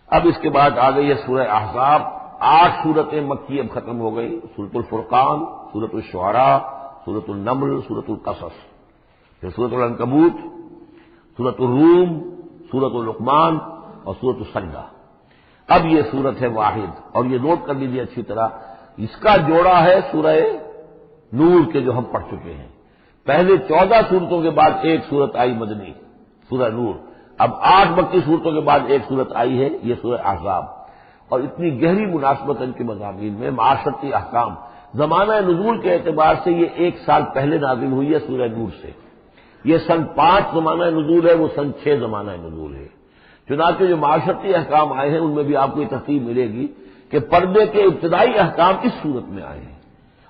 اب اس کے بعد آ گئی ہے سورہ احزاب. 8 سورتیں مکی اب ختم ہو گئی. سورۃ الفرقان، سورۃ الشعراء، سورۃ النمل، سورۃ القصص، پھر سورۃ العنکبوت، سورۃ الروم، سورۃ لقمان اور سورۃ السجدہ. اب یہ سورت ہے واحد، اور یہ نوٹ کر لیجیے اچھی طرح، اس کا جوڑا ہے سورہ نور کے جو ہم پڑھ چکے ہیں. پہلے 14 سورتوں کے بعد ایک سورت آئی مدنی، سورہ نور. اب 8 مکی صورتوں کے بعد ایک سورت آئی ہے، یہ سورہ احزاب. اور اتنی گہری مناسبت ان کے مضامین میں، معاشرتی احکام، زمانہ نزول کے اعتبار سے یہ 1 سال پہلے نازل ہوئی ہے سورہ نور سے. یہ سن 5 زمانہ نزول ہے، وہ سن 6 زمانہ نزول ہے. چنانچہ جو معاشرتی احکام آئے ہیں ان میں بھی آپ کو یہ ترتیب ملے گی کہ پردے کے ابتدائی احکام اس صورت میں آئے ہیں.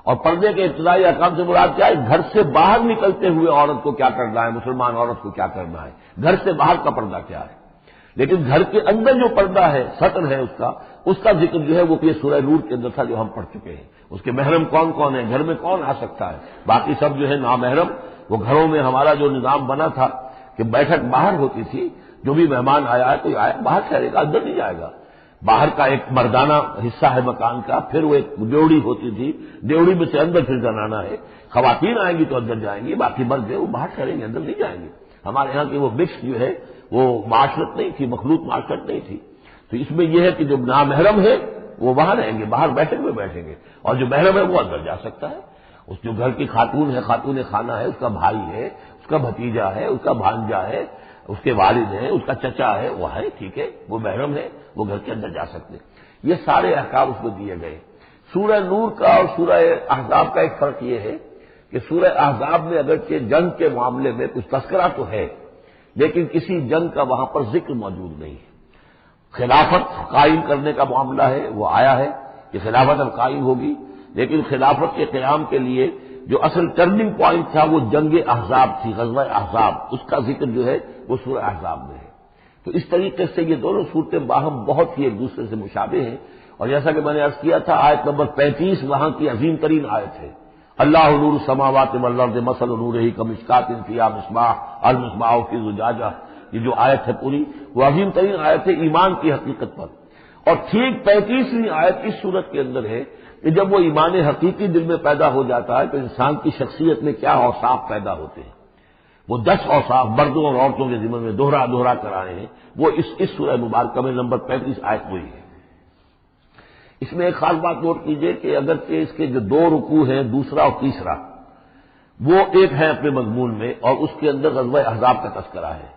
اور پردے کے ابتدائی احکام سے مراد کیا ہے؟ گھر سے باہر نکلتے ہوئے عورت کو کیا کرنا ہے، مسلمان عورت کو کیا کرنا ہے، گھر سے باہر کا پردہ کیا ہے. لیکن گھر کے اندر جو پردہ ہے، سطر ہے اس کا ذکر جو ہے وہ یہ سورہ نور کے اندر تھا جو ہم پڑھ چکے ہیں. اس کے محرم کون کون ہیں، گھر میں کون آ سکتا ہے، باقی سب جو ہے نامحرم. وہ گھروں میں ہمارا جو نظام بنا تھا کہ بیٹھک باہر ہوتی تھی، جو بھی مہمان آیا ہے کوئی آیا باہر ٹھہرے گا، اندر نہیں جائے گا. باہر کا ایک مردانہ حصہ ہے مکان کا، پھر وہ ایک ڈیوڑی ہوتی تھی، ڈیوڑی میں سے اندر پھر زنانہ ہے. خواتین آئیں گی تو اندر جائیں گی، باقی مرد ہے وہ باہر ٹھہریں گے، اندر نہیں جائیں گے. ہمارے یہاں کی وہ مکس جو ہے وہ معاشرت نہیں تھی، مخلوط معاشرت نہیں تھی. تو اس میں یہ ہے کہ جو نامحرم ہے وہ وہاں رہیں گے، باہر بیٹھے ہوئے بیٹھیں گے، اور جو محرم ہے وہ اندر جا سکتا ہے. اس جو گھر کی خاتون ہے، خاتون خانہ ہے، اس کا بھائی ہے، اس کا بھتیجا ہے، اس کا بھانجا ہے، اس کے والد ہیں، اس کا چچا ہے، وہ ہے، ٹھیک ہے، وہ محرم ہے، وہ گھر کے اندر جا سکتے. یہ سارے احکام اس میں دیے گئے. سورہ نور کا اور سورہ احزاب کا ایک فرق یہ ہے کہ سورہ احزاب میں اگرچہ جنگ کے معاملے میں کچھ تذکرہ تو ہے، لیکن کسی جنگ کا وہاں پر ذکر موجود نہیں ہے. خلافت قائم کرنے کا معاملہ ہے، وہ آیا ہے کہ خلافت اب قائم ہوگی، لیکن خلافت کے قیام کے لیے جو اصل ٹرننگ پوائنٹ تھا وہ جنگ احزاب تھی، غزوہ احزاب. اس کا ذکر جو ہے وہ سورہ احزاب میں ہے. تو اس طریقے سے یہ دونوں صورتیں باہم بہت ہی ایک دوسرے سے مشابہ ہیں. اور جیسا کہ میں نے عرض کیا تھا، آیت نمبر 35 وہاں کی عظیم ترین آیت ہے. اللہ نور السماوات والارض مثل نورہ کمشکاۃ فیہا مصباح المصباح فی زجاجہ. یہ جو آیت ہے پوری وہ عظیم ترین آیت ہے ایمان کی حقیقت پر. اور ٹھیک 35ویں آیت اس صورت کے اندر ہے کہ جب وہ ایمان حقیقی دل میں پیدا ہو جاتا ہے تو انسان کی شخصیت میں کیا اوصاف پیدا ہوتے ہیں. وہ 10 اوصاف مردوں اور عورتوں کے ذمن میں دوہرا کر آئے ہیں، وہ اس سورہ مبارکہ میں نمبر 35 آیت وہی ہے. اس میں ایک خاص بات نوٹ کیجئے کہ اگرچہ اس کے جو 2 رکوع ہیں، دوسرا اور تیسرا، وہ ایک ہے اپنے مضمون میں، اور اس کے اندر غزوہ احزاب کا تذکرہ ہے.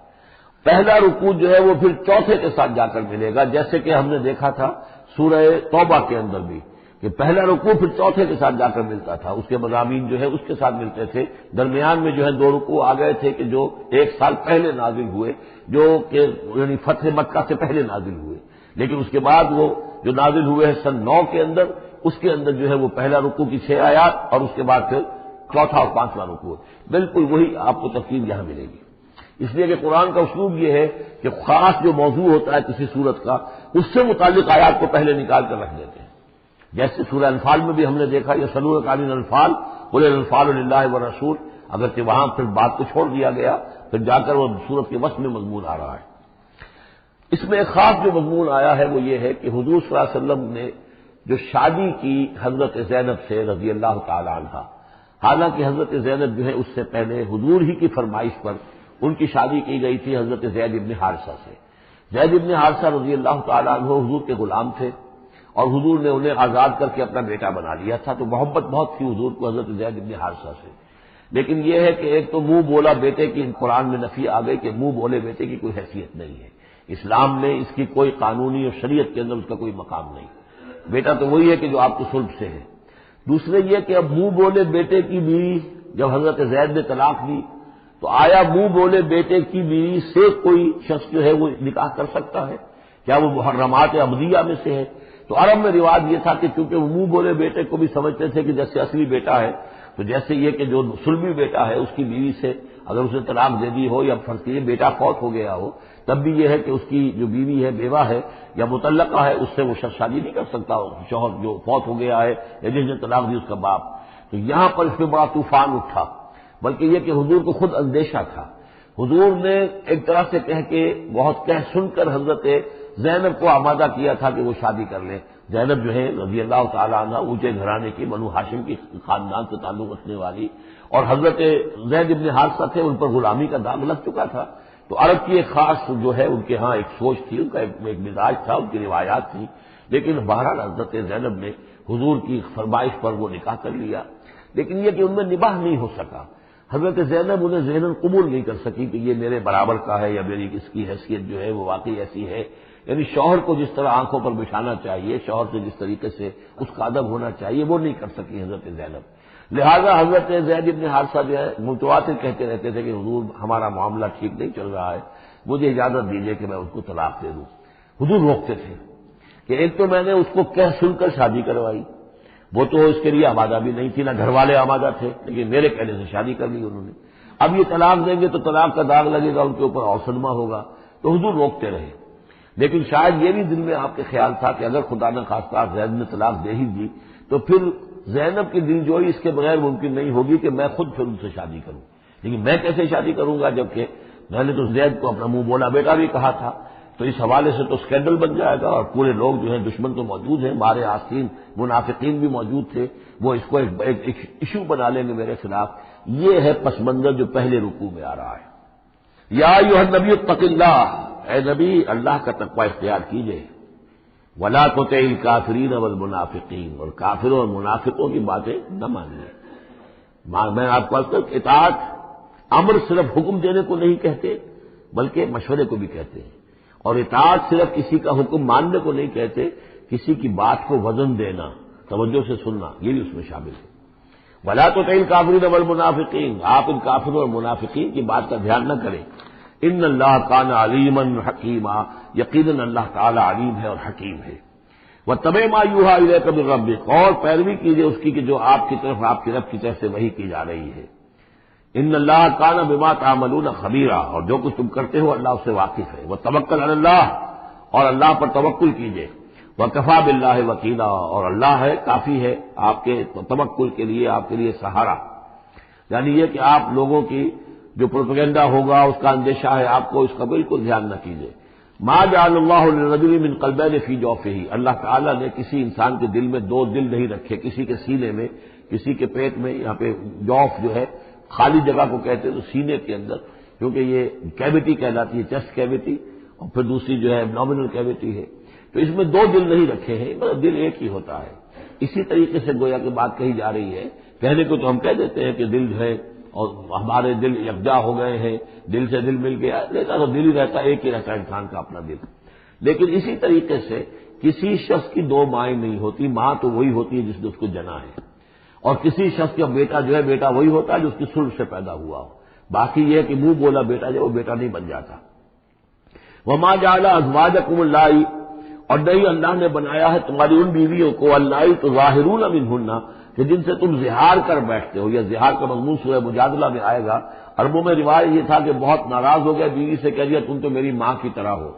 پہلا رکوع جو ہے وہ پھر چوتھے کے ساتھ جا کر ملے گا، جیسے کہ ہم نے دیکھا تھا سورہ توبہ کے اندر بھی کہ پہلا رکوع پھر چوتھے کے ساتھ جا کر ملتا تھا. اس کے مضامین جو ہے اس کے ساتھ ملتے تھے. درمیان میں جو ہے 2 رکوع آ گئے تھے کہ جو 1 سال پہلے نازل ہوئے، جو کہ یعنی فتح مکہ سے پہلے نازل ہوئے. لیکن اس کے بعد وہ جو نازل ہوئے ہیں سن 9 کے اندر، اس کے اندر جو ہے وہ پہلا رکوع کی 6 آیات اور اس کے بعد پھر چوتھا اور 5واں رکوع. بالکل وہی آپ کو تفصیل یہاں ملے گی. اس لیے کہ قرآن کا اسلوب یہ ہے کہ خاص جو موضوع ہوتا ہے کسی صورت کا، اس سے متعلق آیات کو پہلے نکال کر رکھ دیتے ہیں. جیسے سورہ انفال میں بھی ہم نے دیکھا یسألونک عن الانفال قل الانفال للہ والرسول، اگرچہ وہاں پھر بات کو چھوڑ دیا گیا، پھر جا کر وہ سورت کے وسط میں مضمون آ رہا ہے. اس میں ایک خاص جو مضمون آیا ہے وہ یہ ہے کہ حضور صلی اللہ علیہ وسلم نے جو شادی کی حضرت زینب سے رضی اللہ تعالی عنہا، حالانکہ حضرت زینب جو ہے اس سے پہلے حضور ہی کی فرمائش پر ان کی شادی کی گئی تھی حضرت زید ابن حارثہ سے. زید ابن حارثہ رضی اللہ تعالی عنہ حضور کے غلام تھے، اور حضور نے انہیں آزاد کر کے اپنا بیٹا بنا لیا تھا. تو محبت بہت تھی حضور کو حضرت زید ابن حارثہ سے. لیکن یہ ہے کہ ایک تو منہ بولا بیٹے کی قرآن میں نفی آ گئی کہ منہ بولے بیٹے کی کوئی حیثیت نہیں ہے. اسلام میں اس کی کوئی قانونی اور شریعت کے اندر اس کا کوئی مقام نہیں. بیٹا تو وہی ہے کہ جو آپ کو صلب سے ہے. دوسرے یہ کہ اب منہ بولے بیٹے کی بیوی جب حضرت زید نے طلاق دی تو آیا منہ بولے بیٹے کی بیوی سے کوئی شخص جو ہے وہ نکاح کر سکتا ہے؟ کیا وہ محرمات عبدیہ میں سے ہے؟ تو عرب میں رواج یہ تھا کہ چونکہ وہ منہ بولے بیٹے کو بھی سمجھتے تھے کہ جیسے اصلی بیٹا ہے، تو جیسے یہ کہ جو سلمی بیٹا ہے اس کی بیوی سے اگر اسے طلاق دے دی ہو یا فرض کیجیے بیٹا فوت ہو گیا ہو، تب بھی یہ ہے کہ اس کی جو بیوی ہے، بیوہ ہے یا مطلقہ ہے، اس سے وہ شخص شادی نہیں کر سکتا شوہر جو فوت ہو گیا ہے یا جس نے طلاق دی اس کا باپ. تو یہاں پر اس میں بڑا طوفان اٹھا، بلکہ یہ کہ حضور کو خود اندیشہ تھا. حضور نے ایک طرح سے کہہ کے بہت کہہ سن کر حضرت زینب کو آمادہ کیا تھا کہ وہ شادی کر لیں. زینب جو ہے رضی اللہ تعالیٰ عنہ اونچے گھرانے کی بنو ہاشم کی خاندان سے تعلق رکھنے والی، اور حضرت زید بن حارثہ تھے، ان پر غلامی کا داغ لگ چکا تھا. تو عرب کی ایک خاص جو ہے ان کے ہاں ایک سوچ تھی، ان کا ایک مزاج تھا، ان کی روایات تھی. لیکن بہرحال حضرت زینب نے حضور کی فرمائش پر وہ نکاح کر لیا، لیکن یہ کہ ان میں نباہ نہیں ہو سکا. حضرت زینب انہیں ذہناً قبول نہیں کر سکی کہ یہ میرے برابر کا ہے یا میری اس کی حیثیت جو ہے وہ واقعی ایسی ہے. یعنی شوہر کو جس طرح آنکھوں پر بچھانا چاہیے، شوہر سے جس طریقے سے اس کا ادب ہونا چاہیے، وہ نہیں کر سکی حضرت زینب. لہذا حضرت زید بن حارثہ جو ہے متواتر کہتے رہتے تھے کہ حضور ہمارا معاملہ ٹھیک نہیں چل رہا ہے، مجھے اجازت دیجیے کہ میں اس کو طلاق دے دوں. حضور روکتے تھے کہ ایک تو میں نے اس کو کہہ سن کر شادی کروائی، وہ تو اس کے لیے آمادہ بھی نہیں تھی، نہ گھر والے آمادہ تھے، لیکن میرے کہنے سے شادی کر لی انہوں نے. اب یہ طلاق دیں گے تو طلاق کا داغ لگے گا ان کے اوپر اور صدمہ ہوگا. تو حضور روکتے رہے. لیکن شاید یہ بھی دل میں آپ کے خیال تھا کہ اگر خدا نہ خواستہ زید نے طلاق دے ہی دی تو پھر زینب کی دل جوئی اس کے بغیر ممکن نہیں ہوگی کہ میں خود پھر ان سے شادی کروں. لیکن میں کیسے شادی کروں گا جبکہ میں نے تو زید کو اپنا منہ بولا بیٹا بھی کہا تھا. تو اس حوالے سے تو اسکینڈل بن جائے گا، اور پورے لوگ جو ہیں دشمن تو موجود ہیں، مارے آسین منافقین بھی موجود تھے، وہ اس کو ایک ایشو بنا لیں گے میرے خلاف. یہ ہے پس منظر جو پہلے رکوع میں آ رہا ہے. یا ایھا النبی اتق اللہ، اے نبی اللہ کا تقوی اختیار کیجئے. ولا تطع الکافرین والمنافقین، اور کافروں اور منافقوں کی باتیں نہ مانیے. میں آپ کو اطاعت امر صرف حکم دینے کو نہیں کہتے بلکہ مشورے کو بھی کہتے ہیں، اور اطاعت صرف کسی کا حکم ماننے کو نہیں کہتے، کسی کی بات کو وزن دینا، توجہ سے سننا، یہ بھی اس میں شامل ہے. ولا تطع الکافرین والمنافقین، آپ ان کافروں اور منافقین کی بات کا دھیان نہ کریں. ان اللہ کان علیما حکیما، یقیناً اللہ تعالی علیم ہے اور حکیم ہے. واتبع ما یوحی الیک من ربک، اور پیروی کیجیے اس کی کہ جو آپ کی طرف آپ کے رب کی طرف سے وحی کی جا رہی ہے. ان اللہ کان بما تعملون خبیرا، اور جو کچھ تم کرتے ہو اللہ اس سے واقف ہے. وتوکل علی اللہ، اور اللہ پر توکل کیجیے. وکفی باللہ وکیلا، اور اللہ ہے کافی ہے آپ کے توکل کے لیے، آپ کے لیے سہارا. یعنی یہ کہ آپ لوگوں کی جو پروپیگنڈا ہوگا اس کا اندیشہ ہے آپ کو، اس کا بالکل دھیان نہ کیجیے. ما جعل اللہ للرجل من قلبین فی جوفہ، اللہ تعالیٰ نے کسی انسان کے دل میں دو دل نہیں رکھے، کسی کے سینے میں، کسی کے پیٹ میں. یہاں پہ جوف جو ہے خالی جگہ کو کہتے ہیں، تو سینے کے اندر، کیونکہ یہ کیویٹی کہلاتی ہے، چیسٹ کیویٹی، اور پھر دوسری جو ہے نومینل کیویٹی ہے. تو اس میں دو دل نہیں رکھے ہیں، مطلب دل ایک ہی ہوتا ہے. اسی طریقے سے گویا کہ بات کہی جا رہی ہے. کہنے کو تو ہم کہہ دیتے ہیں کہ دل جو ہے اور ہمارے دل یکجا ہو گئے ہیں، دل سے دل مل گیا، لیتا تو دل ہی رہتا، ایک ہی رہتا انسان کا اپنا دل. لیکن اسی طریقے سے کسی شخص کی دو مائیں نہیں ہوتی، ماں تو وہی ہوتی ہے جس نے اس کو جنا ہے، اور کسی شخص کا بیٹا جو ہے بیٹا وہی ہوتا ہے جو اس کی صلب سے پیدا ہوا ہو. باقی یہ کہ منہ بولا بیٹا جو وہ بیٹا نہیں بن جاتا. وما جعل ازواجکم اللائے، اور نہیں اللہ نے بنایا ہے تمہاری ان بیویوں کو، اللائے تظاہرون منہن، کہ جن سے تم زہار کر بیٹھتے ہو. یا زہار کا مضمون سورہ مجادلہ میں آئے گا. عربوں میں رواج یہ تھا کہ بہت ناراض ہو گیا بیوی سے، کہہ دیا تم تو میری ماں کی طرح ہو.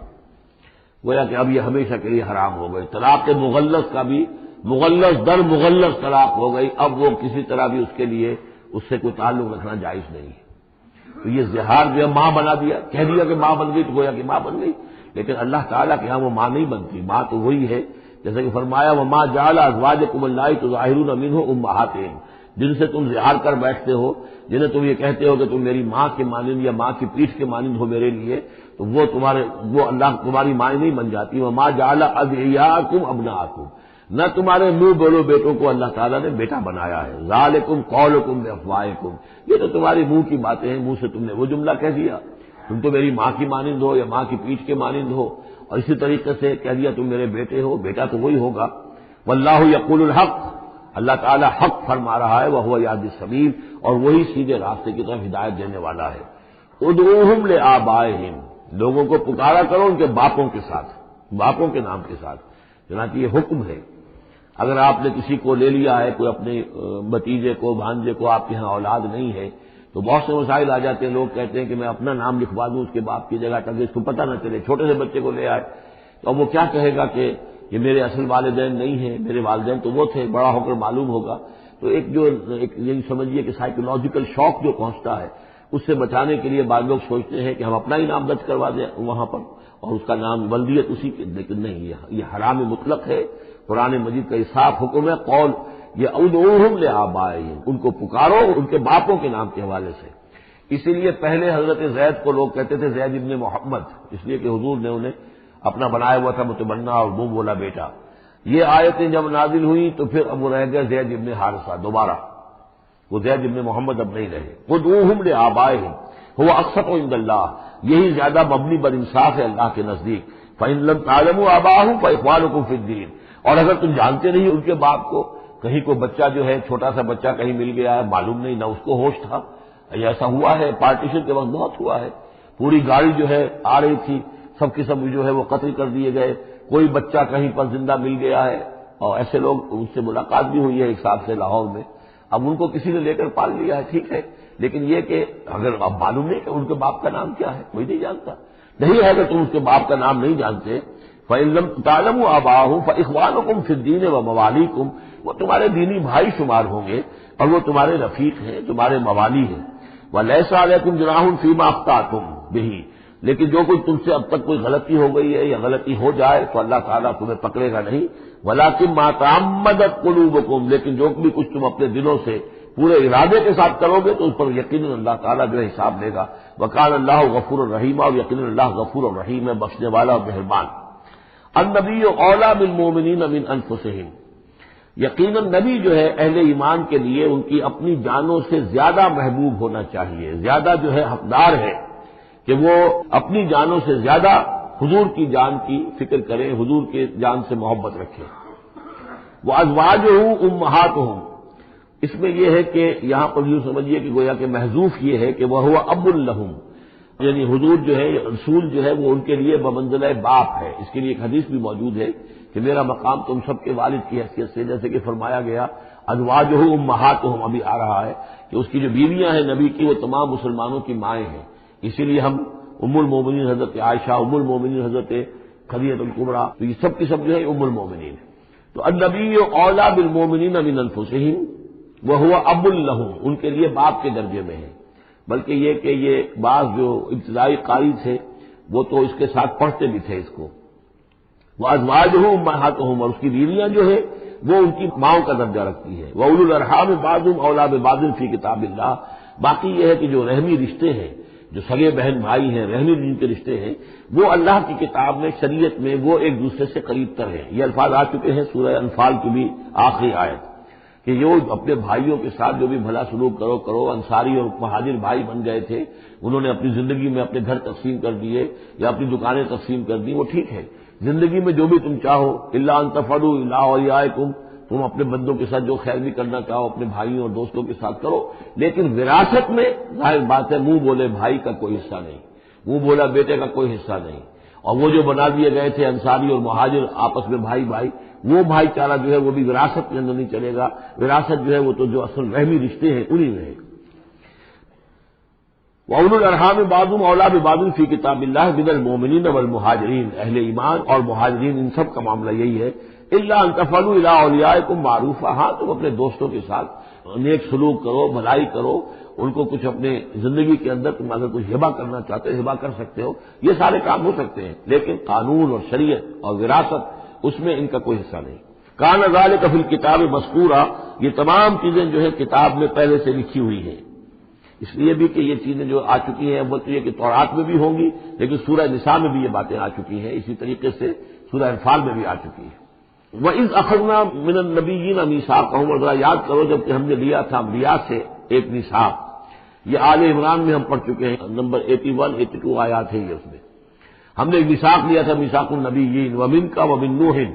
گویا کہ اب یہ ہمیشہ کے لیے حرام ہو گئے. طلاق مغلظ کا بھی مغلظ در مغلظ طلاق ہو گئی. اب وہ کسی طرح بھی اس کے لیے اس سے کوئی تعلق رکھنا جائز نہیں ہے. تو یہ زہار جو ہے ماں بنا دیا، کہہ دیا کہ ماں بن گئی تو گویا کہ ماں بن گئی. لیکن اللہ تعالیٰ کے ہاں وہ ماں نہیں بنتی، ماں تو وہی ہے. جیسے کہ فرمایا وما جعل ازواجکم اللائے تظاہرون منہ امہاتہم، جن سے تم زہار کر بیٹھتے ہو، جنہیں تم یہ کہتے ہو کہ تم میری ماں کے مانند یا ماں کی پیٹھ کے مانند ہو میرے لیے، تو وہ اللہ تمہاری ماں نہیں بن جاتی. وما جعل ادعیاکم ابناءکم، نہ تمہارے منہ بولو بیٹوں کو اللہ تعالیٰ نے بیٹا بنایا ہے. ذالکم قولکم بافواہکم، یہ تو تمہاری منہ کی باتیں ہیں، منہ سے تم نے وہ جملہ کہہ دیا تم تو میری ماں کی مانند ہو یا ماں کی پیٹھ کے مانند ہو، اور اسی طریقے سے کہہ دیا تم میرے بیٹے ہو، بیٹا تو وہی ہوگا. واللہ یقول الحق، اللہ تعالیٰ حق فرما رہا ہے. وہو یہدی السبیل، اور وہی سیدھے راستے کی طرف ہدایت دینے والا ہے. ادعوہم لآبائہم، لوگوں کو پکارا کرو ان کے باپوں کے ساتھ، باپوں کے نام کے ساتھ. چنانچہ یہ حکم ہے. اگر آپ نے کسی کو لے لیا ہے، کوئی اپنے بھتیجے کو، بھانجے کو، آپ کے ہاں اولاد نہیں ہے، تو بہت سے مسائل آ جاتے ہیں. لوگ کہتے ہیں کہ میں اپنا نام لکھوا دوں اس کے باپ کی جگہ تاکہ اس کو پتہ نہ چلے. چھوٹے سے بچے کو لے آئے تو اب وہ کیا کہے گا کہ یہ میرے اصل والدین نہیں ہیں، میرے والدین تو وہ تھے. بڑا ہو کر معلوم ہوگا. تو ایک یہی سمجھیے کہ سائیکولوجیکل شوق جو پہنچتا ہے اس سے بچانے کے لیے بعض لوگ سوچتے ہیں کہ ہم اپنا ہی نام درج کروا دیں وہاں پر اور اس کا نام بلدیت اسی کی، لیکن نہیں، یہ حرام مطلق ہے۔ قرآن مجید کا صاف حکم ہے، قول یہ ادعوہم لآبائہم، ان کو پکارو ان کے باپوں کے نام کے حوالے سے۔ اسی لیے پہلے حضرت زید کو لوگ کہتے تھے زید ابن محمد، اس لیے کہ حضور نے انہیں اپنا بنایا ہوا تھا متبنہ اور وہ بولا بیٹا۔ یہ آیتیں جب نازل ہوئی تو پھر اب وہ رہ گیا زید ابن حارثہ، دوبارہ وہ زید ابن محمد اب نہیں رہے۔ ادعوہم لآبائہم هو اقسط عند اللہ، یہی زیادہ مبنی بر انصاف ہے اللہ کے نزدیک۔ فإن لم تعلموا آباءهم فإخوانكم في الدين، اور اگر تم جانتے نہیں ان کے باپ کو، کہیں کوئی بچہ جو ہے چھوٹا سا بچہ کہیں مل گیا ہے، معلوم نہیں، نہ اس کو ہوش تھا، ایسا ہوا ہے پارٹیشن کے وقت بہت ہوا ہے، پوری گاڑی جو ہے آ رہی تھی، سب کے سب جو ہے وہ قتل کر دیے گئے، کوئی بچہ کہیں پر زندہ مل گیا ہے، اور ایسے لوگ ان سے ملاقات بھی ہوئی ہے ایک صاحب سے لاہور میں، اب ان کو کسی نے لے کر پال لیا ہے، ٹھیک ہے، لیکن یہ کہ اگر اب معلوم نہیں کہ ان کے باپ کا نام کیا ہے، کوئی نہیں جانتا، نہیں ہے اگر تم اس کے باپ کا نام نہیں جانتے، فإن لم تعلموا آباءهم فإخوانكم في الدين ومواليكم، وہ تمہارے دینی بھائی شمار ہوں گے اور وہ تمہارے رفیق ہیں، تمہارے موالی ہیں۔ وَلَيْسَ عَلَيْكُمْ جُنَاحٌ فِيمَا أَخْطَأْتُمْ بِهِ، لیکن جو کوئی تم سے اب تک کوئی غلطی ہو گئی ہے یا غلطی ہو جائے تو اللہ تعالیٰ تمہیں پکڑے گا نہیں۔ وَلَكِن مَا تَعَمَّدَتْ قُلُوبُكُمْ، لیکن جو بھی کچھ تم اپنے دلوں سے پورے ارادے کے ساتھ کرو گے تو اس پر یقیناً اللہ تعالیٰ جو ہے حساب لے گا۔ وَكَانَ اللَّهُ غَفُورًا رَحِيمًا، اور یقیناً اللہ غفور الرحیم ہے، بخشنے والا اور مہربان۔ النبی اولیٰ بالمؤمنین من انفسہم، یقیناً نبی جو ہے اہل ایمان کے لیے ان کی اپنی جانوں سے زیادہ محبوب ہونا چاہیے، زیادہ جو ہے حقدار ہے کہ وہ اپنی جانوں سے زیادہ حضور کی جان کی فکر کریں، حضور کی جان سے محبت رکھیں۔ وازواجہ امہاتہم، اس میں یہ ہے کہ یہاں پر یوں سمجھیے کہ گویا کہ محذوف یہ ہے کہ وہ ہوا اب لہم، یعنی حضور جو ہے رسول جو ہے وہ ان کے لیے بمنزلہ باپ ہے۔ اس کے لیے ایک حدیث بھی موجود ہے کہ میرا مقام تم سب کے والد کی حیثیت سے، جیسے کہ فرمایا گیا ازواجہ امہاتہم، ابھی آ رہا ہے کہ اس کی جو بیویاں ہیں نبی کی وہ تمام مسلمانوں کی مائیں ہیں، اسی لیے ہم ام المومنین حضرت عائشہ، ام المومنین حضرت خدیجہ الکبریٰ، تو یہ سب کی سب جو ہے ام المومنین ہے۔ تو النبی اولیٰ بالمؤمنین من انفسہم وہو اب لہم، ان کے لیے باپ کے درجے میں ہے، بلکہ یہ کہ یہ بعض جو ابتدائی قاری تھے وہ تو اس کے ساتھ پڑھتے بھی تھے اس کو۔ وازواجہ امہاتہم، اور اس کی بیویاں جو ہے وہ ان کی ماؤں کا درجہ رکھتی ہے۔ وَأُولُو الْأَرْحَامِ بَعْضُهُمْ أَوْلَىٰ بِبَعْضٍ فِي کتاب اللہ، باقی یہ ہے کہ جو رحمی رشتے ہیں، جو سگے بہن بھائی ہیں، رحمی جن کے رشتے ہیں، وہ اللہ کی کتاب میں شریعت میں وہ ایک دوسرے سے قریب تر ہیں۔ یہ الفاظ آ چکے ہیں سورہ انفال کی بھی آخری آیت کہ یہ اپنے بھائیوں کے ساتھ جو بھی بھلا سلوک کرو، انصاری اور مہاجر بھائی بن گئے تھے، انہوں نے اپنی زندگی میں اپنے گھر تقسیم کر دیے یا اپنی دکانیں تقسیم کر دی، وہ ٹھیک ہے، زندگی میں جو بھی تم چاہو، الا ان تفعلوا الی اولیاءکم، تم اپنے بندوں کے ساتھ جو خیر بھی کرنا چاہو اپنے بھائیوں اور دوستوں کے ساتھ کرو، لیکن وراثت میں ظاہر بات ہے منہ بولے بھائی کا کوئی حصہ نہیں، منہ بولا بیٹے کا کوئی حصہ نہیں، اور وہ جو بنا دیے گئے تھے انصاری اور مہاجر آپس میں بھائی وہ بھائی چارہ جو ہے وہ بھی وراثت کے اندر نہیں چلے گا، وراثت جو ہے وہ تو جو اصل رحمی رشتے ہیں انہی میں ہے۔ وَأُولُو الْأَرْحَامِ بَعْضُهُمْ أَوْلَىٰ بِبَعْضٍ فِي کتاب اللہ مِنَ الْمُؤْمِنِینَ وَالْمُہَاجِرِینَ، اہل ایمان اور مہاجرین ان سب کا معاملہ یہی ہے۔ اِلَّا أَن تَفْعَلُوا إِلَىٰ أَوْلِيَائِكُمْ مَعْرُوفًا، ہاں تم اپنے دوستوں کے ساتھ نیک سلوک کرو، بھلائی کرو، ان کو کچھ اپنے زندگی کے اندر تم اگر کچھ ہبہ کرنا چاہتے ہو ہبہ کر سکتے ہو، یہ سارے کام ہو سکتے ہیں، لیکن قانون اور شریعت اور وراثت اس میں ان کا کوئی حصہ نہیں۔ کان ذالک فی الکتاب مذکورا، یہ تمام چیزیں جو ہے کتاب میں پہلے سے لکھی ہوئی ہیں، اس لیے بھی کہ یہ چیزیں جو آ چکی ہیں وہ تو یہ کہ تورات میں بھی ہوں گی، لیکن سورہ نساء میں بھی یہ باتیں آ چکی ہیں، اسی طریقے سے سورہ انفال میں بھی آ چکی ہیں۔ وَإِذْ أَخَذْنَا مِنَ النَّبِيِّينَ مِيثَاقَهُمْ، اور ذرا یاد کرو جب کہ ہم نے لیا تھا انبیاء سے ایک میثاق، یہ آل عمران میں ہم پڑھ چکے ہیں، نمبر 81 82 آیات ہیں یہ، اس میں ہم نے ایک میثاق لیا تھا، میثاق النبیین، وَمِنْکَ وَمِن نُوحٍ،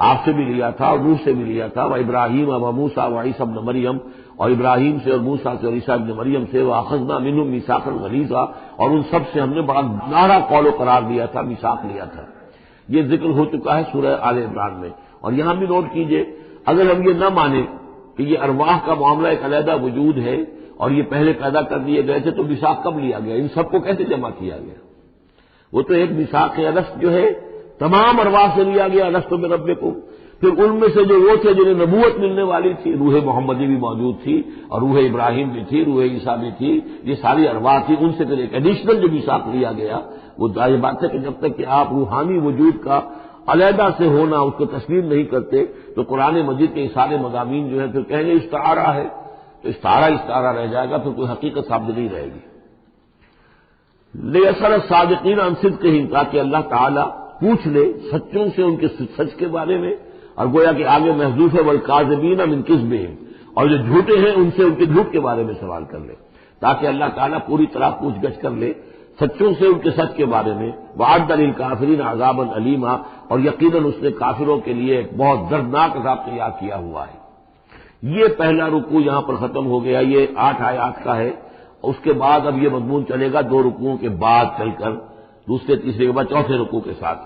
آپ سے بھی لیا تھا اور نوح سے بھی لیا تھا، وَإِبْرَاهِيمَ وَمُوسَىٰ وَعِیسَىٰ ابْنَ مَرْیَم، اور ابراہیم سے اور موسیٰ سے اور عیسیٰ ابن مریم سے، وَأَخَذْنَا مِنْهُم مِيثَاقًا غَلِيظًا، اور ان سب سے ہم نے بڑا گہرا قول و قرار دیا تھا، میثاق لیا تھا۔ یہ ذکر ہو چکا ہے سورہ آل عمران میں۔ اور یہاں بھی نوٹ کیجئے، اگر ہم یہ نہ مانیں کہ یہ ارواح کا معاملہ ایک علیحدہ وجود ہے اور یہ پہلے پیدا کر دیے گئے تھے، تو میثاق کب لیا گیا، ان سب کو کیسے جمع کیا گیا؟ وہ تو ایک میثاق الست جو ہے تمام ارواح سے لیا گیا، الست بربکم، پھر ان میں سے جو وہ تھے جنہیں نبوت ملنے والی تھی، روح محمدی بھی موجود تھی اور روح ابراہیم بھی تھی، روح عیسیٰ بھی تھی، یہ ساری ارواح تھی، ان سے پھر ایک ایڈیشنل جو میثاق لیا گیا وہ ظاہر بات ہے کہ جب تک کہ آپ روحانی وجود کا علیحدہ سے ہونا اس کو تسلیم نہیں کرتے تو قرآن مجید کے سارے مضامین جو ہے پھر کہیں گے استعارہ ہے، تو استعارہ رہ جائے گا، پھر کوئی حقیقت ثابت نہیں رہے گی۔ لیسأل الصادقین عن صدقہم، تاکہ اللہ تعالیٰ پوچھ لے سچوں سے ان کے سچ کے بارے میں، اور گویا کہ آگے محذوف ہے والکاذبین من کذبہم، اور جو جھوٹے ہیں ان سے ان کے جھوٹ کے بارے میں سوال کر لے، تاکہ اللہ تعالیٰ پوری طرح پوچھ گچھ کر لے سچوں سے ان کے سچ کے بارے میں۔ وَأَعَدَّ لِلْكَافِرِينَ عَذَابًا أَلِيمًا، اور یقیناً اس نے کافروں کے لیے ایک بہت دردناک عذاب تیار کیا ہوا ہے۔ یہ پہلا رکوع یہاں پر ختم ہو گیا، یہ 8 آیات کا ہے۔ اس کے بعد اب یہ مضمون چلے گا 2 رکوعوں کے بعد چل کر دوسرے تیسرے کے بعد چوتھے رکوع کے ساتھ۔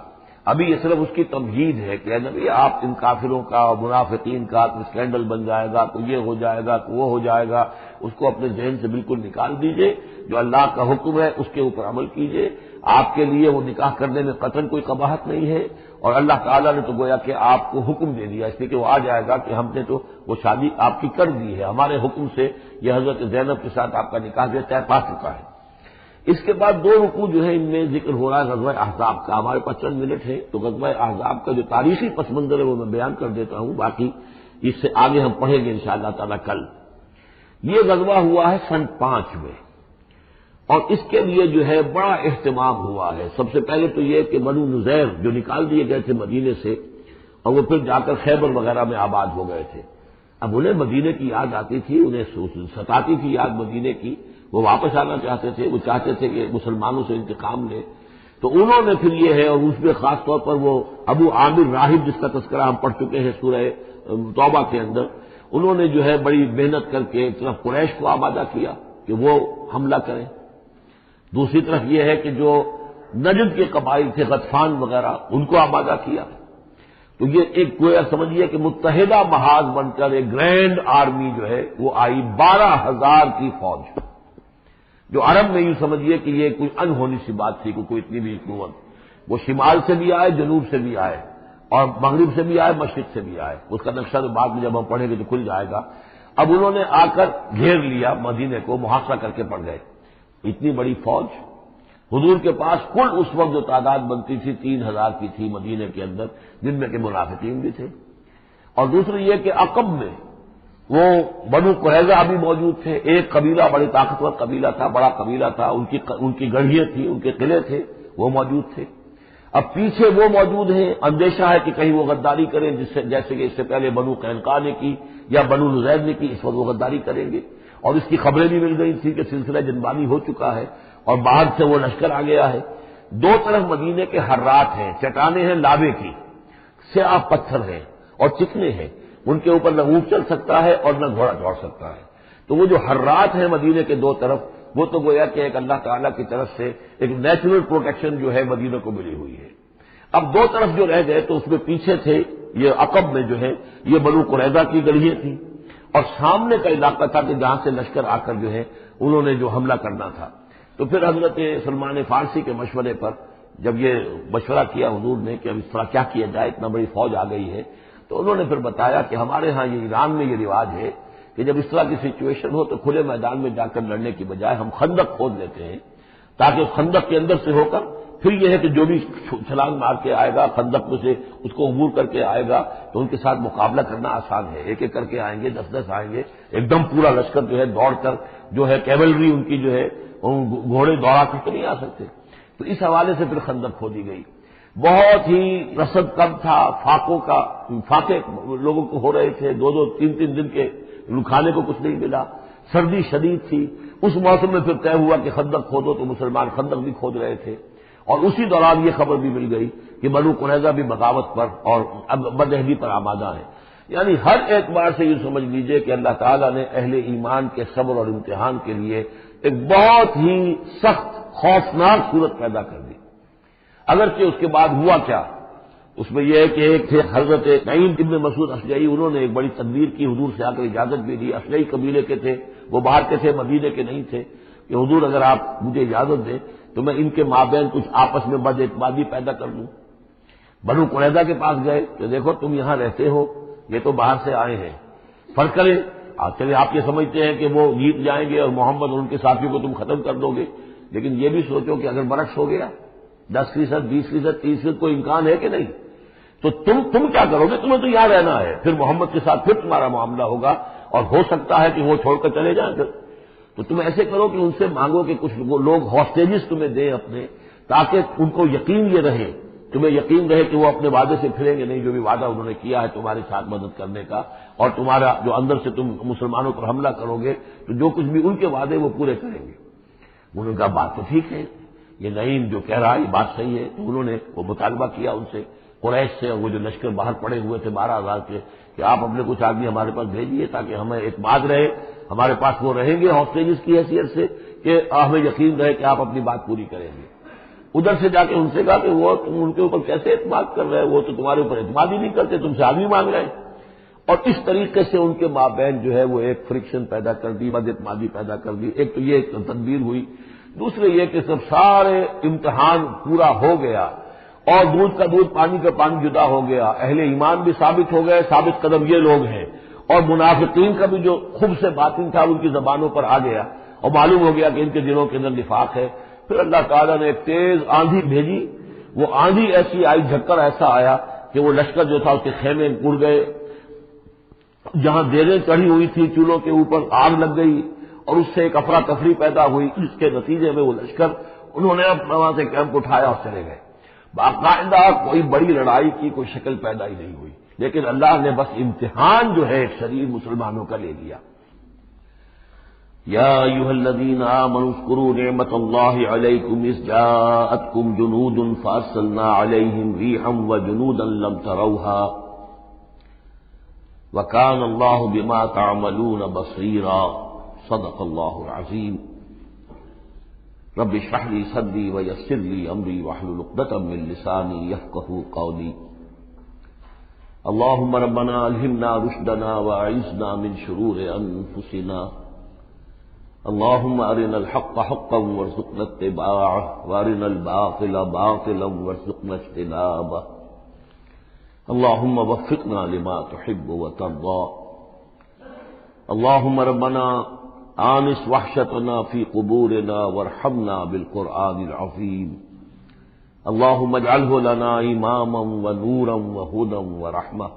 ابھی یہ صرف اس کی تمہید ہے کہ نبی آپ ان کافروں کا اور منافقین کا کوئی اسکینڈل بن جائے گا، کوئی یہ ہو جائے گا، کوئی وہ ہو جائے گا، اس کو اپنے ذہن سے بالکل نکال دیجئے، جو اللہ کا حکم ہے اس کے اوپر عمل کیجئے۔ آپ کے لیے وہ نکاح کرنے میں قطعاً کوئی قباحت نہیں ہے، اور اللہ تعالیٰ نے تو گویا کہ آپ کو حکم دے دیا، اس لیے کہ وہ آ جائے گا کہ ہم نے تو وہ شادی آپ کی کر دی ہے، ہمارے حکم سے یہ حضرت زینب کے ساتھ آپ کا نکاح جو طے پا چکا ہے۔ اس کے بعد 2 رکوع جو ہے ان میں ذکر ہو رہا ہے غزوہ احزاب کا۔ ہمارے پاس چند منٹ ہے تو غزوہ احزاب کا جو تاریخی پس منظر ہے وہ میں بیان کر دیتا ہوں، باقی اس سے آگے ہم پڑھیں گے انشاءاللہ تعالیٰ کل۔ یہ غزوہ ہوا ہے سن 5 میں، اور اس کے لیے جو ہے بڑا اہتمام ہوا ہے۔ سب سے پہلے تو یہ کہ بنو نذیر جو نکال دیے گئے تھے مدینے سے، اور وہ پھر جا کر خیبر وغیرہ میں آباد ہو گئے تھے، اب انہیں مدینے کی یاد آتی تھی، انہیں ستاتی تھی یاد مدینے کی، وہ واپس آنا چاہتے تھے، وہ چاہتے تھے کہ مسلمانوں سے انتقام لے۔ تو انہوں نے پھر یہ ہے، اور اس میں خاص طور پر وہ ابو عامر راہب جس کا تذکرہ ہم پڑھ چکے ہیں سورہ توبہ کے اندر، انہوں نے جو ہے بڑی محنت کر کے ایک طرف قریش کو آمادہ کیا کہ وہ حملہ کریں، دوسری طرف یہ ہے کہ جو نجد کے قبائل تھے غطفان وغیرہ ان کو آمادہ کیا۔ تو یہ ایک گویا سمجھیے کہ متحدہ محاذ بن کر ایک گرینڈ آرمی جو ہے وہ آئی، 12,000 کی فوج، جو عرب میں یوں سمجھیے کہ یہ کوئی انہونی سی بات تھی کہ کوئی اتنی بھی قوت، وہ شمال سے بھی آئے، جنوب سے بھی آئے، اور مغرب سے بھی آئے، مشرق سے بھی آئے۔ اس کا نقشہ تو بعد میں جب ہم پڑھیں گے تو کھل جائے گا۔ اب انہوں نے آ کر گھیر لیا مدینے کو، محاصرہ کر کے پڑ گئے۔ اتنی بڑی فوج حضور کے پاس کل اس وقت جو تعداد بنتی تھی 3,000 کی تھی مدینے کے اندر، جن میں کہ منافقین بھی تھے، اور دوسری یہ کہ عقب میں وہ بنو قریظہ بھی موجود تھے، ایک قبیلہ بڑی طاقتور قبیلہ تھا، بڑا قبیلہ تھا، ان کی گڑھیاں تھیں، ان کے قلعے تھے، وہ موجود تھے۔ اب پیچھے وہ موجود ہیں، اندیشہ ہے کہ کہیں وہ غداری کریں، جیسے کہ اس سے پہلے بنو قینقاع نے کی یا بنو نذیر نے کی، اس وقت وہ غداری کریں گے، اور اس کی خبریں بھی مل گئی تھی کہ سلسلہ جنبانی ہو چکا ہے اور باہر سے وہ لشکر آ گیا ہے۔ 2 طرف مدینے کے حرات ہیں، چٹانیں ہیں لاوے کی، سیاہ پتھر ہیں اور چکنے ہیں، ان کے اوپر نہ اونٹ چل سکتا ہے اور نہ گھوڑا دوڑ سکتا ہے۔ تو وہ جو حرات ہیں مدینے کے 2 طرف، وہ تو گویا کہ ایک اللہ تعالیٰ کی طرف سے ایک نیچرل پروٹیکشن جو ہے مدینے کو ملی ہوئی ہے۔ اب 2 طرف جو رہ گئے تو اس میں پیچھے تھے یہ عقب میں جو ہے یہ بنو قریظہ کی گڑھیاں تھیں، اور سامنے کا علاقہ تھا کہ جہاں سے لشکر آ کر جو ہے انہوں نے جو حملہ کرنا تھا۔ تو پھر حضرت سلمان فارسی کے مشورے پر جب یہ مشورہ کیا حضور نے کہ اب اس طرح کیا کیا جائے، اتنا بڑی فوج آ گئی ہے، تو انہوں نے پھر بتایا کہ ہمارے ہاں یہ ایران میں یہ رواج ہے کہ جب اس طرح کی سچویشن ہو تو کھلے میدان میں جا کر لڑنے کی بجائے ہم خندق کھود لیتے ہیں، تاکہ اس خندق کے اندر سے ہو کر پھر یہ ہے کہ جو بھی چھلانگ مار کے آئے گا خندق میں سے اس کو عبور کر کے آئے گا تو ان کے ساتھ مقابلہ کرنا آسان ہے، ایک ایک کر کے آئیں گے، 10-10 آئیں گے، ایک دم پورا لشکر جو ہے دوڑ کر جو ہے کیولری ان کی جو ہے گھوڑے دوڑا کر تو نہیں آ سکتے۔ تو اس حوالے سے پھر خندق کھودی گئی۔ بہت ہی رسد کم تھا، فاقے لوگوں کو ہو رہے تھے، 2-2 3-3 دن کے کھانے کو کچھ نہیں ملا، سردی شدید تھی۔ اس موسم میں پھر طے ہوا کہ خندق کھودو، تو مسلمان خندق بھی کھود رہے تھے، اور اسی دوران یہ خبر بھی مل گئی کہ بنو قریظہ بھی بغاوت پر اور اب بدعہدی پر آمادہ ہے۔ یعنی ہر اعتبار سے یہ سمجھ لیجئے کہ اللہ تعالیٰ نے اہل ایمان کے صبر اور امتحان کے لیے ایک بہت ہی سخت خوفناک صورت پیدا کر دی۔ اگرچہ اس کے بعد ہوا کیا، اس میں یہ ہے کہ ایک تھے حضرت نعیم ابن مسعود اشجعی، انہوں نے ایک بڑی تدبیر کی، حضور سے آ کر اجازت بھی دی۔ اشجعی قبیلے کے تھے، وہ باہر کے تھے، مدینے کے نہیں تھے، کہ حضور اگر آپ مجھے اجازت دیں تو میں ان کے مابین کچھ آپس میں بد اعتمادی پیدا کر دوں۔ بنو قریظہ کے پاس گئے کہ دیکھو تم یہاں رہتے ہو، یہ تو باہر سے آئے ہیں، فرق کریں چلے آپ یہ سمجھتے ہیں کہ وہ جیت جائیں گے اور محمد اور ان کے ساتھیوں کو تم ختم کر دو گے، لیکن یہ بھی سوچو کہ اگر برعکس ہو گیا 10%، 20%، 30%، کوئی امکان ہے کہ نہیں؟ تو تم کیا کرو گے؟ تمہیں تو یہاں رہنا ہے، پھر محمد کے ساتھ پھر تمہارا معاملہ ہوگا اور ہو سکتا ہے کہ وہ چھوڑ کر چلے جائیں پھر۔ تو تم ایسے کرو کہ ان سے مانگو کہ کچھ لوگ ہاسٹیجز تمہیں دیں اپنے، تاکہ ان کو یقین یہ رہے، تمہیں یقین رہے کہ وہ اپنے وعدے سے پھریں گے نہیں، جو بھی وعدہ انہوں نے کیا ہے تمہارے ساتھ مدد کرنے کا، اور تمہارا جو اندر سے تم مسلمانوں پر حملہ کرو گے تو جو کچھ بھی ان کے وعدے وہ پورے کریں گے۔ انہوں نے کہا بات تو ٹھیک ہے، یہ نعیم جو کہہ رہا ہے یہ بات صحیح ہے۔ تو انہوں نے وہ مطالبہ کیا ان سے، قریش سے، اور وہ جو لشکر باہر پڑے ہوئے تھے 12,000 کے، کہ آپ اپنے کچھ آدمی ہمارے پاس بھیجیے تاکہ ہمیں اعتماد رہے، ہمارے پاس وہ رہیں گے ہاسٹیجز کی حیثیت سے، کہ ہمیں یقین رہے کہ آپ اپنی بات پوری کریں گے۔ ادھر سے جا کے ان سے کہا کہ وہ تم ان کے اوپر کیسے اعتماد کر رہے ہیں، وہ تو تمہارے اوپر اعتماد ہی نہیں کرتے، تم سے آدمی مانگ رہے ہیں۔ اور اس طریقے سے ان کے مابین جو ہے وہ ایک فرکشن پیدا کر دی، بد اعتمادی پیدا کر دی۔ ایک تو یہ ایک تدبیر ہوئی، دوسرے یہ کہ سب سارے امتحان پورا ہو گیا اور دودھ کا دودھ پانی کا پانی جدا ہو گیا، اہل ایمان بھی ثابت ہو گئے، ثابت قدم یہ لوگ ہیں، اور منافقین کا بھی جو خب سے باطن تھا ان کی زبانوں پر آ گیا، اور معلوم ہو گیا کہ ان کے دلوں کے اندر نفاق ہے۔ پھر اللہ تعالیٰ نے ایک تیز آندھی بھیجی، وہ آندھی ایسی آئی، جھکڑ ایسا آیا کہ وہ لشکر جو تھا اس کے خیمے اڑ گئے، جہاں دیریں چڑھی ہوئی تھی چولہوں کے اوپر آگ لگ گئی، اور اس سے ایک افراتفری پیدا ہوئی، جس کے نتیجے میں وہ لشکر انہوں نے اپنا وہاں سے کیمپ اٹھایا اور چلے گئے۔ باقاعدہ کوئی بڑی لڑائی کی کوئی شکل پیدا ہی نہیں ہوئی، لیکن اللہ نے بس امتحان جو ہے شریر مسلمانوں کا لے لیا۔ یا ایھا الذین آمنوا اذکروا نعمت اللہ علیکم اذ جاءتکم جنود فارسلنا علیہم ریحا وجنودا لم تروها وکان اللہ بما تعملون بصیرا۔ صدق اللہ العظیم۔ رب اشرح لي صدری ویسر لي امری واحلل عقدۃ من لسانی یفقهوا قولی۔ اللهم ربنا الہمنا رشدنا واعذنا من شرور انفسنا۔ اللهم ارنا الحق حقا وارزقنا اتباعه وارنا الباطل باطلا وارزقنا اجتنابه۔ اللهم وفقنا لما تحب وترضى۔ اللهم ربنا آنس وحشتنا في قبورنا وارحمنا بالقرآن العظيم۔ اللهم اجعله لنا إماما ونورا وهدى ورحمة۔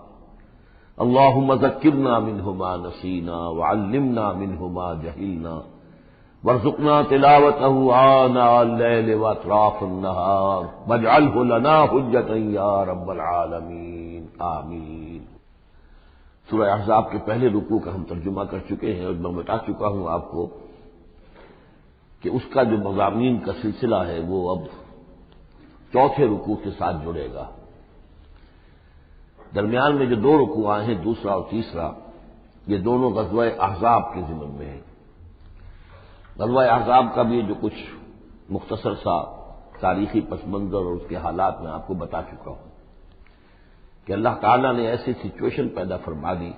اللهم ذكرنا منه ما نسينا وعلمنا منه ما جهلنا وارزقنا تلاوته آناء الليل وأطراف النهار واجعله لنا حجة يا رب العالمين آمين۔ سورہ احزاب کے پہلے رکوع کا ہم ترجمہ کر چکے ہیں، اور میں بتا چکا ہوں آپ کو کہ اس کا جو مضامین کا سلسلہ ہے وہ اب چوتھے رکوع کے ساتھ جڑے گا۔ درمیان میں جو 2 رکوع آئے ہیں، دوسرا اور تیسرا، یہ دونوں غزوہ احزاب کے ضمن میں ہیں۔ غزوہ احزاب کا بھی جو کچھ مختصر سا تاریخی پس منظر اور اس کے حالات میں آپ کو بتا چکا ہوں کہ اللہ تعالیٰ نے ایسی سچویشن پیدا فرما دی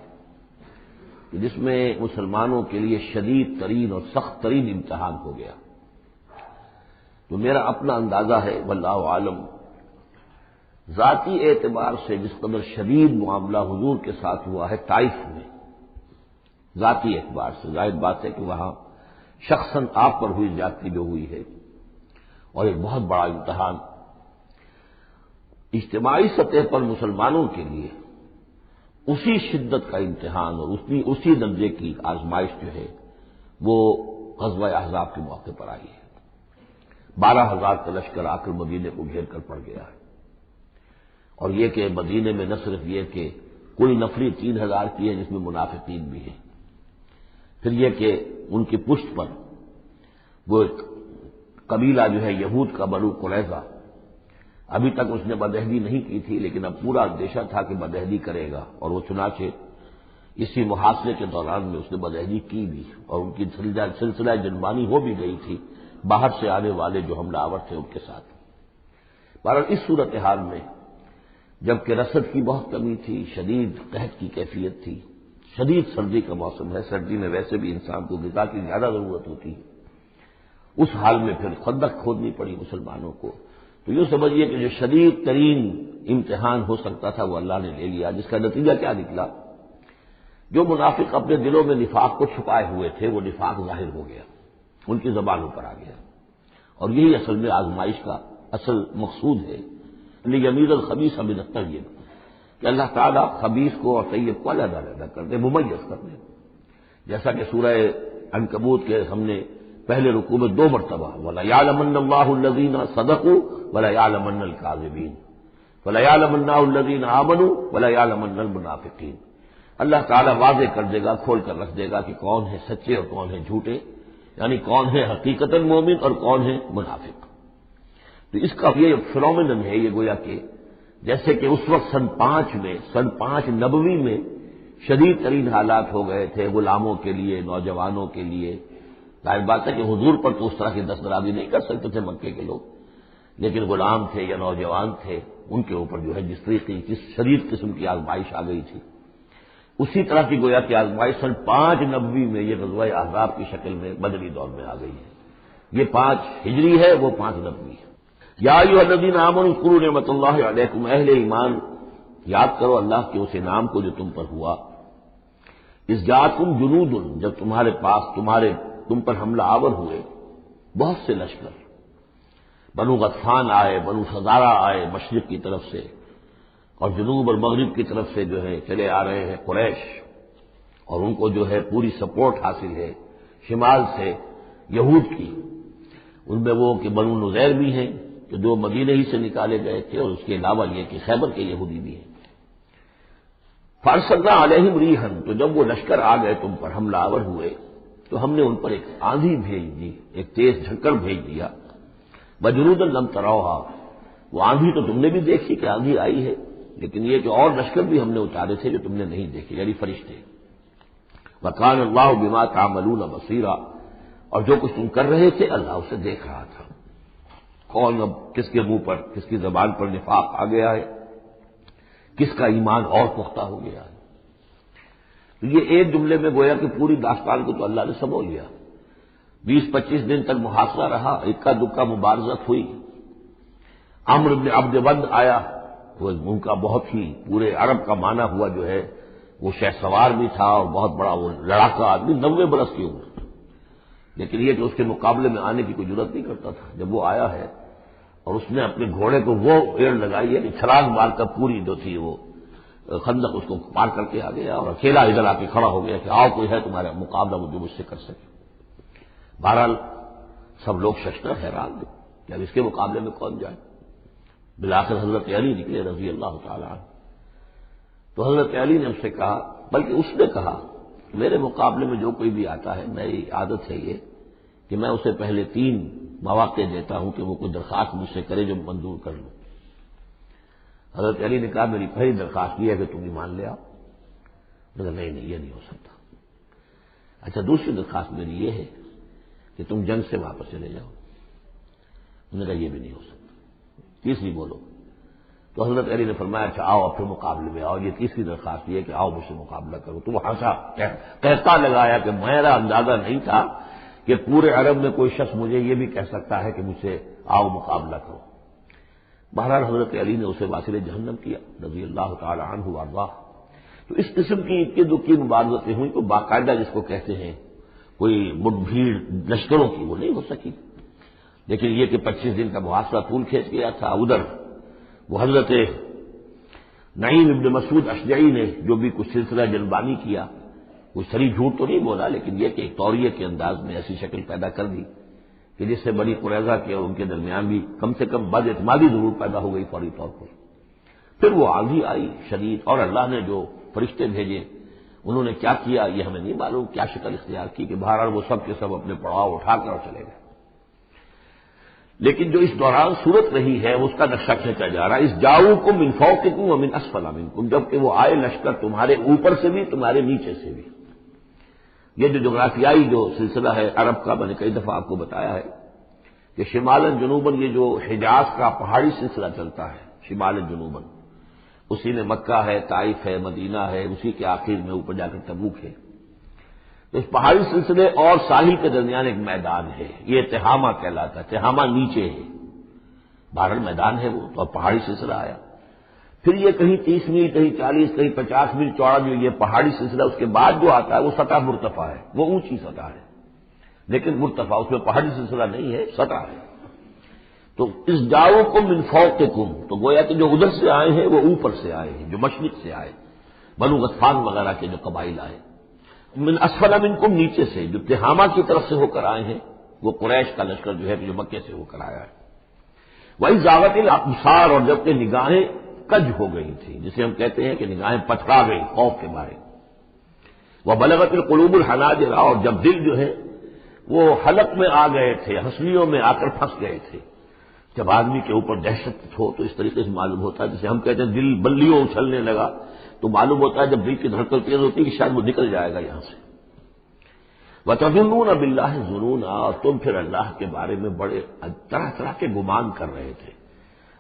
کہ جس میں مسلمانوں کے لیے شدید ترین اور سخت ترین امتحان ہو گیا۔ تو میرا اپنا اندازہ ہے، واللہ عالم، ذاتی اعتبار سے جس قدر شدید معاملہ حضور کے ساتھ ہوا ہے طائف میں، ذاتی اعتبار سے ظاہر بات ہے کہ وہاں شخصاً آپ پر ہوئی زیادتی جو ہوئی ہے، اور ایک بہت بڑا امتحان اجتماعی سطح پر مسلمانوں کے لیے اسی شدت کا امتحان اور اسی درجے کی آزمائش جو ہے وہ غزوہ احزاب کے موقع پر آئی ہے۔ 12,000 کا لشکر آ کر مدینے کو گھیر کر پڑ گیا ہے، اور یہ کہ مدینے میں نہ صرف یہ کہ کل نفری 3,000 کی ہے جس میں منافقین بھی ہیں، پھر یہ کہ ان کی پشت پر وہ ایک قبیلہ جو ہے یہود کا بنو قریظہ، ابھی تک اس نے بدعہدی نہیں کی تھی لیکن اب پورا اندیشہ تھا کہ بدعہدی کرے گا، اور وہ چنانچہ اسی محاصرے کے دوران میں اس نے بدعہدی کی بھی، اور ان کی سلسلہ جنبانی ہو بھی گئی تھی باہر سے آنے والے جو حملہ آور تھے ان کے ساتھ۔ بہرحال اس صورتحال میں جبکہ رسد کی بہت کمی تھی، شدید قحط کی کیفیت تھی، شدید سردی کا موسم ہے، سردی میں ویسے بھی انسان کو غذا کی زیادہ ضرورت ہوتی ہے، اس حال میں پھر خندق کھودنی پڑی مسلمانوں کو۔ تو یوں سمجھیے کہ جو شدید ترین امتحان ہو سکتا تھا وہ اللہ نے لے لیا، جس کا نتیجہ کیا نکلا؟ جو منافق اپنے دلوں میں نفاق کو چھپائے ہوئے تھے وہ نفاق ظاہر ہو گیا، ان کی زبانوں پر آ گیا، اور یہی اصل میں آزمائش کا اصل مقصود ہے۔ لیمیز الخبیث من الطیب، کہ اللہ تعالیٰ خبیث کو اور طیب کو علیحدہ کر دے، ممیز کر دے، جیسا کہ سورہ عنکبوت کے ہم نے پہلے رکوع میں 2 مرتبہ وَلَيَعْلَمَنَّ اللَّهُ الَّذِينَ صَدَقُوا وَلَيَعْلَمَنَّ الْكَاذِبِينَ وَلَيَعْلَمَنَّ الَّذِينَ آمَنُوا وَلَيَعْلَمَنَّ الْمُنَافِقِينَ۔ اللہ تعالیٰ واضح کر دے گا، کھول کر رکھ دے گا کہ کون ہے سچے اور کون ہے جھوٹے، یعنی کون ہے حقیقتاً مومن اور کون ہے منافق۔ تو اس کا یہ فنومینن ہے، یہ گویا کہ جیسے کہ اس وقت سن 5 نبوی میں شدید ترین حالات ہو گئے تھے غلاموں کے لیے، نوجوانوں کے لیے۔ ظاہر بات ہے کہ حضور پر تو اس طرح کی دستبرداری نہیں کر سکتے تھے مکے کے لوگ، لیکن غلام تھے یا نوجوان تھے، ان کے اوپر جو ہے جس طریقے کی شدید قسم کی آزمائش آ گئی تھی، اسی طرح کی گویا کہ آزمائش سن 5 نبوی میں یہ غزوہ احزاب کی شکل میں مدنی دور میں آ گئی ہے۔ یہ 5 ہجری ہے، وہ 5 نبوی ہے۔ یا ایھا الذین آمنوا اذکروا نعمت اللہ علیکم، اہل ایمان یاد کرو اللہ کے اس انعام کو جو تم پر ہوا۔ اذ جاءکم جنود، جب تمہارے پاس تم پر حملہ آور ہوئے بہت سے لشکر، بنو غطفان آئے، بنو فزارہ آئے مشرق کی طرف سے، اور جنوب اور مغرب کی طرف سے جو ہے چلے آ رہے ہیں قریش، اور ان کو جو ہے پوری سپورٹ حاصل ہے شمال سے یہود کی، ان میں وہ کہ بنو نذیر بھی ہیں کہ جو مدینے ہی سے نکالے گئے تھے، اور اس کے علاوہ یہ کہ خیبر کے یہودی بھی ہیں۔ فارسلنا علیہم ریحا، تو جب وہ لشکر آ گئے تم پر حملہ آور ہوئے تو ہم نے ان پر ایک آندھی بھیج دی، ایک تیز جھکڑ بھیج دیا۔ وجنودا لم تروها، وہ آندھی تو تم نے بھی دیکھی کہ آندھی آئی ہے، لیکن یہ کہ اور لشکر بھی ہم نے اتارے تھے جو تم نے نہیں دیکھے، یعنی فرشتے۔ وکان اللہ بما تعملون بصیرا، اور جو کچھ تم کر رہے تھے اللہ اسے دیکھ رہا تھا۔ کون اب کس کے منہ پر، کس کی زبان پر نفاق آ گیا ہے، کس کا ایمان اور پختہ ہو گیا ہے۔ تو یہ ایک جملے میں گویا کہ پوری داستان کو تو اللہ نے سمو لیا۔ 20-25 دن تک محاصرہ رہا، اکا دکا مبارزت ہوئی۔ عمرو بن عبد ود آیا، وہ ان کا بہت ہی پورے عرب کا معنی ہوا جو ہے، وہ شہ سوار بھی تھا اور بہت بڑا وہ لڑاکا آدمی، 90 برس کی عمر، لیکن یہ کہ اس کے مقابلے میں آنے کی کوئی ضرورت نہیں کرتا تھا۔ جب وہ آیا ہے اور اس نے اپنے گھوڑے کو وہ ایڑ لگائی ہے کہ چھلانگ مار کر پوری جو تھی وہ خندق اس کو پار کر کے آ گیا، اور اکیلا ادھر آ کے کھڑا ہو گیا کہ آؤ کوئی ہے تمہارا مقابلہ جو مجھ سے کر سکے۔ بہرحال سب لوگ ششدر حیران تھے کہ اب اس کے مقابلے میں کون جائے۔ بالآخر حضرت علی نکلے رضی اللہ تعالیٰ عنہ، تو حضرت علی نے اس سے کہا، بلکہ اس نے کہا میرے مقابلے میں جو کوئی بھی آتا ہے، میری عادت ہے یہ کہ میں اسے پہلے 3 مواقع دیتا ہوں کہ وہ کوئی درخواست مجھ سے کرے جو منظور کر لوں۔ حضرت علی نے کہا میری پہلی درخواست یہ ہے کہ تم ایمان لے آؤ۔ میں نے کہا نہیں یہ نہیں ہو سکتا۔ اچھا دوسری درخواست میری یہ ہے کہ تم جنگ سے واپس چلے جاؤ۔ انہوں نے کہا یہ بھی نہیں ہو سکتا۔ تیسری بولو۔ تو حضرت علی نے فرمایا اچھا آؤ اب پھر مقابلے میں آؤ، یہ تیسری درخواست یہ ہے کہ آؤ مجھ سے مقابلہ کرو۔ تو وہ ہنسا، کہتا لگایا کہ میرا اندازہ نہیں تھا کہ پورے عرب میں کوئی شخص مجھے یہ بھی کہہ سکتا ہے کہ مجھ سے آؤ مقابلہ کرو۔ بہرحال حضرت علی نے اسے واصل جہنم کیا رضی اللہ تعالی عنہ وارضاہ۔ تو اس قسم کی اکی دکی مبارزتیں ہوئی تو باقاعدہ جس کو کہتے ہیں کوئی مٹ بھیڑ لشکروں کی وہ نہیں ہو سکی، لیکن یہ کہ 25 دن کا محاصرہ طول کھینچ گیا تھا۔ ادھر وہ حضرت نعیم ابن مسعود اشجعی نے جو بھی کچھ سلسلہ جلبانی کیا، وہ صریح جھوٹ تو نہیں بولا، لیکن یہ کہ ایک طوریہ کے انداز میں ایسی شکل پیدا کر دی کہ جس سے بنی قریظہ کے اور ان کے درمیان بھی کم سے کم بد اعتمادی ضرور پیدا ہو گئی فوری طور پر۔ پھر وہ آندھی آئی شدید، اور اللہ نے جو فرشتے بھیجے انہوں نے کیا کیا یہ ہمیں نہیں معلوم، کیا شکل اختیار کی کہ بہرحال وہ سب کے سب اپنے پڑاؤ اٹھا کر چلے گئے۔ لیکن جو اس دوران صورت رہی ہے اس کا نقشہ کھینچا جا رہا ہے۔ اس جاؤکم من فوقکم ومن اسفل منکم، جبکہ وہ آئے لشکر تمہارے اوپر سے بھی تمہارے نیچے سے بھی۔ یہ جو جغرافیائی جو سلسلہ ہے عرب کا، میں نے کئی دفعہ آپ کو بتایا ہے کہ شمالاً جنوباً یہ جو حجاز کا پہاڑی سلسلہ چلتا ہے شمالاً جنوباً، اسی میں مکہ ہے، طائف ہے، مدینہ ہے، اسی کے آخر میں اوپر جا کر تبوک ہے۔ تو اس پہاڑی سلسلے اور ساحل کے درمیان ایک میدان ہے، یہ تہامہ کہلاتا ہے۔ تہامہ نیچے ہے، بہرحال میدان ہے وہ، تو اب پہاڑی سلسلہ آیا۔ پھر یہ کہیں 30 میل، کہیں 40، کہیں 50 میل چوڑا جو یہ پہاڑی سلسلہ اس کے بعد جو آتا ہے وہ سطح مرتفع ہے، وہ اونچی سطح ہے، لیکن مرتفع اس میں پہاڑی سلسلہ نہیں ہے، سطح ہے۔ تو اس جاؤکم من فوقکم، تو گویا کہ جو ادھر سے آئے ہیں وہ اوپر سے آئے ہیں، جو مشرق سے آئے، بنو غطفان وغیرہ کے جو قبائل آئے۔ من اسفل منکم، نیچے سے، جو تہامہ کی طرف سے ہو کر آئے ہیں، وہ قریش کا لشکر جو ہے جو مکے سے ہو کر آیا ہے۔ وہی زاغت الابصار، اور جبکہ نگاہیں کج ہو گئی تھی، جسے ہم کہتے ہیں کہ نگاہیں پتھرا گئی خوف کے مارے۔ وبلغت القلوب الحناجر، اور جب دل جو ہے وہ حلق میں آ گئے تھے، ہنسلیوں میں آ کر پھنس گئے تھے۔ جب آدمی کے اوپر دہشت ہو تو اس طریقے سے معلوم ہوتا ہے، جسے ہم کہتے ہیں دل بلیوں اچھلنے لگا، تو معلوم ہوتا ہے جب دل کی دھڑکن تیز ہوتی ہے کہ شاید وہ نکل جائے گا یہاں سے۔ وَتَظُنُّونَ بِاللَّهِ الظُّنُونَ، اور تم پھر اللہ کے بارے میں بڑے طرح طرح کے گمان کر رہے تھے،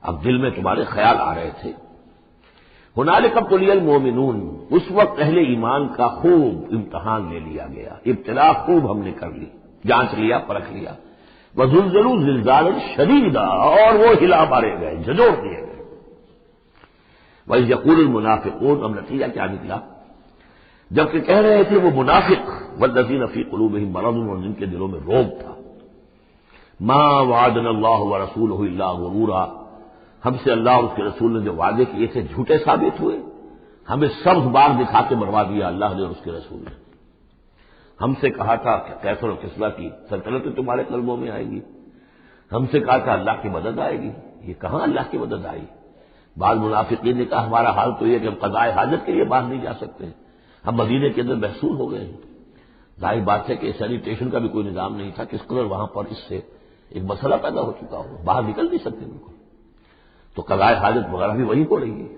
اب دل میں تمہارے خیال آ رہے تھے۔ هُنَالِكَ ابْتُلِيَ الْمُؤْمِنُونَ، اس وقت اہل ایمان کا خوب امتحان لے لیا گیا، ابتلا خوب ہم نے کر لی، جانچ لیا، پرکھ لیا۔ وَزُلْزِلُوا زِلْزَالًا شَدِيدًا، اور وہ ہلا مارے گئے، جھنجھوڑ دیے گئے۔ وَإِذْ يَقُولُ الْمُنَافِقُونَ، اب نتیجہ کیا نکلا؟ جبکہ کہہ رہے تھے وہ منافق، وَالَّذِينَ فِي قُلُوبِهِم مَرَضٌ، اور جن کے دلوں میں روگ تھا، مَا وَعَدَنَا اللَّهُ وَرَسُولُهُ إِلَّا غُرُورًا، ہم سے اللہ اور اس کے رسول نے جو وعدے کیے تھے جھوٹے ثابت ہوئے، ہمیں سبز بار دکھا کے مروا دیا اللہ نے اور اس کے رسول نے۔ ہم سے کہا تھا کہ کیسر و کسریٰ کی سلطنتیں تمہارے قلبوں میں آئے گی، ہم سے کہا تھا اللہ کی مدد آئے گی، یہ کہاں اللہ کی مدد آئی؟ بعض منافقین نے کہا ہمارا حال تو یہ کہ ہم قضائے حاجت کے لیے باہر نہیں جا سکتے، ہم مدینے کے اندر محصول ہو گئے ہیں۔ ظاہر بات ہے کہ سینیٹیشن کا بھی کوئی نظام نہیں تھا، کس قدر وہاں پر اس سے ایک مسئلہ پیدا ہو چکا ہو، باہر نکل نہیں سکتے بالکل، تو قضائے حاجت وغیرہ بھی وہیں ہو رہی ہے۔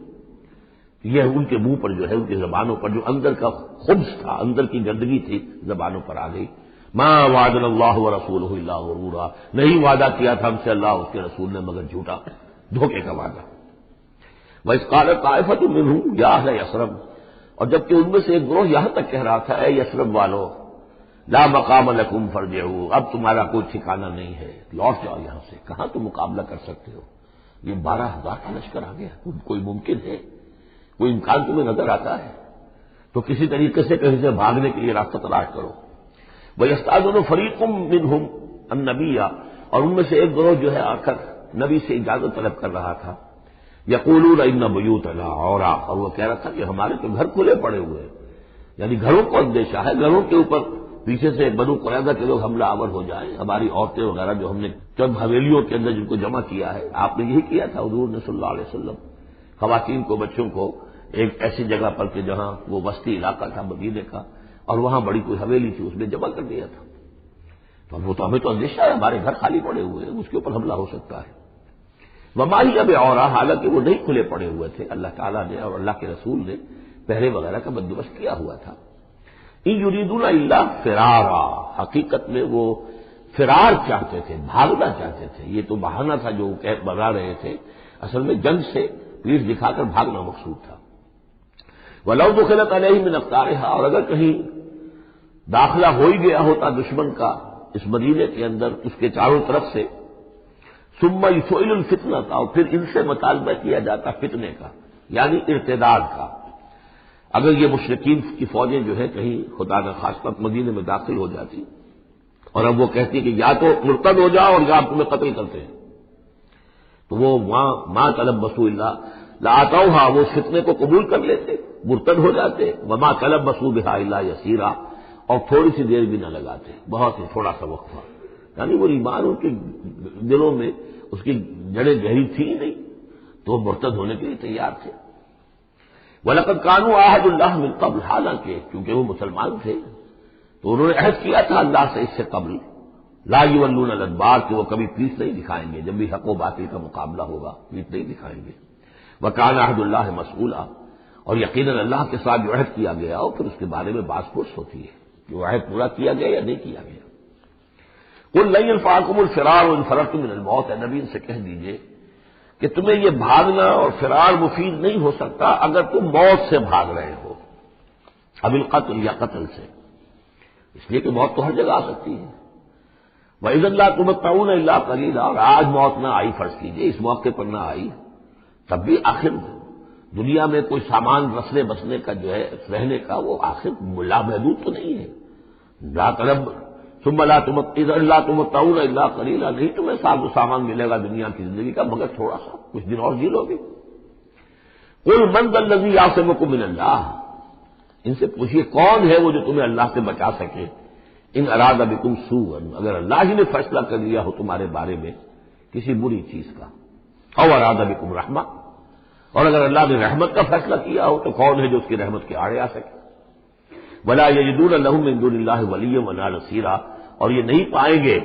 یہ ان کے منہ پر جو ہے، ان کی زبانوں پر جو اندر کا خبث تھا، اندر کی گندگی تھی، زبانوں پر آ گئی۔ ما وعدنا اللہ ورسولہ الا غرورا، نہیں وعدہ کیا تھا ہم سے اللہ اور اس کے رسول نے مگر جھوٹا، دھوکے کا وعدہ۔ وَإِذْ قَالَتْ طَائِفَةٌ مِّنْهُمْ يَا أَهْلَ يَثْرِبَ، اور جبکہ ان میں سے ایک گروہ یہاں تک کہہ رہا تھا، اے یثرب والو، لا مقام لکم فارجعوا، اب تمہارا کوئی ٹھکانہ نہیں ہے، لوٹ جاؤ یہاں سے، کہاں تم مقابلہ کر سکتے ہو؟ یہ 12,000 کا لشکر آ گیا، کوئی ممکن ہے؟ کوئی امکان تمہیں نظر آتا ہے؟ تو کسی طریقے سے کہیں سے بھاگنے کے لیے راستہ تلاش کرو۔ وَيَسْتَأْذِنُ فَرِيقٌ مِّنْهُمْ النَّبِيَّ، اور ان میں سے ایک گروہ جو ہے آ کر نبی سے اجازت طلب کر رہا تھا، یقولون ان بیوتنا عورا، اور وہ کہہ رہا تھا کہ ہمارے تو گھر کھلے پڑے ہوئے ہیں، یعنی گھروں کو اندیشہ ہے، گھروں کے اوپر پیچھے سے بنو قریظہ کے لوگ حملہ آور ہو جائیں، ہماری عورتیں وغیرہ جو ہم نے چند حویلیوں کے اندر جن کو جمع کیا ہے، آپ نے یہی کیا تھا حضور نے صلی اللہ علیہ وسلم، خواتین کو، بچوں کو ایک ایسی جگہ پر کہ جہاں وہ وسطی علاقہ تھا مدینے کا، اور وہاں بڑی کوئی حویلی تھی، اس میں جمع کر دیا تھا۔ تو اب وہ تو ہمیں تو اندیشہ ہے، ہمارے گھر خالی پڑے ہوئے ہیں، اس کے اوپر حملہ ہو سکتا ہے۔ وما ہی اب عورا، حالانکہ وہ نہیں کھلے پڑے ہوئے تھے، اللہ تعالیٰ نے اور اللہ کے رسول نے پہرے وغیرہ کا بندوبست کیا ہوا تھا۔ ان یریدون الا فرارا، حقیقت میں وہ فرار چاہتے تھے، بھاگنا چاہتے تھے، یہ تو بہانہ تھا جو بنا رہے تھے، اصل میں جنگ سے پیٹھ دکھا کر بھاگنا مقصود تھا۔ وَلَوْ دُخِلَتْ عَلَيْهِمْ مِنْ أَقْطَارِهَا، اور اگر کہیں داخلہ ہو ہی گیا ہوتا دشمن کا اس مدینے کے اندر اس کے چاروں طرف سے، ثُمَّ يُسْئِلُ الْفِتْنَةَ، اور پھر ان سے مطالبہ کیا جاتا فتنے کا، یعنی ارتداد کا۔ اگر یہ مشرکین کی فوجیں جو ہے کہیں خدا نہ خواستہ مدینے میں داخل ہو جاتی اور اب وہ کہتی کہ یا تو مرتد ہو جاؤ اور یا تمہیں قتل کرتے ہیں، تو وہ ماں تلبسوا الا لآتوها، وہ اس فتنے کو قبول کر لیتے، مرتد ہو جاتے، وما تلبسوا بها الا یسیرا، اور تھوڑی سی دیر بھی نہ لگاتے، بہت ہی تھوڑا سا وقفہ، یعنی وہ ایمان ان کے دلوں میں اس کی جڑیں گہری تھی ہی نہیں، تو وہ مرتد ہونے کے لیے تیار تھے۔ وَلَقَدْ كَانُوا عَاهَدُوا اللَّهِ مِن قَبْلُ، حالانکہ کیونکہ وہ مسلمان تھے تو انہوں نے عہد کیا تھا اللہ سے اس سے قبل، لا يولون الادبار، کہ وہ کبھی پیٹھ نہیں دکھائیں گے، جب بھی حق و باطل کا مقابلہ ہوگا پیٹھ نہیں دکھائیں گے۔ وَكَانَ عَهْدُ اللَّهِ مَسْئُولًا، اور یقیناً اللہ کے ساتھ جو عہد کیا گیا اور پھر اس کے بارے میں بحث پرس ہوتی ہے کہ وہ عہد پورا کیا گیا یا نہیں کیا گیا۔ قُل لَّن يَنفَعَكُمُ الْفِرَارُ إِن فَرَرْتُم مِّنَ الْمَوْتِ، اے نبی ان سے کہہ دیجئے کہ تمہیں یہ بھاگنا اور فرار مفید نہیں ہو سکتا اگر تم موت سے بھاگ رہے ہو، اب القتل یا قتل سے، اس لیے کہ موت تو ہر جگہ آ سکتی ہے۔ وَإِذًا لَّا تُمَتَّعُونَ إِلَّا قَلِيلًا، اور آج موت نہ آئی، فرض کیجئے اس موقع پر نہ آئی، تب بھی آخر دنیا میں کوئی سامان رسنے بسنے کا جو ہے رہنے کا وہ آخر لامحدود تو نہیں ہے. لا طلب ثم لا تمتعون الا قلیلا، نہیں تمہیں سامان ملے گا دنیا کی زندگی کا مگر تھوڑا سا، کچھ دن اور جی لو گے. قل من ذا الذی یعصمکم من اللہ، ان سے پوچھیے کون ہے وہ جو تمہیں اللہ سے بچا سکے. ان اراد بکم سوءا، اگر اللہ ہی نے فیصلہ کر لیا ہو تمہارے بارے میں کسی بری چیز کا، او اراد بکم رحمہ، اور اگر اللہ نے رحمت کا فیصلہ کیا ہو تو کون ہے جو اس کی رحمت کے آڑے آ سکے. ولا یجدون لهم من دون اللہ ولیا ولا نصیرا، اور یہ نہیں پائیں گے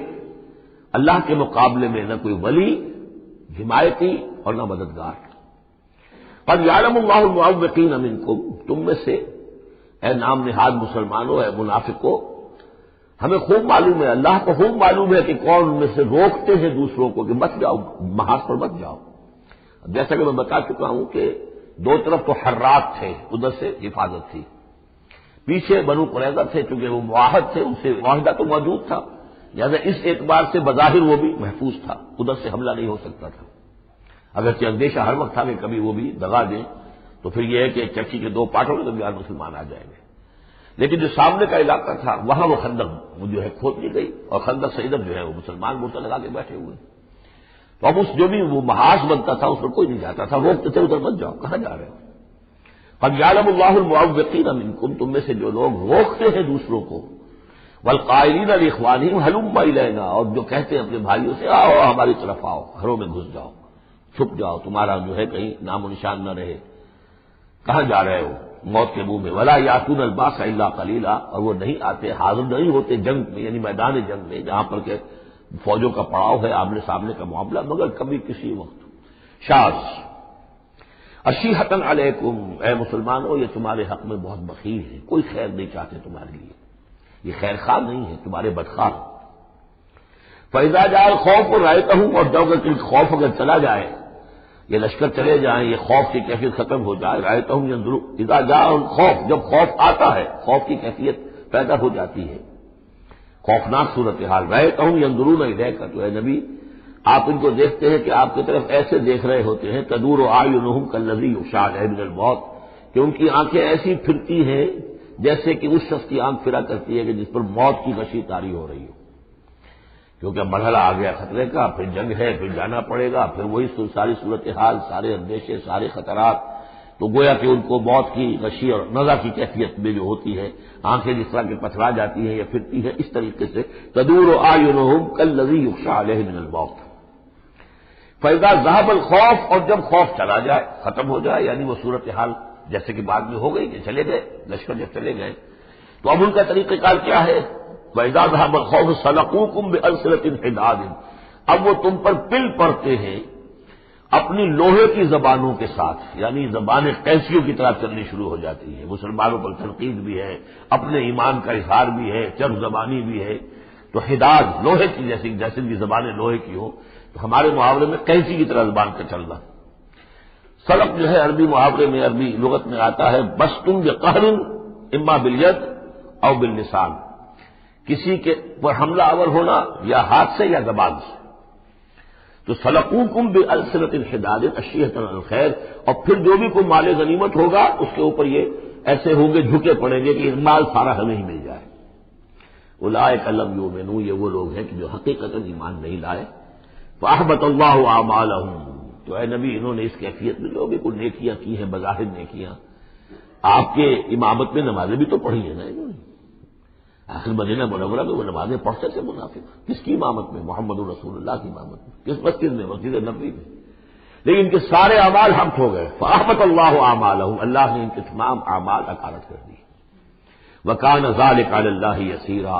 اللہ کے مقابلے میں نہ کوئی ولی حمایتی اور نہ مددگار. قد یعلم اللہ المعوقین منکم، تم میں سے اے نام نہاد مسلمانوں، اے منافقوں، ہمیں خوب معلوم ہے، اللہ کو خوب معلوم ہے کہ کون ان میں سے روکتے ہیں دوسروں کو کہ مت جاؤ، محاذ پر مت جاؤ. جیسا کہ میں بتا چکا ہوں کہ دو طرف تو حرات تھے، ادھر سے حفاظت تھی، پیچھے بنو قریظہ تھے، چونکہ وہ معاہد تھے، ان سے معاہدہ تو موجود تھا، لہٰذا اس اعتبار سے بظاہر وہ بھی محفوظ تھا، ادھر سے حملہ نہیں ہو سکتا تھا. اگرچہ اندیشہ ہر وقت تھا کہ کبھی وہ بھی دغا دیں تو پھر یہ ہے کہ چکی کے دو پارٹوں کے درمیان مسلمان آ جائیں گے. لیکن جو سامنے کا علاقہ تھا وہاں وہ خندق جو ہے کھود دی گئی، اور خندق سے ادھر جو ہے وہ مسلمان مورچہ لگا کے بیٹھے ہوئے. تو اب اس جو بھی وہ محاذ بنتا تھا اس پر کوئی نہیں جاتا تھا، روکتے تھے ادھر مت جاؤ، کہاں جا رہے ہو. قد یعلم اللہ المعوقین منکم، تم میں سے جو لوگ روکتے ہیں دوسروں کو، والقائلین لاخوانہم ہلم الینا، اور جو کہتے ہیں اپنے بھائیوں سے آؤ ہماری طرف آؤ، گھروں میں گھس جاؤ، چھپ جاؤ، تمہارا جو ہے کہیں نام و نشان نہ رہے، کہاں جا رہے ہو موت کے منہ میں. ولا یاتون الباس الا قلیلا، اور وہ نہیں آتے، حاضر نہیں ہوتے جنگ میں، یعنی میدان جنگ میں جہاں پر کہ فوجوں کا پڑاؤ ہے، آمنے سامنے کا معاملہ، مگر کبھی کسی وقت. شاذ اشیحتن علیکم، اے مسلمانوں یہ تمہارے حق میں بہت بخیل ہے، کوئی خیر نہیں چاہتے تمہارے لیے، یہ خیر خواہ نہیں ہے، تمہارے بدخواہ. فاذا جاء الخوف رأیتہم، اور جب خوف اگر چلا جائے، یہ لشکر چلے جائیں، یہ خوف کی کیفیت ختم ہو جائے، رأیتہم ینظرون، اذا جاء الخوف، جب خوف آتا ہے، خوف کی کیفیت پیدا ہو جاتی ہے، خوفناک صورتحال، رأیتہم ینظرون الیک، تو اے نبی آپ ان کو دیکھتے ہیں کہ آپ کی طرف ایسے دیکھ رہے ہوتے ہیں، تدور اعینہم کالذی یغشی علیہ من الموت، کہ ان کی آنکھیں ایسی پھرتی ہیں جیسے کہ اس شخص کی آنکھ پھرا کرتی ہے کہ جس پر موت کی غشی طاری ہو رہی ہو. کیونکہ مرحلہ آ گیا خطرے کا، پھر جنگ ہے، پھر جانا پڑے گا، پھر وہی ساری صورتحال، سارے اندیشے، سارے خطرات، تو گویا کہ ان کو موت کی غشی اور نزع کی کیفیت میں جو ہوتی ہے، آنکھیں جس طرح کے پتھرا جاتی ہیں یا پھرتی ہیں، اس طریقے سے تدور اعینہم کالذی یغشی علیہ من الموت. فاذا ذهب الخوف، اور جب خوف چلا جائے، ختم ہو جائے، یعنی وہ صورتحال جیسے کہ بعد میں ہو گئی کہ چلے گئے لشکر، جب چلے گئے تو اب ان کا طریقہ کار کیا ہے. وَإِذَا ذَهَبَ الْخَوْفُ سَلَقُوكُمْ بِأَلْسِنَةٍ حِدَادٍ، اب وہ تم پر پل پڑتے ہیں اپنی لوہے کی زبانوں کے ساتھ، یعنی زبانیں قیسیوں کی طرح چلنی شروع ہو جاتی ہیں. مسلمانوں پر تنقید بھی ہے، اپنے ایمان کا اظہار بھی ہے، چرب زبانی بھی ہے. تو حداد لوہے کی جیسے ان کی زبانیں لوہے کی ہوں، تو ہمارے محاورے میں قیسی کی طرح زبان کا چلنا. سلق جو ہے عربی محاورے میں، عربی لغت میں آتا ہے بسطن بقہر اما بالید او باللسان، کسی کے پر حملہ آور ہونا یا ہاتھ سے یا زبان سے. تو سلقوکم بألسنۃ حداد اشیحۃ الخیر، اور پھر جو بھی کوئی مال غنیمت ہوگا اس کے اوپر یہ ایسے ہوں گے، جھکے پڑیں گے کہ مال سارا ہمیں ہی مل جائے. اولئک لم یؤمنوا، یہ وہ لوگ ہیں کہ جو حقیقتاً ایمان نہیں لائے. فاحبط اللہ اعمالہم، تو اے نبی انہوں نے اس کیفیت میں جو بھی کوئی نیکیاں کی ہیں، بظاہر نیکیاں، آپ کے امامت میں نمازیں بھی تو پڑھی ہیں نا انہوں نے. آخر مدینہ منورہ میں وہ نمازیں پڑھتے تھے منافق، کس کی امامت میں؟ محمد رسول اللہ کی امامت میں. کس مسجد میں؟ مسجد نبوی میں. لیکن ان کے سارے اعمال حبط ہو گئے. فاحبط اللہ اعمالہم، اللہ نے ان کے تمام اعمال اکارت کر دی. وکان ذلک علی اللہ یسیرا،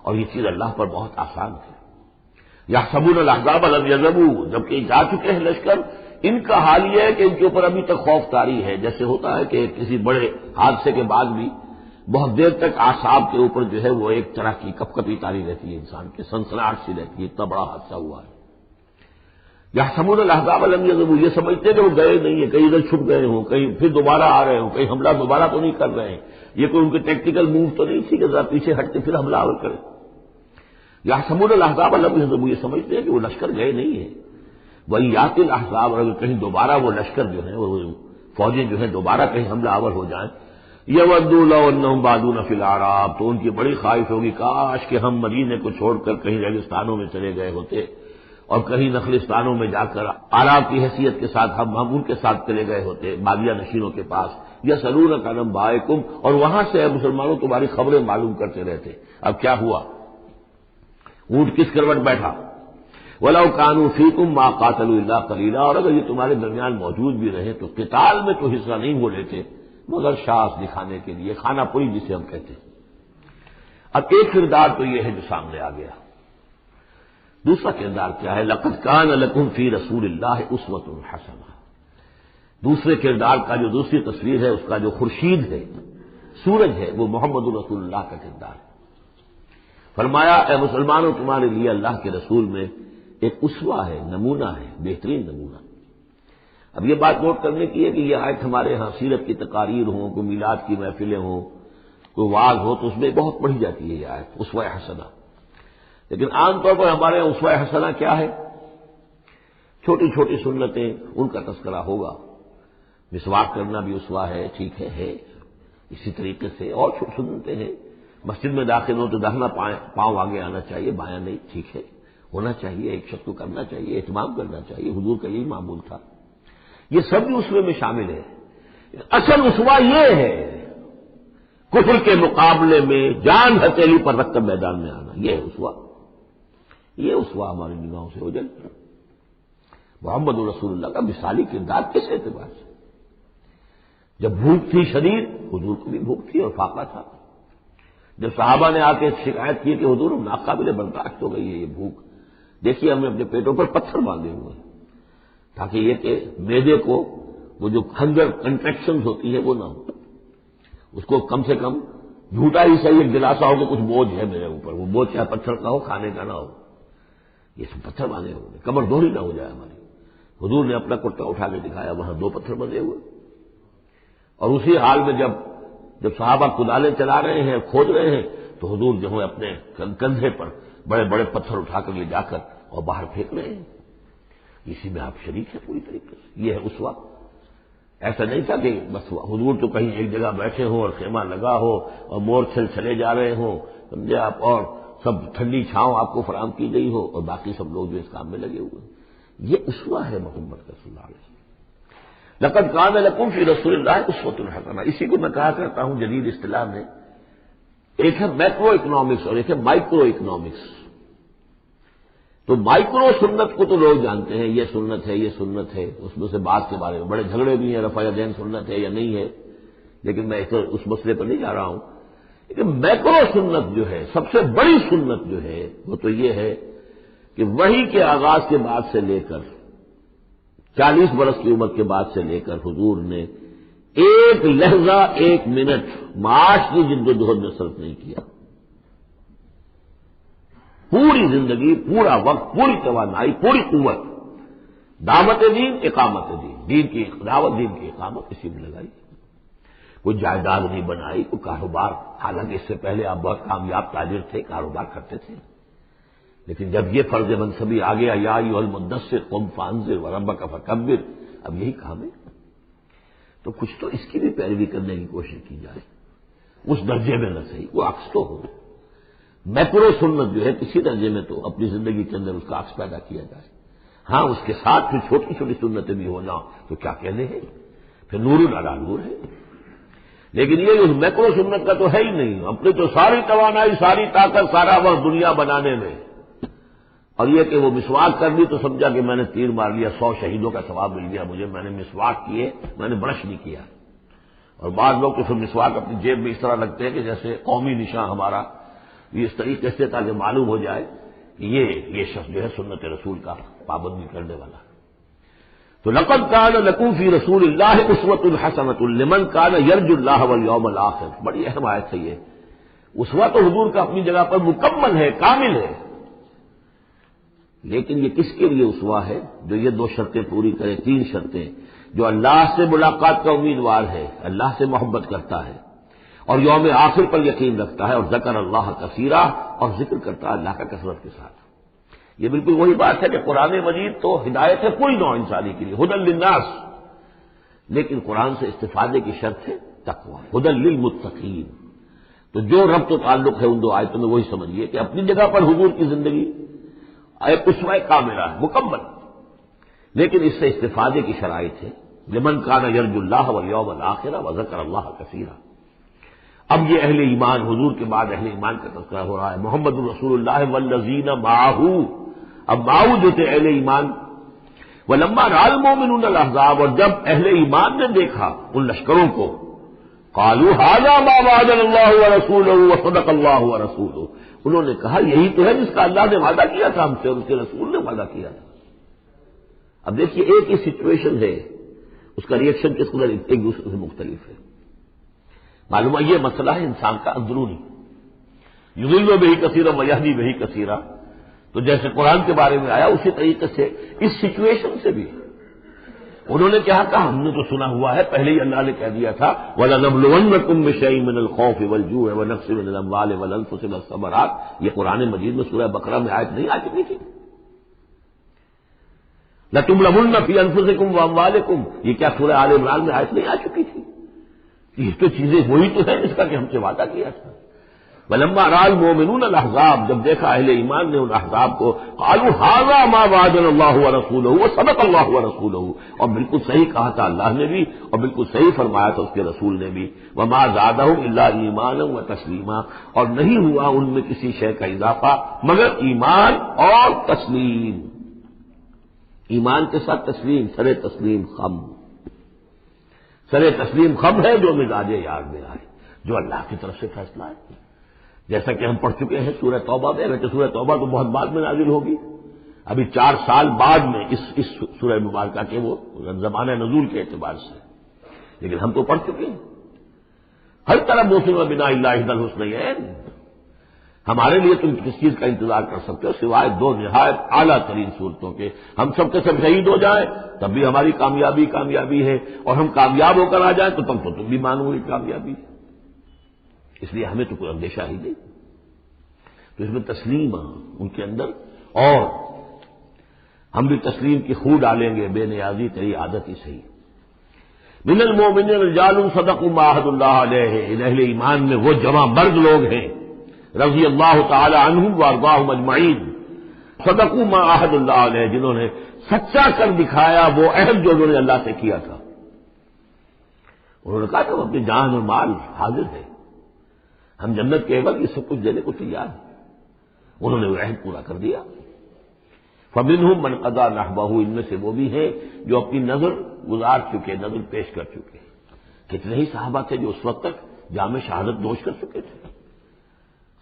اور یہ چیز اللہ پر بہت آسان ہے. یحسبون الاحزاب لم یذهبوا، جبکہ جا چکے ہیں لشکر، ان کا حال یہ ہے کہ ان کے اوپر ابھی تک خوف طاری ہے. جیسے ہوتا ہے کہ کسی بڑے حادثے کے بعد بھی بہت دیر تک اعصاب کے اوپر جو ہے وہ ایک طرح کی کپ کپی طاری رہتی ہے، انسان کی سنسناہٹ سی رہتی ہے، اتنا بڑا حادثہ ہوا ہے. یحسبون الاحزاب لم یذهبوا، یہ سمجھتے ہیں کہ وہ گئے نہیں ہیں، کہیں ادھر چھپ گئے ہوں، کہیں پھر دوبارہ آ رہے ہوں، کہیں حملہ دوبارہ تو نہیں کر رہے ہیں. یہ کوئی ان کے ٹیکٹیکل موو تو نہیں تھی کہ ذرا پیچھے ہٹ کے پھر حملہ آور کریں. یحسبون الاحزاب لم یذهبوا، یہ سمجھتے ہیں کہ وہ لشکر گئے نہیں ہیں. وَإِن یأتی الاحزاب، اور اگر کہیں دوبارہ وہ لشکر جو ہے وہ فوجیں جو ہیں دوبارہ کہیں حملہ آور ہو جائیں، یودوا لو انہم بادون فی الاعراب، تو ان کی بڑی خواہش ہوگی کاش کہ ہم مدینے کو چھوڑ کر کہیں ریگستانوں میں چلے گئے ہوتے اور کہیں نخلستانوں میں جا کر اعراب کی حیثیت کے ساتھ ہم ان کے ساتھ چلے گئے ہوتے بادیہ نشینوں کے پاس، یسألونک عن انبائکم، اور وہاں سے اے مسلمانوں تمہاری خبریں معلوم کرتے رہتے۔ اب کیا ہوا؟ اونٹ کس کروٹ بیٹھا؟ وَلَوْ كَانُوا فِيكُمْ مَا قَاتَلُوا إِلَّا قَلِيلًا، اور اگر یہ تمہارے درمیان موجود بھی رہے تو قتال میں تو حصہ نہیں وہ لیتے مگر شاس دکھانے کے لیے، خانہ پوری جسے ہم کہتے ہیں۔ اب ایک کردار تو یہ ہے جو سامنے آ گیا، دوسرا کردار کیا ہے؟ لَقَدْ كَانَ لَكُمْ فِي رَسُولِ اللَّهِ أُسْوَةٌ حَسَنَةٌ۔ دوسرے کردار کا جو دوسری تصویر ہے، اس کا جو خورشید ہے، سورج ہے، وہ محمد رسول اللہ کا کردار ہے۔ فرمایا اے مسلمانوں تمہارے لیے اللہ کے رسول میں ایک اسوہ ہے، نمونہ ہے، بہترین نمونہ۔ اب یہ بات نوٹ کرنے کی ہے کہ یہ آیت ہمارے ہاں سیرت کی تقاریر ہوں، کوئی میلاد کی محفلیں ہوں، کوئی وعظ ہو تو اس میں بہت پڑھی جاتی ہے یہ آیت اسوہ حسنہ، لیکن عام طور پر ہمارے یہاں اسوہ حسنہ کیا ہے؟ چھوٹی چھوٹی سنتیں، ان کا تذکرہ ہوگا۔ مسواک کرنا بھی اسوہ ہے، ٹھیک ہے، اسی طریقے سے اور سنتیں ہیں۔ مسجد میں داخل ہو تو داہنا پاؤں آگے آنا چاہیے، بایاں نہیں، ٹھیک ہے، ہونا چاہیے، ایک شخص کو کرنا چاہیے، اہتمام کرنا چاہیے، حضور کا یہی معمول تھا۔ یہ سب بھی اسوے میں شامل ہے۔ اصل اسوہ یہ ہے کفر کے مقابلے میں جان ہتھیلی پر رکھ کر میدان میں آنا، یہ ہے اسوہ۔ یہ اسوہ ہماری نگاہوں سے اوجھل محمد رسول اللہ کا مثالی کردار کس اعتبار سے؟ جب بھوک تھی شدید، حضور کو بھی بھوک تھی اور فاقہ تھا۔ جب صحابہ نے آ کے شکایت کی کہ حضور ناقابل برداشت ہو گئی ہے یہ بھوک، دیکھیے ہم نے اپنے پیٹوں پر پتھر باندھے ہوئے ہیں تاکہ یہ کہ معدے کو وہ جو ہنگر کنٹریکشنز ہوتی ہے وہ نہ ہو، اس کو کم سے کم جھوٹا ہی صحیح ایک دلاسا ہو کہ کچھ بوجھ ہے میرے اوپر، وہ بوجھ چاہے پتھر کا ہو، کھانے کا نہ ہو، یہ سب پتھر باندھے ہوئے، کمر دوہری نہ ہو جائے ہماری۔ حضور نے اپنا کرتا اٹھا کے دکھایا، وہاں 2 پتھر بندھے ہوئے، اور اسی حال میں جب صحابہ کدالیں چلا رہے ہیں، کھود رہے ہیں، تو حضور جو ہے اپنے کندھے پر بڑے بڑے پتھر اٹھا کر لے جا کر اور باہر پھینک رہے ہیں۔ اسی میں آپ شریک ہیں پوری طریقے سے۔ یہ ہے اسوہ۔ ایسا نہیں تھا کہ بس حضور تو کہیں ایک جگہ بیٹھے ہوں اور خیمہ لگا ہو اور مور چھل چلے جا رہے ہوں، سمجھے آپ، اور سب ٹھنڈی چھاؤں آپ کو فراہم کی گئی ہو اور باقی سب لوگ جو اس کام میں لگے ہوئے ہیں۔ یہ اسوہ ہے محمد صلی اللہ علیہ وسلم۔ لقد کان لکم فی رسول اللہ اسوۃ حسنہ، اسی کو میں کہا کرتا ہوں جدید اصطلاح میں، ایک ہے میکرو اکنامکس اور ایک ہے مائکرو اکنامکس۔ تو مائکرو سنت کو تو لوگ جانتے ہیں، یہ سنت ہے، یہ سنت ہے، اس میں سے بات کے بارے میں بڑے جھگڑے بھی ہیں، رفع یدین سنت ہے یا نہیں ہے، لیکن میں اس مسئلے پر نہیں جا رہا ہوں۔ لیکن میکرو سنت جو ہے، سب سے بڑی سنت جو ہے، وہ تو یہ ہے کہ وحی کے آغاز کے بعد سے لے کر 40 برس کی عمر کے بعد سے لے کر حضور نے ایک لہجہ، ایک منٹ معاش کی جد و جہد میں صرف نہیں کیا۔ پوری زندگی، پورا وقت، پوری توانائی، پوری قوت دعوت دین، اقامت دین، دین کی دعوت، دین کی اقامت اسی میں لگائی۔ کوئی جائیداد نہیں بنائی، کوئی کاروبار، حالانکہ اس سے پہلے آپ بہت کامیاب تاجر تھے، کاروبار کرتے تھے، لیکن جب یہ فرض منصبی آ گیا، یا ایھا المدثر قم فانذر وربک فکبر، اب یہی کام ہے، تو کچھ تو اس کی بھی پیروی کرنے کی کوشش کی جائے، اس درجے میں نہ صحیح، وہ عکس تو ہو۔ میکرو سنت جو ہے کسی درجے میں تو اپنی زندگی کے اندر اس کا عکس پیدا کیا جائے، ہاں اس کے ساتھ پھر چھوٹی چھوٹی سنتیں بھی ہونا تو کیا کہنے ہیں، پھر نور علی نور ہے۔ لیکن یہ اس میکرو سنت کا تو ہے ہی نہیں، اپنی تو ساری توانائی، ساری طاقت، سارا وقت دنیا بنانے میں، اور یہ کہ وہ مسواک کر لی تو سمجھا کہ میں نے تیر مار لیا، 100 شہیدوں کا ثواب مل گیا مجھے، میں نے مسواک کیے، میں نے برش نہیں کیا۔ اور بعض لوگ تو پھر مسواک اپنی جیب میں اس طرح رکھتے ہیں کہ جیسے قومی نشان ہمارا، یہ اس طریقے سے تاکہ معلوم ہو جائے کہ یہ شخص جو ہے سنت رسول کا پابندی کرنے والا۔ تو لقد کان لکم فی رسول اللہ اسوۃ حسنۃ لمن کان یرجو اللہ والیوم الآخر، بڑی اہم آیت ہے یہ۔ اسوہ تو حضور کا اپنی جگہ پر مکمل ہے، کامل ہے، لیکن یہ کس کے لیے اسوہ ہے؟ جو یہ 2 شرطیں پوری کرے، 3 شرطیں، جو اللہ سے ملاقات کا امیدوار ہے، اللہ سے محبت کرتا ہے اور یوم آخر پر یقین رکھتا ہے، اور ذکر اللہ کثیرا، اور ذکر کرتا ہے اللہ کا کثرت کے ساتھ۔ یہ بالکل وہی بات ہے کہ قرآن مجید تو ہدایت ہے پوری نوع انسانی کے لیے، ھدی للناس، لیکن قرآن سے استفادے کی شرط ہے تقویٰ، ہدی للمتقین۔ تو جو ربط و تعلق ہے ان دو آیتوں میں وہی سمجھیے کہ اپنی جگہ پر حضور کی زندگی ایک اسوہ کاملہ ہے، مکمل، لیکن اس سے استفادے کی شرائط ہے لمن کان یرجو اللہ والیوم الآخر وذکر اللہ کثیرا۔ اب یہ اہل ایمان، حضور کے بعد اہل ایمان کا تذکرہ ہو رہا ہے، محمد رسول اللہ والذین معہ، اب معہ جو تھے اہل ایمان، ولما رأى المؤمنون الاحزاب، اور جب اہل ایمان نے دیکھا ان لشکروں کو، قالوا هذا ما وعدنا الله ورسوله وصدق الله ورسوله، انہوں نے کہا یہی تو ہے جس کا اللہ نے وعدہ کیا تھا ہم سے اور اس کے رسول نے وعدہ کیا تھا۔ اب دیکھیے ایک ہی سچویشن ہے، اس کا ریئیکشن کس قدر ایک دوسرے سے مختلف ہے۔ معلوم ہے یہ مسئلہ ہے انسان کا اندرونی، یضل بہ کثیرا ویہدی بہ کثیرا، تو جیسے قرآن کے بارے میں آیا اسی طریقے سے اس سچویشن سے بھی انہوں نے کیا کہا، ہم نے تو سنا ہوا ہے، پہلے ہی اللہ نے کہہ دیا تھا وَلَنَبْلُوَنَّكُم بِشَيْءٍ مِّنَ الْخَوْفِ وَالْجُوعِ وَنَقْصٍ مِّنَ الْأَمْوَالِ وَالْأَنفُسِ وَالثَّمَرَاتِ، یہ قرآن مجید میں سورہ بقرہ میں آیت نہیں آ چکی تھی؟ لَتُبْلَوُنَّ فِي أَنفُسِكُمْ وَأَمْوَالِكُمْ، یہ کیا سورہ آل عمران میں آیت نہیں آ چکی تھی؟ یہ تو چیزیں وہی تو ہیں جس کا کہ ہم سے وعدہ کیا تھا۔ وَلَمَّا رَأَى الْمُؤْمِنُونَ الْأَحْزَابَ، جب دیکھا اہل ایمان نے ان احزاب کو، قالوا هذا ما وعدنا الله ورسوله وصدق الله ورسوله، اور بالکل صحیح کہا تھا اللہ نے بھی اور بالکل صحیح فرمایا تھا اس کے رسول نے بھی، وما زادهم الا ایمانا وتسلیما، اور نہیں ہوا ان میں کسی شے کا اضافہ مگر ایمان اور تسلیم، ایمان کے ساتھ تسلیم، سر تسلیم خم، سر تسلیم خم ہے جو مزاج یار میں آئے، جو اللہ کی طرف سے فیصلہ ہے، جیسا کہ ہم پڑھ چکے ہیں سورہ توبہ میں، اگرچہ سورہ توبہ تو بہت بعد میں نازل ہوگی، ابھی 4 سال بعد میں اس سورہ مبارکہ کے وہ زمانہ نزول کے اعتبار سے، لیکن ہم تو پڑھ چکے ہیں۔ ہر طرح موسم بنا اللہ الحسنیین، ہمارے لیے تم کس چیز کا انتظار کر سکتے ہو سوائے 2 نہایت اعلیٰ ترین صورتوں کے، ہم سب کے سب شہید ہو جائیں تب بھی ہماری کامیابی ہے، اور ہم کامیاب ہو کر آ جائیں تو تم بھی مانو گی کامیابی ہے، اس لیے ہمیں تو کوئی اندیشہ ہی نہیں۔ تو اس میں تسلیم ان کے اندر، اور ہم بھی تسلیم کی خو ڈالیں گے، بے نیازی تیری عادت ہی صحیح۔ من المؤمنین رجال صدقوا ما عاهدوا الله علیہ، ان اہل ایمان میں وہ جوان مرد لوگ ہیں رضی اللہ تعالی عنہم وارضاہم اجمعین، صدقوا ما عاهدوا الله علیہ، جنہوں نے سچا کر دکھایا وہ عہد جو انہوں نے اللہ سے کیا تھا۔ انہوں نے کہا کہ ہم اپنی جان اور مال حاضر ہے، ہم جنت کے عوض یہ سب کچھ دینے کو تیار ہیں، انہوں نے وہ عہد پورا کر دیا۔ فَمِنْهُمْ مَنْ قَضَىٰ نَحْبَهُ، ان میں سے وہ بھی ہیں جو اپنی نظر گزار چکے، نظر پیش کر چکے۔ کتنے ہی صحابہ تھے جو اس وقت تک جام شہادت نوش کر چکے تھے،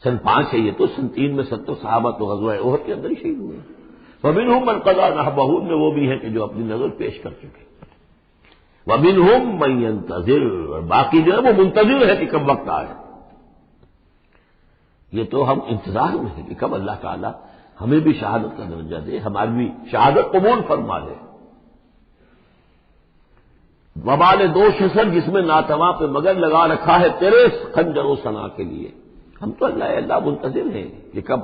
سن 5 ہے یہ تو، سن 3 میں 70 صحابہ تو غزوہ احد کے اندر ہی شہید ہوئے۔ فَمِنْهُمْ مَنْ قَضَىٰ نَحْبَهُ، ان میں وہ بھی ہیں کہ جو اپنی نظر پیش کر چکے۔ وَمِنْهُمْ مَنْ يَنتَظِرُ، اور باقی جو ہے وہ منتظر ہے کہ کب وقت آئے۔ یہ تو ہم انتظار میں ہیں کہ کب اللہ تعالیٰ ہمیں بھی شہادت کا درجہ دے، ہماری بھی شہادت قبول فرما لے۔ وبال دوش سر جس میں ناتواں پہ مگر لگا رکھا ہے تیرے خنجر و ثنا کے لیے، ہم تو اللہ منتظر ہیں کہ کب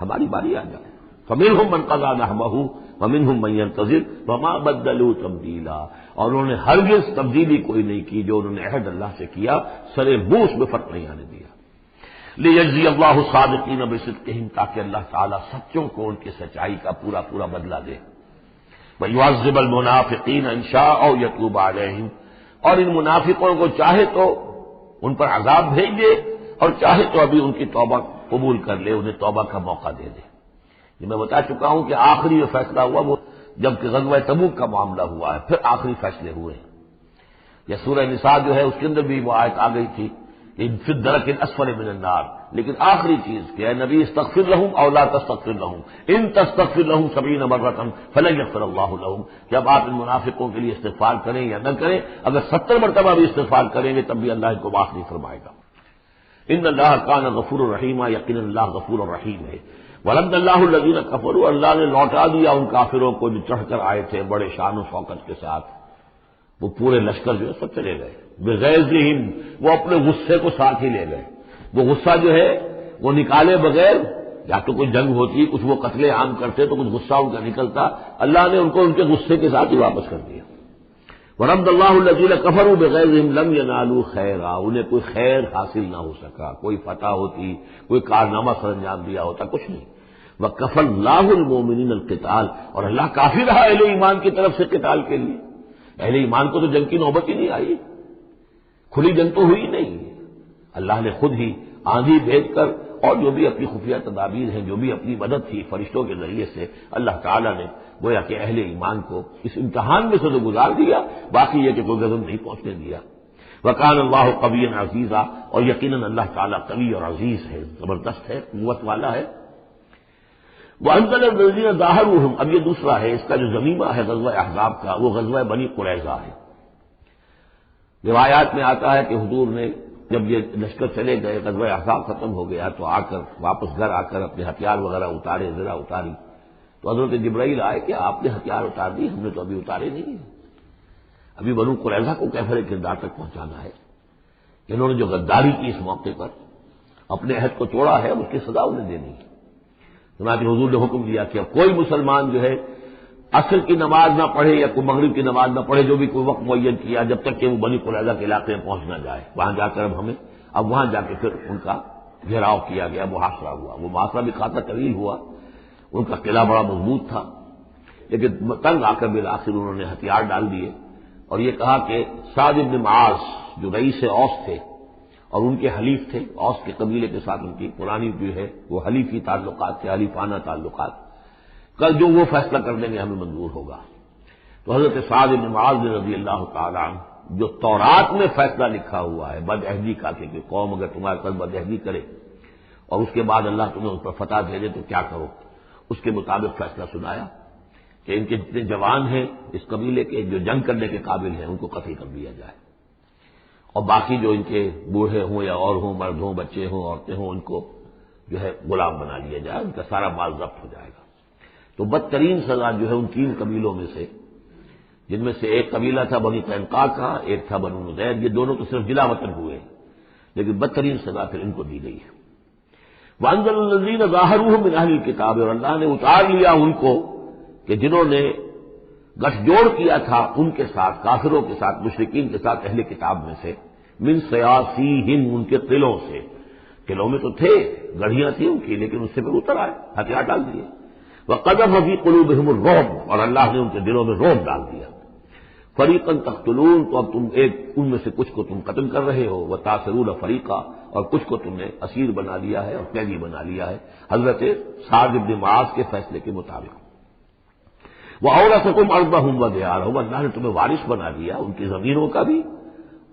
ہماری باری آ جائے۔ فَمِنْهُمْ مَنْ قَضَىٰ نَحْبَهُ وَمِنْهُمْ مَنْ يَنتَظِرُ وَمَا بَدَّلُوا تَبْدِيلًا، اور انہوں نے ہرگز تبدیلی کوئی نہیں کی، جو انہوں نے عہد اللہ سے کیا سرے بوس میں فرق نہیں آنے دیا۔ لِيَجْزِيَ اللَّهُ الصَّادِقِينَ بِصِدْقِهِمْ، تاکہ اللہ تعالیٰ سچوں کو ان کی سچائی کا پورا بدلہ دے۔ وَيُعَذِّبَ الْمُنَافِقِينَ إِن شَاءَ أَوْ يَتُوبَ عَلَيْهِمْ، اور ان منافقوں کو چاہے تو ان پر عذاب بھیج دے اور چاہے تو ابھی ان کی توبہ قبول کر لے، انہیں توبہ کا موقع دے دے۔ یہ میں بتا چکا ہوں کہ آخری جو فیصلہ ہوا وہ جب کہ غزوہ تبوک کا معاملہ ہوا ہے، پھر آخری فیصلے ہوئے ہیں۔ یہ سورہ نساء جو ہے اس کے اندر بھی وہ آیت آ گئی تھی فی الدرک الاسفل من النار، لیکن آخری چیز کہ اے نبی استغفر لہم او لا تستغفر لہم ان تستغفر لہم 70 مرۃ فلن یغفر اللہ لہم، جب آپ ان منافقوں کے لیے استغفار کریں یا نہ کریں، اگر 70 مرتبہ بھی استغفار کریں گے تب بھی اللہ ان کو معاف نہیں فرمائے گا۔ ان اللہ کان غفور الرحیم، یقینا اللہ غفور الرحیم ہے۔ ورد اللہ الذین کفروا، اللہ نے لوٹا دیا ان کافروں کو جو چڑھ کر آئے تھے بڑے شان و شوکت کے ساتھ، وہ پورے لشکر جو ہے سب چلے گئے، بغیظہم، وہ اپنے غصے کو ساتھ ہی لے گئے۔ وہ غصہ جو ہے وہ نکالے بغیر، یا تو کوئی جنگ ہوتی، کچھ وہ قتل عام کرتے تو کچھ غصہ ان کا نکلتا، اللہ نے ان کو ان کے غصے کے ساتھ ہی واپس کر دیا۔ ورد اللہ الذین کفروا بغیظہم لم ینالوا خیرا، انہیں کوئی خیر حاصل نہ ہو سکا، کوئی فتح ہوتی، کوئی کارنامہ سر انجام دیا ہوتا، کچھ نہیں۔ وکفى اللہ المؤمنین القتال، اور اللہ کافی رہا اہل ایمان کی طرف سے قتال کے لیے۔ اہل ایمان کو تو جنگ کی نوبت ہی نہیں آئی، کھلی جنگ تو ہوئی نہیں، اللہ نے خود ہی آندھی بھیج کر اور جو بھی اپنی خفیہ تدابیر ہیں، جو بھی اپنی مدد تھی فرشتوں کے ذریعے سے، اللہ تعالیٰ نے گویا کہ اہل ایمان کو اس امتحان میں سے تو گزار دیا، باقی یہ کہ کوئی غضب نہیں پہنچنے دیا۔ وکان اللہ قویا عزیزا، اور یقیناً اللہ تعالیٰ قوی اور عزیز ہے، زبردست ہے، قوت والا ہے۔ وانزل الذین ظاہروہم، اب یہ دوسرا ہے، اس کا جو ضمیمہ ہے غزوہ احزاب کا، وہ غزوہ بنی قریظہ ہے۔ روایات میں آتا ہے کہ حضور نے جب یہ لشکر چلے گئے، غزوہ احزاب ختم ہو گیا، تو آ کر واپس گھر آ کر اپنے ہتھیار وغیرہ اتارے، ذرا اتاری، تو حضرت جبرائیل آئے کہ آپ نے ہتھیار اتار دی، ہم نے تو ابھی اتارے نہیں ہیں، ابھی بنو قریظہ کو کیفر کردار تک پہنچانا ہے۔ انہوں نے جو غداری کی اس موقع پر، اپنے عہد کو توڑا ہے، اس کی سزا انہیں دینی ہے۔ چنانچہ حضور نے حکم دیا کہ اب کوئی مسلمان جو ہے عصر کی نماز نہ پڑھے یا کوئی مغرب کی نماز نہ پڑھے، جو بھی کوئی وقت معین کیا، جب تک کہ وہ بنی قریظہ کے علاقے میں پہنچ نہ جائے۔ وہاں جا کر اب وہاں جا کے پھر ان کا گھیراؤ کیا گیا، محاصرہ ہوا۔ وہ محاصرہ بھی خاصا طویل ہوا، ان کا قلعہ بڑا مضبوط تھا، لیکن تنگ آ کر بالآخر انہوں نے ہتھیار ڈال دیے اور یہ کہا کہ سعد بن معاذ جو رئیس اوس تھے اور ان کے حلیف تھے، اوس کے قبیلے کے ساتھ ان کی پرانی جو ہے وہ حلیفی تعلقات تھے، حلیفانہ تعلقات، کل جو وہ فیصلہ کر دیں گے ہمیں منظور ہوگا۔ تو حضرت سعد بن معاذ رضی اللہ تعالیٰ عنہ، جو تورات میں فیصلہ لکھا ہوا ہے بدعہدی کا کہ قوم اگر تمہارے ساتھ بدعہدی کرے اور اس کے بعد اللہ تمہیں اس پر فتح بھیجے تو کیا کرو، اس کے مطابق فیصلہ سنایا کہ ان کے جتنے جوان ہیں اس قبیلے کے جو جنگ کرنے کے قابل ہیں ان کو قتل کر دیا جائے، اور باقی جو ان کے بوڑھے ہوں یا اور ہوں، مرد ہوں، بچے ہوں، عورتیں ہوں، ان کو جو ہے غلام بنا لیا جائے، ان کا سارا مال ضبط ہو جائے گا۔ تو بدترین سزا جو ہے ان تین قبیلوں میں سے، جن میں سے ایک قبیلہ تھا بنی قینقاع کا، ایک تھا بنو نضیر، یہ دونوں تو صرف جلا وطن ہوئے ہیں، لیکن بدترین سزا پھر ان کو دی گئی ہے۔ وانزل الذین ظاہروہم من اہل الکتاب، اور اللہ نے اتار لیا ان کو کہ جنہوں نے گٹھ جوڑ کیا تھا ان کے ساتھ، کافروں کے ساتھ، مشرکین کے ساتھ اہل کتاب میں سے، من صیاصیہم، ان کے قلعوں سے، قلعوں میں تو تھے، گڑھیاں تھیں ان کی، لیکن اس سے پھر اتر آئے، ہتھیار ڈال دیے۔ وقذف فی قلوبہم الرعب، اور اللہ نے ان کے دلوں میں رعب ڈال دیا۔ فریقا تقتلون، تو اب تم ایک ان میں سے کچھ کو تم قتل کر رہے ہو، وتاسرون فریقا، اور کچھ کو تم نے اسیر بنا لیا ہے اور قیدی بنا لیا ہے حضرت سعد بن معاذ کے فیصلے کے مطابق۔ وَأَوْرَثَكُمْ أَرْضَهُمْ وَدِيَارَهُمْ، اللہ نے تمہیں وارث بنا دیا ان کی زمینوں کا بھی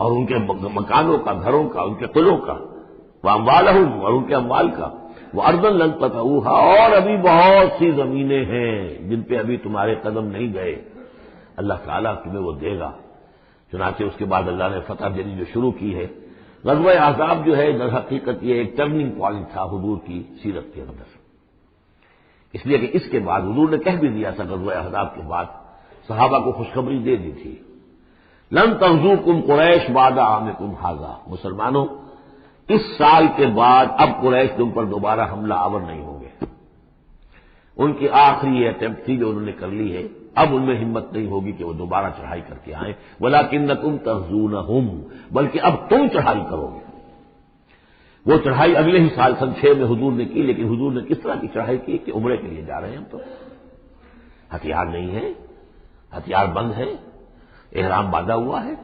اور ان کے مکانوں کا، گھروں کا، ان کے قلعوں کا، وَأَمْوَالَهُمْ، اور ان کے اموال کا، وَأَرْضًا لَّن تَطَئُوهَا، اور ابھی بہت سی زمینیں ہیں جن پہ ابھی تمہارے قدم نہیں گئے، اللہ تعالیٰ تمہیں وہ دے گا۔ چنانچہ اس کے بعد اللہ نے فتح دینی جو شروع کی ہے۔ غزوہ احزاب جو ہے در حقیقت یہ ایک ٹرننگ پوائنٹ تھا حضور کی سیرت کے اندر، اس لیے کہ اس کے بعد حضور نے کہہ بھی دیا تھا غزوہ احزاب کے بعد، صحابہ کو خوشخبری دے دی تھی، لن تغزوکم قریش بعد عامکم ھذا، مسلمانوں اس سال کے بعد اب قریش تم پر دوبارہ حملہ آور نہیں ہوں گے۔ ان کی آخری یہ اٹیمپٹ تھی جو انہوں نے کر لی ہے، اب ان میں ہمت نہیں ہوگی کہ وہ دوبارہ چڑھائی کر کے آئیں، ولکنکم تغزونہم، بلکہ اب تم چڑھائی کرو گے۔ وہ چڑھائی اگلے ہی سال سن 6 میں حضور نے کی، لیکن حضور نے کس طرح کی چڑھائی کی کہ عمرے کے لیے جا رہے ہیں ہم، تو ہتھیار نہیں ہے، ہتھیار بند ہے، احرام باندھا ہوا ہے۔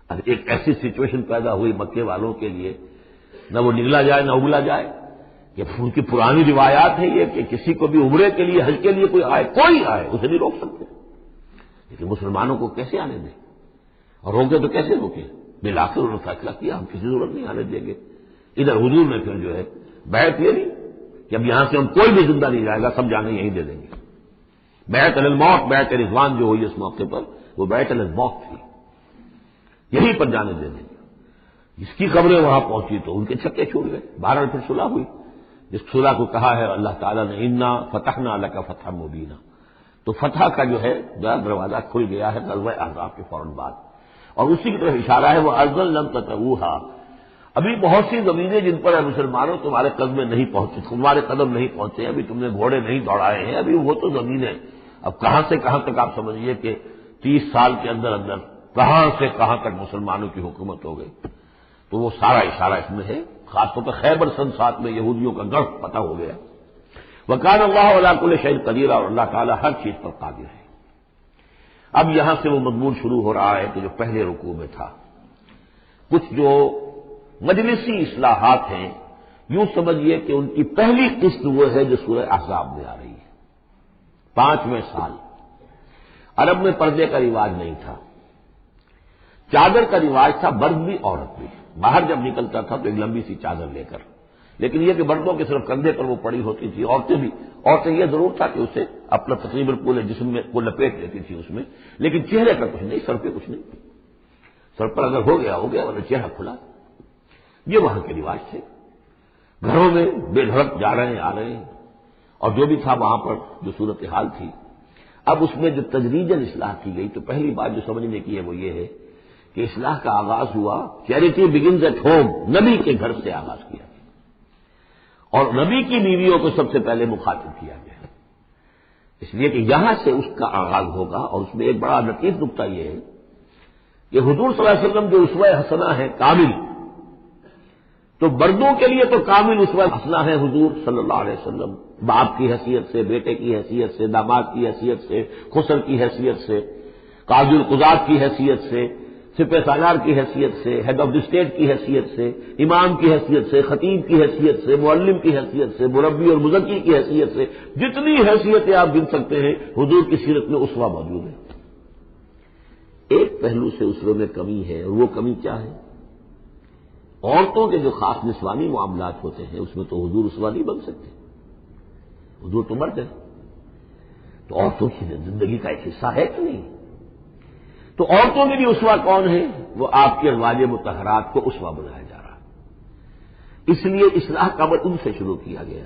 اب ایک ایسی سچویشن پیدا ہوئی مکے والوں کے لیے، نہ وہ نگلا جائے نہ اگلا جائے، کہ ان کی پرانی روایات ہے یہ کہ کسی کو بھی عمرے کے لیے، حج کے لیے کوئی آئے اسے نہیں روک سکتے، لیکن مسلمانوں کو کیسے آنے دیں، اور روکے تو کیسے روکے؟ بالآخر انہوں نے فیصلہ کیا ہم کسی ضرورت نہیں آنے دیں گے۔ ادھر حضور نے پھر جو ہے بیعت لے لی کہ اب یہاں سے ہم کوئی بھی زندہ نہیں جائے گا، سب جانے یہیں دے دیں گے۔ بیعت علی الموت، بیعت رضوان جو ہوئی اس موقع پر، وہ بیعت علی الموت تھی، یہیں پر جانے دے دیں گے۔ جس کی خبریں وہاں پہنچی تو ان کے چھکے چھوٹ گئے، بہرحال پھر صلح ہوئی، جس صلح کو کہا ہے اللہ تعالیٰ نے انا فتحنا لک فتحا مبینا، تو فتح کا جو ہے دروازہ کھل گیا ہے غزوہ احزاب کے فوراً بعد، اور اسی کی طرف اشارہ ہے وہ ارضا لم تطئوها، ابھی بہت سی زمینیں جن پر مسلمانوں تمہارے قدم نہیں پہنچے، تمہارے قدم نہیں پہنچے، ابھی تم نے گھوڑے نہیں دوڑائے ہیں، ابھی وہ تو زمینیں اب کہاں سے کہاں تک آپ سمجھیے کہ 30 سال کے اندر اندر کہاں سے کہاں تک مسلمانوں کی حکومت ہو گئی، تو وہ سارا اشارہ اس میں ہے، خاص طور پر خیبر سن 7 میں یہودیوں کا گڑھ پتہ ہو گیا۔ وَكَانَ اللَّهُ عَلَىٰ كُلِّ شَيْءٍ قَدِيرٌ، اور اللہ تعالیٰ ہر چیز پر قادر ہے۔ اب یہاں سے وہ مضمون شروع ہو رہا ہے کہ جو پہلے رکوع میں تھا، کچھ جو مجلسی اصلاحات ہیں، یوں سمجھیے کہ ان کی پہلی قسط وہ ہے جو سورہ احزاب میں آ رہی ہے۔ 5ویں سال عرب میں پردے کا رواج نہیں تھا، چادر کا رواج تھا، مرد بھی عورت بھی، باہر جب نکلتا تھا تو ایک لمبی سی چادر لے کر، لیکن یہ کہ مردوں کے صرف کندھے پر وہ پڑی ہوتی تھی، عورتیں یہ ضرور تھا کہ اسے اپنا تقریباً پورے جسم میں وہ لپیٹ لیتی تھی اس میں، لیکن چہرے پر کچھ نہیں، سر پہ کچھ نہیں، سر پر اگر ہو گیا ورنہ چہرہ کھلا۔ یہ وہاں کے رواج تھے، گھروں میں بے دھڑک جا رہے ہیں آ رہے ہیں، اور جو بھی تھا وہاں پر جو صورتحال تھی۔ اب اس میں جو تدریجاً اصلاح کی گئی تو پہلی بات جو سمجھنے کی ہے وہ یہ ہے کہ اصلاح کا آغاز ہوا، چیریٹی بگنز ایٹ ہوم، نبی کے گھر سے آغاز کیا گیا، اور نبی کی بیویوں کو سب سے پہلے مخاطب کیا گیا، اس لیے کہ یہاں سے اس کا آغاز ہوگا۔ اور اس میں ایک بڑا لطیف نکتہ یہ ہے کہ حضور صلی اللہ علیہ وسلم جو اسوہ حسنہ ہے کامل، تو مردوں کے لیے تو کامل اسوہ حسنہ ہے حضور صلی اللہ علیہ وسلم، باپ کی حیثیت سے، بیٹے کی حیثیت سے، داماد کی حیثیت سے، خسر کی حیثیت سے، قاضی القضات کی حیثیت سے، سپہ سالار کی حیثیت سے، ہیڈ آف دی اسٹیٹ کی حیثیت سے، امام کی حیثیت سے، خطیب کی حیثیت سے، معلم کی حیثیت سے، مربی اور مزکی کی حیثیت سے، جتنی حیثیتیں آپ گن سکتے ہیں حضور کی سیرت میں اسوہ موجود ہے۔ ایک پہلو سے اسوے میں کمی ہے، اور وہ کمی کیا ہے؟ عورتوں کے جو خاص نسوانی معاملات ہوتے ہیں اس میں تو حضور اسوہ نہیں بن سکتے، حضور تو مرد ہے، تو عورتوں کی زندگی کا ایک حصہ ہے کہ نہیں؟ تو عورتوں کے لیے اسوہ کون ہے؟ وہ آپ کے ازواج مطہرات کو اسوہ بنایا جا رہا، اس لیے اصلاح کا عمل ان سے شروع کیا گیا،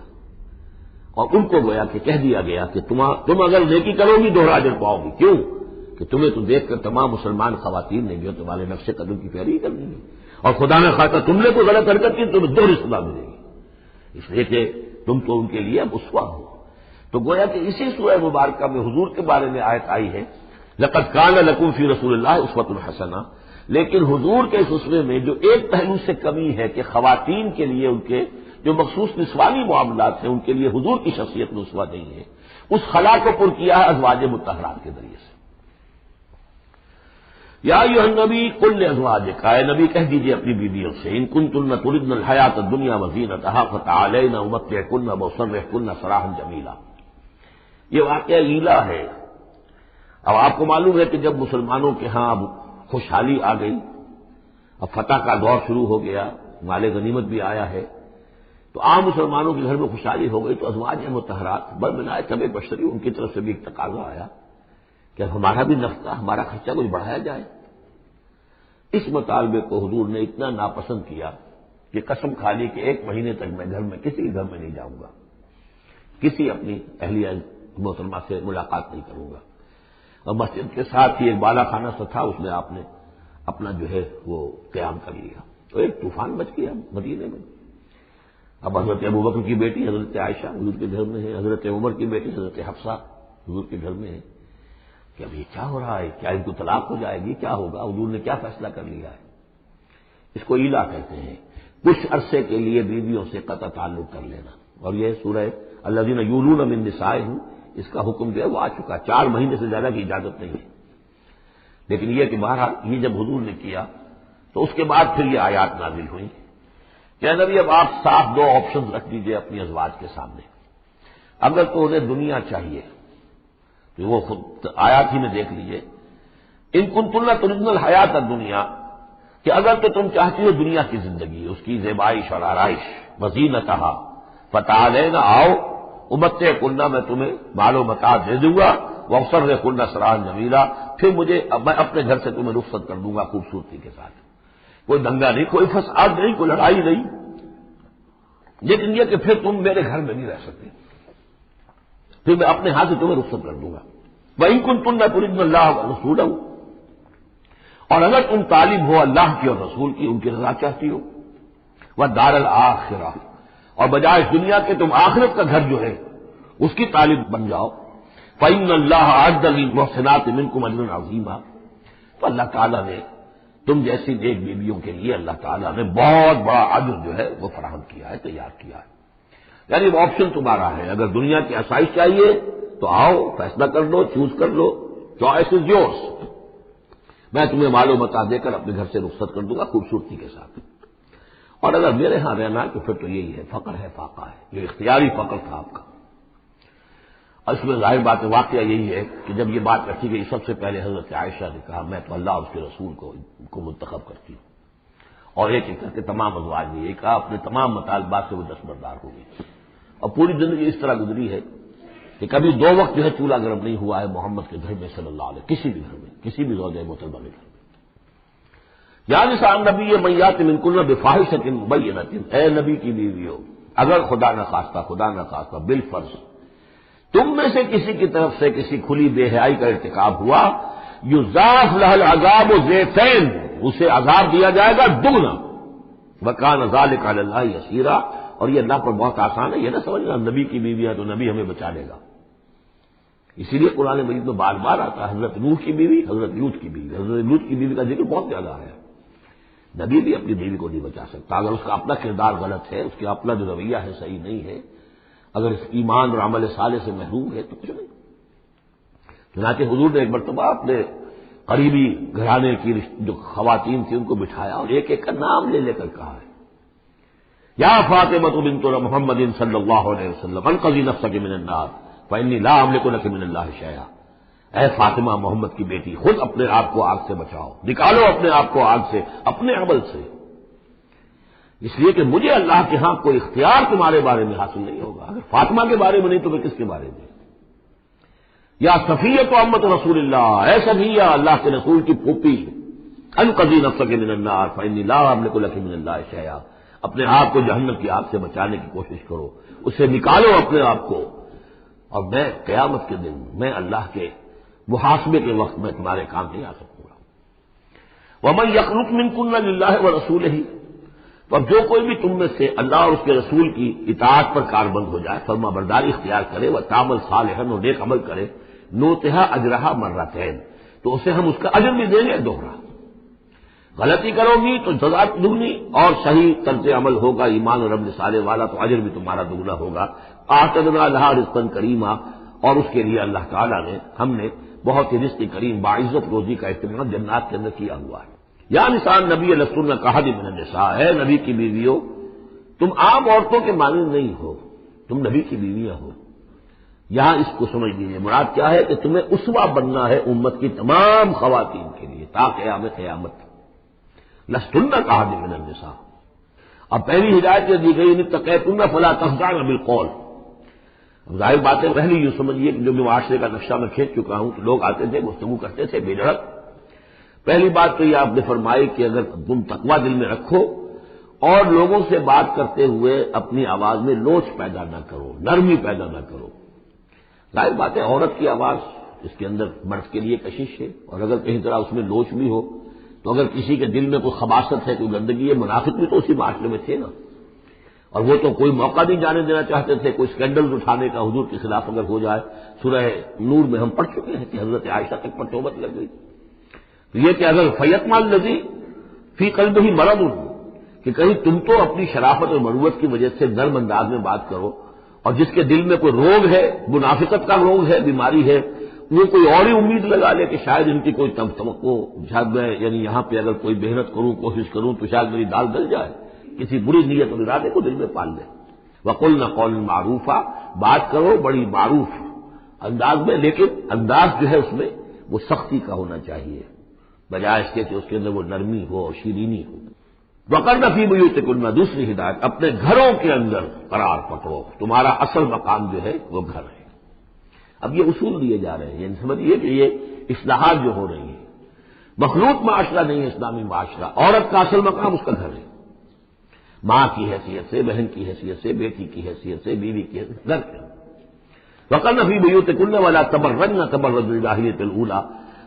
اور ان کو گویا کہ کہہ دیا گیا کہ تم اگر نیکی کرو گی دوہرا اجر پاؤ گی، کیوں کہ تمہیں تو دیکھ کر تمام مسلمان خواتین نے جو تمہارے نقش قدم کی پیروی کرنی ہے، اور خدا نے خواستہ تم نے کوئی غلط حرکت کی تمہیں دوہری سزا ملے گی، اس لیے کہ تم تو ان کے لیے اب اسوہ ہو۔ تو گویا کہ اسی سورہ مبارکہ میں حضور کے بارے میں آیت آئی ہے لقد کان لکم فی رسول اللہ اسوۃ حسنہ، لیکن حضور کے اس اسوے میں جو ایک پہلو سے کمی ہے کہ خواتین کے لیے ان کے جو مخصوص نسوانی معاملات ہیں ان کے لیے حضور کی شخصیت میں اسوہ نہیں ہے، اس خلا کو پر کیا ہے ازواج مطہرات کے ذریعے سے۔ یا ایھا النبی قل لازواجک، اے نبی کہہ دیجیے اپنی بیویوں سے، ان کنتن تردن الحیات الدنیا وزینتہا فتعالین امتعکن واسرحکن سراحا جمیلا۔ یہ واقعہ لیلا ہے۔ اب آپ کو معلوم ہے کہ جب مسلمانوں کے ہاں اب خوشحالی آ گئی، اب فتح کا دور شروع ہو گیا، مال غنیمت بھی آیا ہے، تو عام مسلمانوں کے گھر میں خوشحالی ہو گئی، تو ازواج مطہرات برمنائے طبع بشری ان کی طرف سے بھی ایک تقاضا آیا کہ ہمارا بھی نفقہ، ہمارا خرچہ کچھ بڑھایا جائے۔ اس مطالبے کو حضور نے اتنا ناپسند کیا کہ قسم کھا لی کہ 1 مہینے تک میں گھر میں کسی گھر میں نہیں جاؤں گا، کسی اپنی اہلیہ محترمہ سے ملاقات نہیں کروں گا، اور مسجد کے ساتھ ہی ایک بالا خانہ سا تھا، اس میں آپ نے اپنا جو ہے وہ قیام کر لیا، تو ایک طوفان مچ گیا مدینے میں۔ اب حضرت ابوبکر کی بیٹی حضرت عائشہ حضور کے گھر میں ہے، حضرت عمر کی بیٹی حضرت حفصہ حضور کے گھر میں ہے کہ اب یہ کیا ہو رہا ہے، کیا ان کو طلاق ہو جائے گی، کیا ہوگا، حضور نے کیا فیصلہ کر لیا ہے؟ اس کو ایلا کہتے ہیں، کچھ عرصے کے لیے بیویوں سے قطع تعلق کر لینا، اور یہ سورہ الذین یولون من نسائہم اس کا حکم جو ہے وہ آ چکا، 4 مہینے سے زیادہ کی اجازت نہیں ہے، لیکن یہ کہ بہرحال یہ جب حضور نے کیا تو اس کے بعد پھر یہ آیات نازل ہوئی کہ نبی اب آپ صاف 2 آپشنز رکھ دیجئے اپنی ازواج کے سامنے، اگر تو انہیں دنیا چاہیے تو وہ خود آیات ہی میں دیکھ لیجئے، ان کنتن تردن الحیات الدنیا، کہ اگر تو تم چاہتی ہو دنیا کی زندگی، اس کی زیبائش اور آرائش، وزینتہا فتعالین، آؤ امتعکن، میں تمہیں مال و متاع دے دوں گا، واسرحکن سراحا جمیلا، پھر میں اپنے گھر سے تمہیں رخصت کر دوں گا خوبصورتی کے ساتھ، کوئی دنگا نہیں، کوئی فساد نہیں، کوئی لڑائی نہیں، لیکن یہ کہ پھر تم میرے گھر میں نہیں رہ سکتے، پھر میں اپنے ہاتھ سے تمہیں رخصت کر دوں گا۔ وَإِن كُنتُنَّ تُرِدْنَ اللَّهَ وَرَسُولَهُ، اور اگر تم طالب ہو اللہ کی اور رسول کی، ان کی رضا چاہتی ہو، وَالدَّارَ الْآخِرَةَ، اور بجائے اس دنیا کے تم آخرت کا گھر جو ہے اس کی طالب بن جاؤ، فإن اللہ أعد للمحسنات منکم اجرا عظیما، تو اللہ تعالیٰ نے تم جیسی نیک بیویوں کے لیے اللہ تعالیٰ نے بہت بڑا اجر جو ہے وہ فراہم کیا ہے، تیار کیا ہے۔ یعنی وہ آپشن تمہارا ہے، اگر دنیا کی آسائش چاہیے تو آؤ، فیصلہ کر لو، چوز کر لو، چوائس از یورس، میں تمہیں مال و متاع دے کر اپنے گھر سے رخصت کر دوں گا خوبصورتی کے ساتھ، اور اگر میرے ہاں رہنا تو پھر تو یہی ہے، فقر ہے، فاقہ ہے، جو اختیاری فقر تھا آپ کا۔ اور اس میں ظاہر بات واقعہ یہی ہے کہ جب یہ بات رکھی گئی سب سے پہلے حضرت عائشہ نے کہا میں تو اللہ اور اس کے رسول کو منتخب کرتی ہوں، اور ایک ایک کر کے تمام ازواج نے یہ کہا، اپنے تمام مطالبات سے وہ دستبردار ہو گئی، اور پوری زندگی اس طرح گزری ہے کہ کبھی 2 وقت جو ہے چولہا گرم نہیں ہوا ہے محمد کے گھر میں صلی اللہ علیہ، کسی بھی گھر میں، کسی بھی زوجہ محترمہ کے گھر میں۔ یا نساء النبی من یات منکن بفاحشۃ مبینۃ، اے نبی کی بیویوں، اگر خدا نہ خواستہ بالفرض تم میں سے کسی کی طرف سے کسی کھلی بے حیائی کا ارتکاب ہوا، یضاعف لها العذاب ضعفین، اسے عذاب دیا جائے گا دگنا، وکان ذلک علی اللہ یسیرا، اور یہ اللہ پر بہت آسان ہے، یہ نہ سمجھنا نبی کی بیوی ہے تو نبی ہمیں بچا لے گا۔ اسی لیے قرآن مجید میں بار بار آتا ہے حضرت نوح کی بیوی، حضرت لوط کی بیوی، حضرت لوط کی بیوی کا ذکر بہت زیادہ ہے۔ نبی بھی اپنی بیوی کو نہیں بچا سکتا، اگر اس کا اپنا کردار غلط ہے، اس کا اپنا جو رویہ ہے صحیح نہیں ہے، اگر اس ایمان اور عمل صالح سے محروم ہے تو کچھ نہیں۔ چنانچہ حضور نے ایک مرتبہ اپنے قریبی گھرانے کی جو خواتین تھیں ان کو بٹھایا اور ایک ایک کا نام لے لے کر کہا ہے، یا فاطمہ بنت محمد صلی اللہ علیہ وسلم انقذی نفسک من النار فانی لا املک لک من اللہ شیئا، اے فاطمہ محمد کی بیٹی خود اپنے آپ کو آگ سے بچاؤ، نکالو اپنے آپ کو آگ سے اپنے عمل سے، اس لیے کہ مجھے اللہ کے ہاں کوئی اختیار تمہارے بارے میں حاصل نہیں ہوگا، اگر فاطمہ کے بارے میں نہیں تو میں کس کے بارے میں؟ یا صفیہ تو امت رسول اللہ، اے صفیہ اللہ کے رسول کی پھوپھی، انقذی نفسک من النار فانی لا املک لک من اللہ شیئا، اپنے آپ کو جہنم کی آگ سے بچانے کی کوشش کرو، اسے نکالو اپنے آپ کو، اور میں قیامت کے دن میں اللہ کے محاسبے کے وقت میں تمہارے کام نہیں آ سکوں گا۔ ومن یقنط منکن للہ ورسولہ، اور جو کوئی بھی تم میں سے اللہ اور اس کے رسول کی اطاعت پر کاربند ہو جائے، فرما برداری اختیار کرے، وتعمل صالحا، اور نیک عمل کرے، نؤتها اجرها مرتين، تو اسے ہم اس کا اجر بھی دیں گے دوہرا، غلطی کرو گی تو سزا دگنی، اور صحیح طرز عمل ہوگا ایمان اور عمل صالح والا تو اجر بھی تمہارا دگنا ہوگا۔ اعتدنا لها رزقا کریما، اور اس کے لیے اللہ تعالیٰ نے ہم نے بہت ہی رزق کریم باعزت روزی کا اہتمام جنات کے اندر کیا ہوا ہے۔ یا نساء نبی لستن کاحد من النساء، اے نبی کی بیویوں تم عام عورتوں کے مانند نہیں ہو، تم نبی کی بیویاں ہو۔ یہاں اس کو سمجھ لیجیے، مراد کیا ہے کہ تمہیں اسوہ بننا ہے امت کی تمام خواتین کے لیے تا قیامت۔ لستن کاحد من النساء، اب پہلی ہدایت یہ دی گئی اتقیتن فلا تخضعن بالقول۔ ظاہر بات ہے، پہلی یوں سمجھیے کہ جو بھی معاشرے کا نقشہ میں کھینچ چکا ہوں کہ لوگ آتے تھے گفتگو کرتے تھے بے دھڑک، پہلی بات تو یہ آپ نے فرمائی کہ اگر تم تقویٰ دل میں رکھو اور لوگوں سے بات کرتے ہوئے اپنی آواز میں لوچ پیدا نہ کرو، نرمی پیدا نہ کرو۔ ظاہر بات ہے عورت کی آواز اس کے اندر مرد کے لیے کشش ہے، اور اگر کہیں طرح اس میں لوچ بھی ہو تو اگر کسی کے دل میں کوئی خباثت ہے، کوئی گندگی ہے، منافق بھی تو اسی معاشرے میں تھے نا، اور وہ تو کوئی موقع نہیں جانے دینا چاہتے تھے، کوئی اسکینڈل اٹھانے کا حضور کے خلاف اگر ہو جائے۔ سورہ نور میں ہم پڑھ چکے ہیں کہ حضرت عائشہ تک پر توبت لگ گئی۔ تو یہ کہ اگر فیتما الذی فی قلبہ مرض، کہ کہیں تم تو اپنی شرافت اور مروت کی وجہ سے نرم انداز میں بات کرو، اور جس کے دل میں کوئی روگ ہے، منافقت کا روگ ہے، بیماری ہے، وہ کوئی اور ہی امید لگا لے کہ شاید ان کی کوئی توقع، شاید میں یعنی یہاں پہ اگر کوئی محنت کروں، کوشش کروں تو شاید میری دال گل جائے، کسی بری نیت اور ارادے کو دل میں پال لے۔ وقلنا قولا معروفا، بات کرو بڑی معروف انداز میں، لیکن انداز جو ہے اس میں وہ سختی کا ہونا چاہیے، بجائے اس کے کہ اس کے اندر وہ نرمی ہو اور شیرینی ہو۔ وقرن فی بیوتکن، دوسری ہدایت اپنے گھروں کے اندر قرار پکڑو، تمہارا اصل مقام جو ہے وہ گھر ہے۔ اب یہ اصول دیے جا رہے ہیں، یعنی سمجھیے کہ یہ اصلاحات جو ہو رہی ہیں، مخلوط معاشرہ نہیں ہے اسلامی معاشرہ، عورت کا اصل مقام اس کا گھر ہے، ماں کی حیثیت سے، بہن کی حیثیت سے، بیٹی کی حیثیت سے، بیوی کی حیثیت سے، گھر کے وقرن فی بیوتکن ولا تبرجن تبرج الجاہلیۃ الاولی،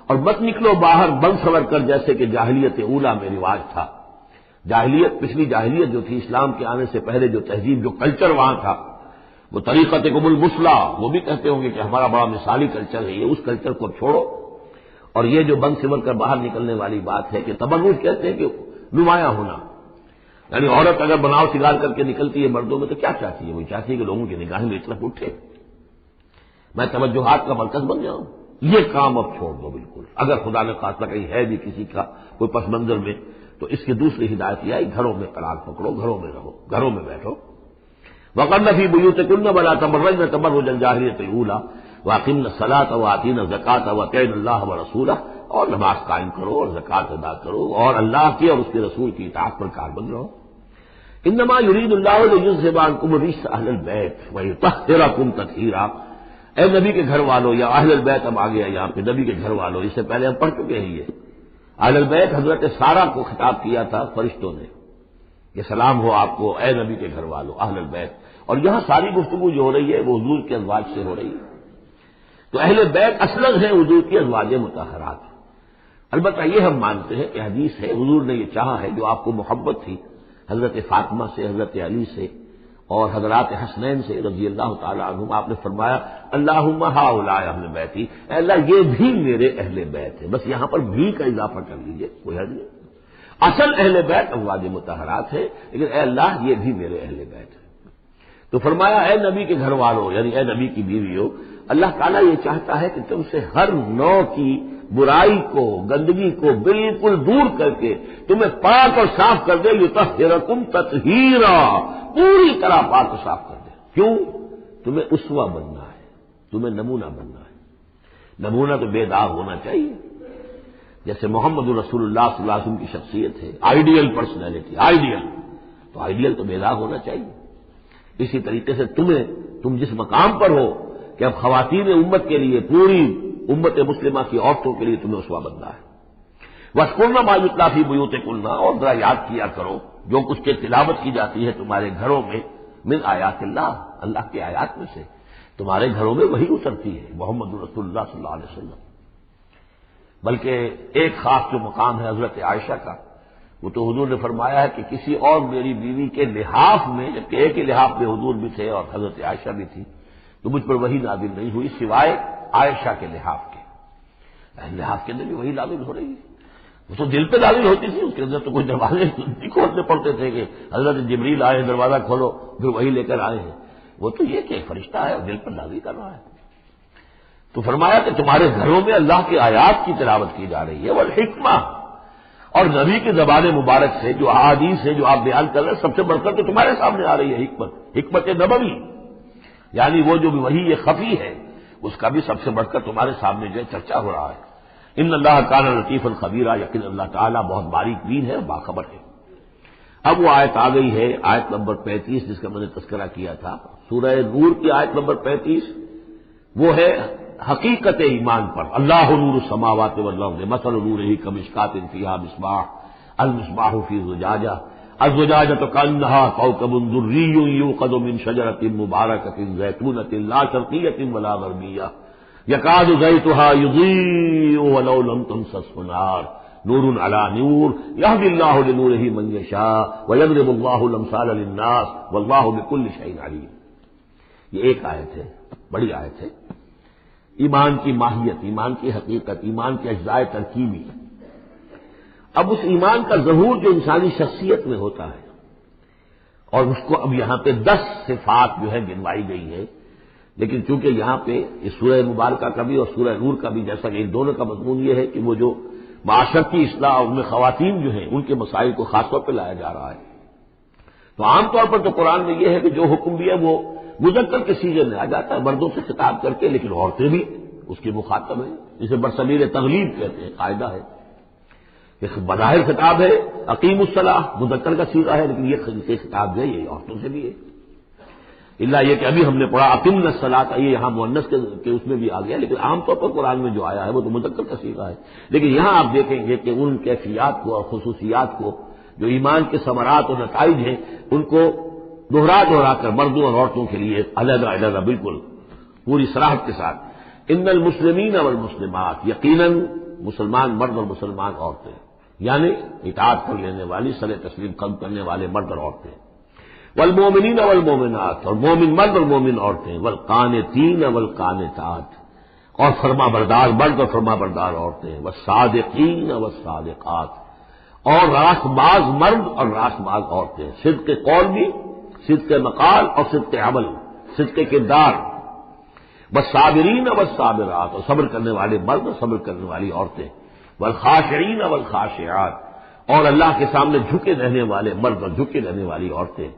اور مت نکلو باہر بن سور کر جیسے کہ جاہلیت اولا میں رواج تھا۔ جاہلیت، پچھلی جاہلیت جو تھی اسلام کے آنے سے پہلے جو تہذیب، جو کلچر وہاں تھا، وہ طریقتکم المثلی، وہ بھی کہتے ہوں گے کہ ہمارا بڑا مثالی کلچر ہے یہ، اس کلچر کو چھوڑو. اور یہ جو بند سمر کر باہر نکلنے والی بات ہے کہ تبرج کہتے ہیں کہ نمایاں ہونا، یعنی عورت اگر بناؤ سگار کر کے نکلتی ہے مردوں میں تو کیا چاہتی ہے؟ وہ چاہتی ہے کہ لوگوں کی نگاہیں میری طرف اٹھے، میں توجہات کا مرکز بن جاؤں. یہ کام اب چھوڑ دو بالکل. اگر خدا نے خاصہ کہیں ہے بھی کسی کا کوئی پس منظر میں، تو اس کی دوسری ہدایت یہ ہے گھروں میں قرار پکڑو، گھروں میں رہو، گھروں میں بیٹھو. وقرن فی بیوتکن ولا تبرجن تبرج الجاہلیۃ الاولی واقمن الصلاۃ وآتین الزکاۃ واطیعن اللہ ورسولہ، اور نماز قائم کرو اور زکوٰۃ ادا کرو اور اللہ کی اور اس کے رسول کی اطاعت پر کاربند رہو. انما یرید اللہ لیذھب عنکم الرجس اہل البیت ویطہرکم تطہیرا. اے نبی کے گھر والوں، یا اہل البیت اب آ گیا یہاں پہ، نبی کے گھر والوں، اس سے پہلے ہم پڑھ چکے ہیں یہ اہل البیت حضرت سارہ کو خطاب کیا تھا فرشتوں نے کہ سلام ہو آپ کو اے نبی کے گھر والوں اہل البیت. اور یہاں ساری گفتگو جو ہو رہی ہے وہ حضور کے ازواج سے ہو رہی ہے. تو اہل بیت اصلاً ہیں حضور کی ازواج مطہرات. البتہ یہ ہم مانتے ہیں کہ حدیث ہے حضور نے یہ چاہا ہے، جو آپ کو محبت تھی حضرت فاطمہ سے، حضرت علی سے اور حضرات حسنین سے رضی اللہ تعالیٰ عنہم، آپ نے فرمایا اللہم ہؤلاء اہل بیتی، اے اللہ یہ بھی میرے اہل بیت ہے. بس یہاں پر بھی کا اضافہ کر لیجئے، کوئی حرج نہیں. اصل اہل بیت ازواج مطہرات ہے، لیکن اے اللہ یہ بھی میرے اہل بیت ہے. تو فرمایا اے نبی کے گھر والوں، یعنی اے نبی کی بیویوں، اللہ تعالیٰ یہ چاہتا ہے کہ تم سے ہر نوع کی برائی کو، گندگی کو بالکل دور کر کے تمہیں پاک اور صاف کر دے. یطہرکم تطہیرا، پوری طرح پاک اور صاف کر دے. کیوں؟ تمہیں اسوہ بننا ہے، تمہیں نمونہ بننا ہے. نمونہ تو بے داغ ہونا چاہیے، جیسے محمد رسول اللہ صلی اللہ علیہ وسلم کی شخصیت ہے، آئیڈیل پرسنالٹی، آئیڈیل، تو آئیڈیل تو بے داغ ہونا چاہیے. اسی طریقے سے تم جس مقام پر ہو کہ اب خواتین امت کے لیے، پوری امت مسلمہ کی عورتوں کے لیے تمہیں اسوہ بننا ہے. وَاذْكُرْنَ مَا يُتْلَىٰ فِي بُيُوتِكُنَّ، اور ذرا یاد کیا کرو جو کچھ کے تلاوت کی جاتی ہے تمہارے گھروں میں، من آیات اللہ، اللہ کی آیات میں سے. تمہارے گھروں میں وہی اترتی ہے محمد رسول اللہ صلی اللہ علیہ وسلم. بلکہ ایک خاص جو مقام ہے حضرت عائشہ کا، وہ تو حضور نے فرمایا ہے کہ کسی اور میری بیوی کے لحاف میں، جبکہ ایک ہی لحاف میں حضور بھی تھے اور حضرت عائشہ بھی تھی، تو مجھ پر وہی نازل نہیں ہوئی سوائے عائشہ کے لحاف کے. لحاف کے اندر بھی وہی نازل ہو رہی ہے. وہ تو دل پہ نازل ہوتی تھی، اس کے اندر تو کوئی دروازے نہیں کھولنے پڑتے تھے کہ حضرت جبریل آئے دروازہ کھولو پھر وہی لے کر آئے ہیں. وہ تو یہ کہ فرشتہ ہے اور دل پر نازل کر رہا ہے. تو فرمایا کہ تمہارے گھروں میں اللہ کی آیات کی تلاوت کی جا رہی ہے، والحکمہ، اور نبی کی زبان مبارک سے جو احادیث ہے جو آپ بیان کر رہے ہیں، سب سے بڑھ کر تو تمہارے سامنے آ رہی ہے حکمت نبوی، یعنی وہ جو وحی یہ خفی ہے اس کا بھی سب سے بڑھ کر تمہارے سامنے جو ہے چرچا ہو رہا ہے. ان اللہ کان لطیفا خبیرا، یقین اللہ تعالیٰ بہت باریک بین ہے، باخبر ہے. اب وہ آیت آ گئی ہے، آیت نمبر 35 جس کا میں نے تذکرہ کیا تھا، سورہ نور کی آیت نمبر 35. وہ ہے حقیقت ایمان پر. اللہ نور السماوات والارض مثل نورہ کمشکاۃ فیہا مصباح المصباح فی زجاجہ الزجاجۃ کأنہا کوکب درری یوقد من شجرۃ مبارکۃ زیتونۃ لا شرقیۃ ولا غربیہ یکاد زیتها یضیء ولو لم تمسسہ نار نور علی نور یہدی اللہ لنورہ من یشاء ویضرب اللہ الامثال للناس واللہ بکل شیء علیم. یہ ایک آیت ہے، بڑی آیت ہے. ایمان کی ماہیت، ایمان کی حقیقت، ایمان کے اجزاء ترکیبی. اب اس ایمان کا ظہور جو انسانی شخصیت میں ہوتا ہے، اور اس کو اب یہاں پہ 10 صفات جو ہے گنوائی گئی ہے. لیکن چونکہ یہاں پہ اس سورہ مبارکہ کا بھی اور سورہ نور کا بھی جیسا کہ ان دونوں کا مضمون یہ ہے کہ وہ جو معاشرتی اصلاح ان میں خواتین جو ہیں ان کے مسائل کو خاص طور پہ لایا جا رہا ہے. تو عام طور پر تو قرآن میں یہ ہے کہ جو حکم بھی ہے وہ مذکر کے سیغے میں آ جاتا ہے، مردوں سے خطاب کر کے، لیکن عورتیں بھی اس کے مخاطب ہیں. اسے برسبیل تغلیب کہتے ہیں، قاعدہ ہے. بظاہر خطاب ہے اقیم الصلاۃ، مذکر کا صیغہ ہے، لیکن یہ خطاب جو ہے یہ عورتوں سے بھی ہے. اللہ یہ کہ ابھی ہم نے پڑھا اقیمنا الصلاۃ، یہ یہاں مؤنث کے اس میں بھی آ گیا، لیکن عام طور پر قرآن میں جو آیا ہے وہ تو مذکر کا صیغہ ہے. لیکن یہاں آپ دیکھیں گے کہ ان کیفیات کو اور خصوصیات کو، جو ایمان کے ثمرات اور نتائج ہیں، ان کو دوہرا کر مردوں اور عورتوں کے لیے علیحدہ علیحدہ بالکل پوری صراحت کے ساتھ. ان المسلمین والمسلمات، یقیناً مسلمان مرد اور مسلمان عورتیں، یعنی اطاعت کر لینے والی، سر تسلیم قلب کرنے والے مرد اور عورتیں. والمومنین والمومنات، اور مومن مرد اور مومن عورتیں، والقانتین والقانتات، اور فرما بردار مرد اور فرما بردار عورتیں، والصادقین والصادقات، اور راست باز مرد اور راست باز عورتیں، صدق قول بھی، صدق مقال اور صدق عمل، صدق کردار، والصابرین والصابرات، اور صبر کرنے والے مرد اور صبر کرنے والی عورتیں، والخاشعین والخاشعات، اور اللہ کے سامنے جھکے رہنے والے مرد اور جھکے رہنے والی عورتیں،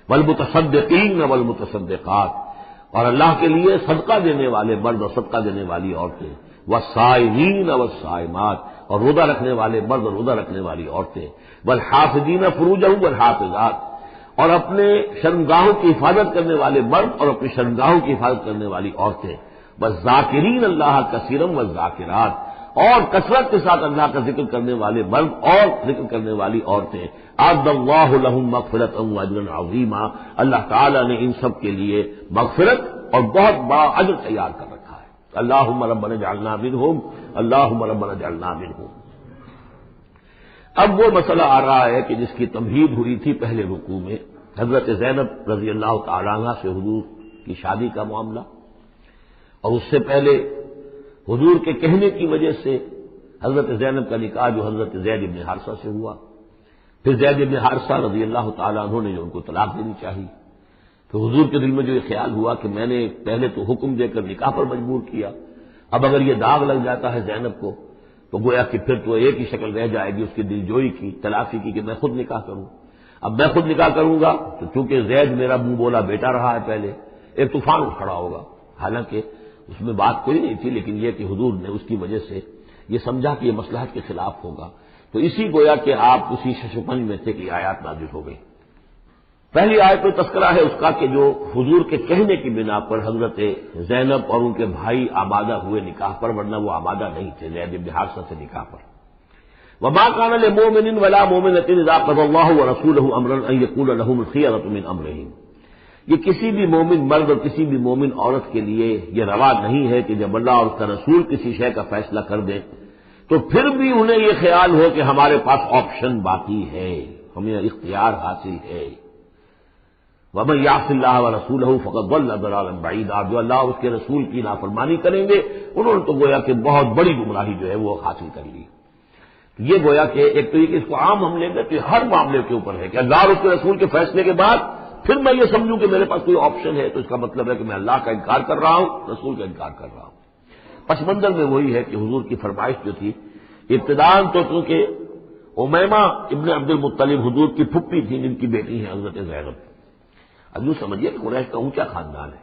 والمتصدقین والمتصدقات، اور اللہ کے لیے صدقہ دینے والے مرد اور صدقہ دینے والی عورتیں، والصائمین والصائمات، اور روزہ رکھنے والے مرد اور روزہ رکھنے والی عورتیں، والحافظین فروجہم والحافظات، اور اپنے شرمگاہوں کی حفاظت کرنے والے مرد اور اپنی شرمگاہوں کی حفاظت کرنے والی عورتیں، والذاکرین اللہ کثیرا والذاکرات، اور کثرت کے ساتھ اللہ کا ذکر کرنے والے مرد اور ذکر کرنے والی عورتیں، اعد اللہ لہم مغفرۃ واجرا عظیما، اللہ تعالیٰ نے ان سب کے لیے مغفرت اور بہت بڑا اجر تیار کر رکھا ہے۔ اللہم ربنا اجعلنا منہم، اللہم ربنا اجعلنا منہم۔ اب وہ مسئلہ آ رہا ہے کہ جس کی تمہید ہوئی تھی پہلے رکوع میں، حضرت زینب رضی اللہ تعالیٰ عنہ سے حضور کی شادی کا معاملہ، اور اس سے پہلے حضور کے کہنے کی وجہ سے حضرت زینب کا نکاح جو حضرت زید بن حارثہ سے ہوا، پھر زید بن حارثہ رضی اللہ تعالیٰ عنہ نے جو ان کو طلاق دینی چاہی، تو حضور کے دل میں جو یہ خیال ہوا کہ میں نے پہلے تو حکم دے کر نکاح پر مجبور کیا، اب اگر یہ داغ لگ جاتا ہے زینب کو تو گویا کہ پھر تو ایک ہی شکل رہ جائے گی اس کی دل جوئی کی، تلافی کی، کہ میں خود نکاح کروں۔ اب میں خود نکاح کروں گا تو چونکہ زید میرا منہ بولا بیٹا رہا ہے پہلے، ایک طوفان کھڑا ہوگا، حالانکہ اس میں بات کوئی نہیں تھی، لیکن یہ کہ حضور نے اس کی وجہ سے یہ سمجھا کہ یہ مصلحت کے خلاف ہوگا، تو اسی گویا کہ آپ اسی ششپنج میں تھے کہ یہ آیات نازل ہو گئی۔ پہلی آیت میں تذکرہ ہے اس کا کہ جو حضور کے کہنے کی بنا پر حضرت زینب اور ان کے بھائی آمادہ ہوئے نکاح پر، ورنہ وہ آمادہ نہیں تھے زید بن حارثہ سے نکاح پر۔ وما كان لمؤمن ولا مؤمنة اذا قضى الله ورسوله امرا ان يكون لهم الخيرة من امرهم، یہ کسی بھی مومن مرد اور کسی بھی مومن عورت کے لیے یہ روا نہیں ہے کہ جب اللہ اور اس کا رسول کسی شے کا فیصلہ کر دیں تو پھر بھی انہیں یہ خیال ہو کہ ہمارے پاس آپشن باقی ہے، ہمیں اختیار حاصل ہے۔ وَمَن يَعْصِ اللَّهَ وَرَسُولَهُ فَقَدْ ضَلَّ ضَلَالًا بَعِيدًا، جو اللہ اور اس کے رسول کی نافرمانی کریں گے انہوں نے تو گویا کہ بہت بڑی گمراہی جو ہے وہ حاصل کر لی۔ یہ گویا کہ ایک تو یہ کہ اس کو عام ہم لیں گے تو یہ ہر معاملے کے اوپر ہے کہ اللہ اور اس کے رسول کے فیصلے کے بعد پھر میں یہ سمجھوں کہ میرے پاس کوئی آپشن ہے تو اس کا مطلب ہے کہ میں اللہ کا انکار کر رہا ہوں، رسول کا انکار کر رہا ہوں۔ پس منظر میں وہی ہے کہ حضور کی فرمائش جو تھی ابتداءً تو چونکہ امیمہ ابن عبد المطلب حضور کی پھپھی تھی جن کی بیٹی ہے حضرت زینب، اب یوں سمجھیے کہ قریش کا اونچا خاندان ہے،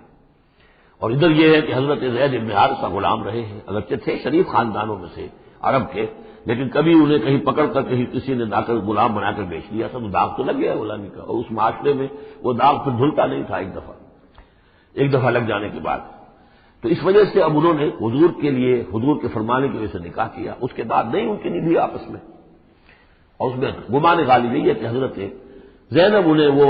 اور ادھر یہ ہے کہ حضرت زید بن حارثہ غلام رہے ہیں، اگرچہ تھے شریف خاندانوں میں سے عرب کے، لیکن کبھی انہیں کہیں پکڑ کر کہیں کسی نے لا کر غلام بنا کر بیچ دیا تھا تو داغ تو لگ گیا غلامی کا، اور اس معاشرے میں وہ داغ پھر دھلتا نہیں تھا ایک دفعہ لگ جانے کے بعد۔ تو اس وجہ سے اب انہوں نے حضور کے لیے حضور کے فرمانے کی وجہ سے نکاح کیا، اس کے بعد نہیں ان کی نبھی آپس میں، اور اس میں گمان غالب یہی ہے کہ حضرت زینب انہیں وہ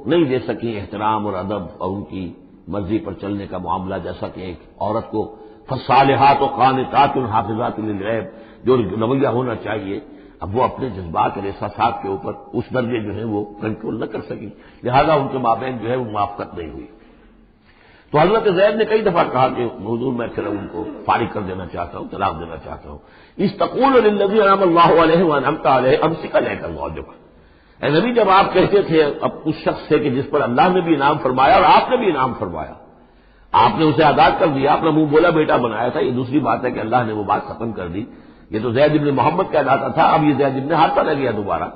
نہیں دے سکی احترام اور ادب اور ان کی مرضی پر چلنے کا معاملہ، جیسا کہ ایک عورت کو فالصالحات قانتات حافظات للغیب جو رویہ ہونا چاہیے، اب وہ اپنے جذبات اور احساسات کے اوپر اس درجے جو ہے وہ کنٹرول نہ کر سکی، لہذا ان کے مابین جو ہے وہ موافقت نہیں ہوئی۔ تو حضرت زید نے کئی دفعہ کہا کہ حضور میں پھر ان کو فارغ کر دینا چاہتا ہوں، طلاق دینا چاہتا ہوں۔ استقول للذی انعم اللہ علیہ وانعمت علیہ امسک علیک زوجک، اے نبی جب آپ کہتے تھے اب اس شخص سے کہ جس پر اللہ نے بھی انعام فرمایا اور آپ نے بھی انعام فرمایا، آپ نے اسے آزاد کر دیا، اپنا منہ بولا بیٹا بنایا تھا، یہ دوسری بات ہے کہ اللہ نے وہ بات ختم کر دی، یہ تو زید بن محمد کہلاتا تھا، اب یہ زید بن حارثہ رہ گیا دوبارہ۔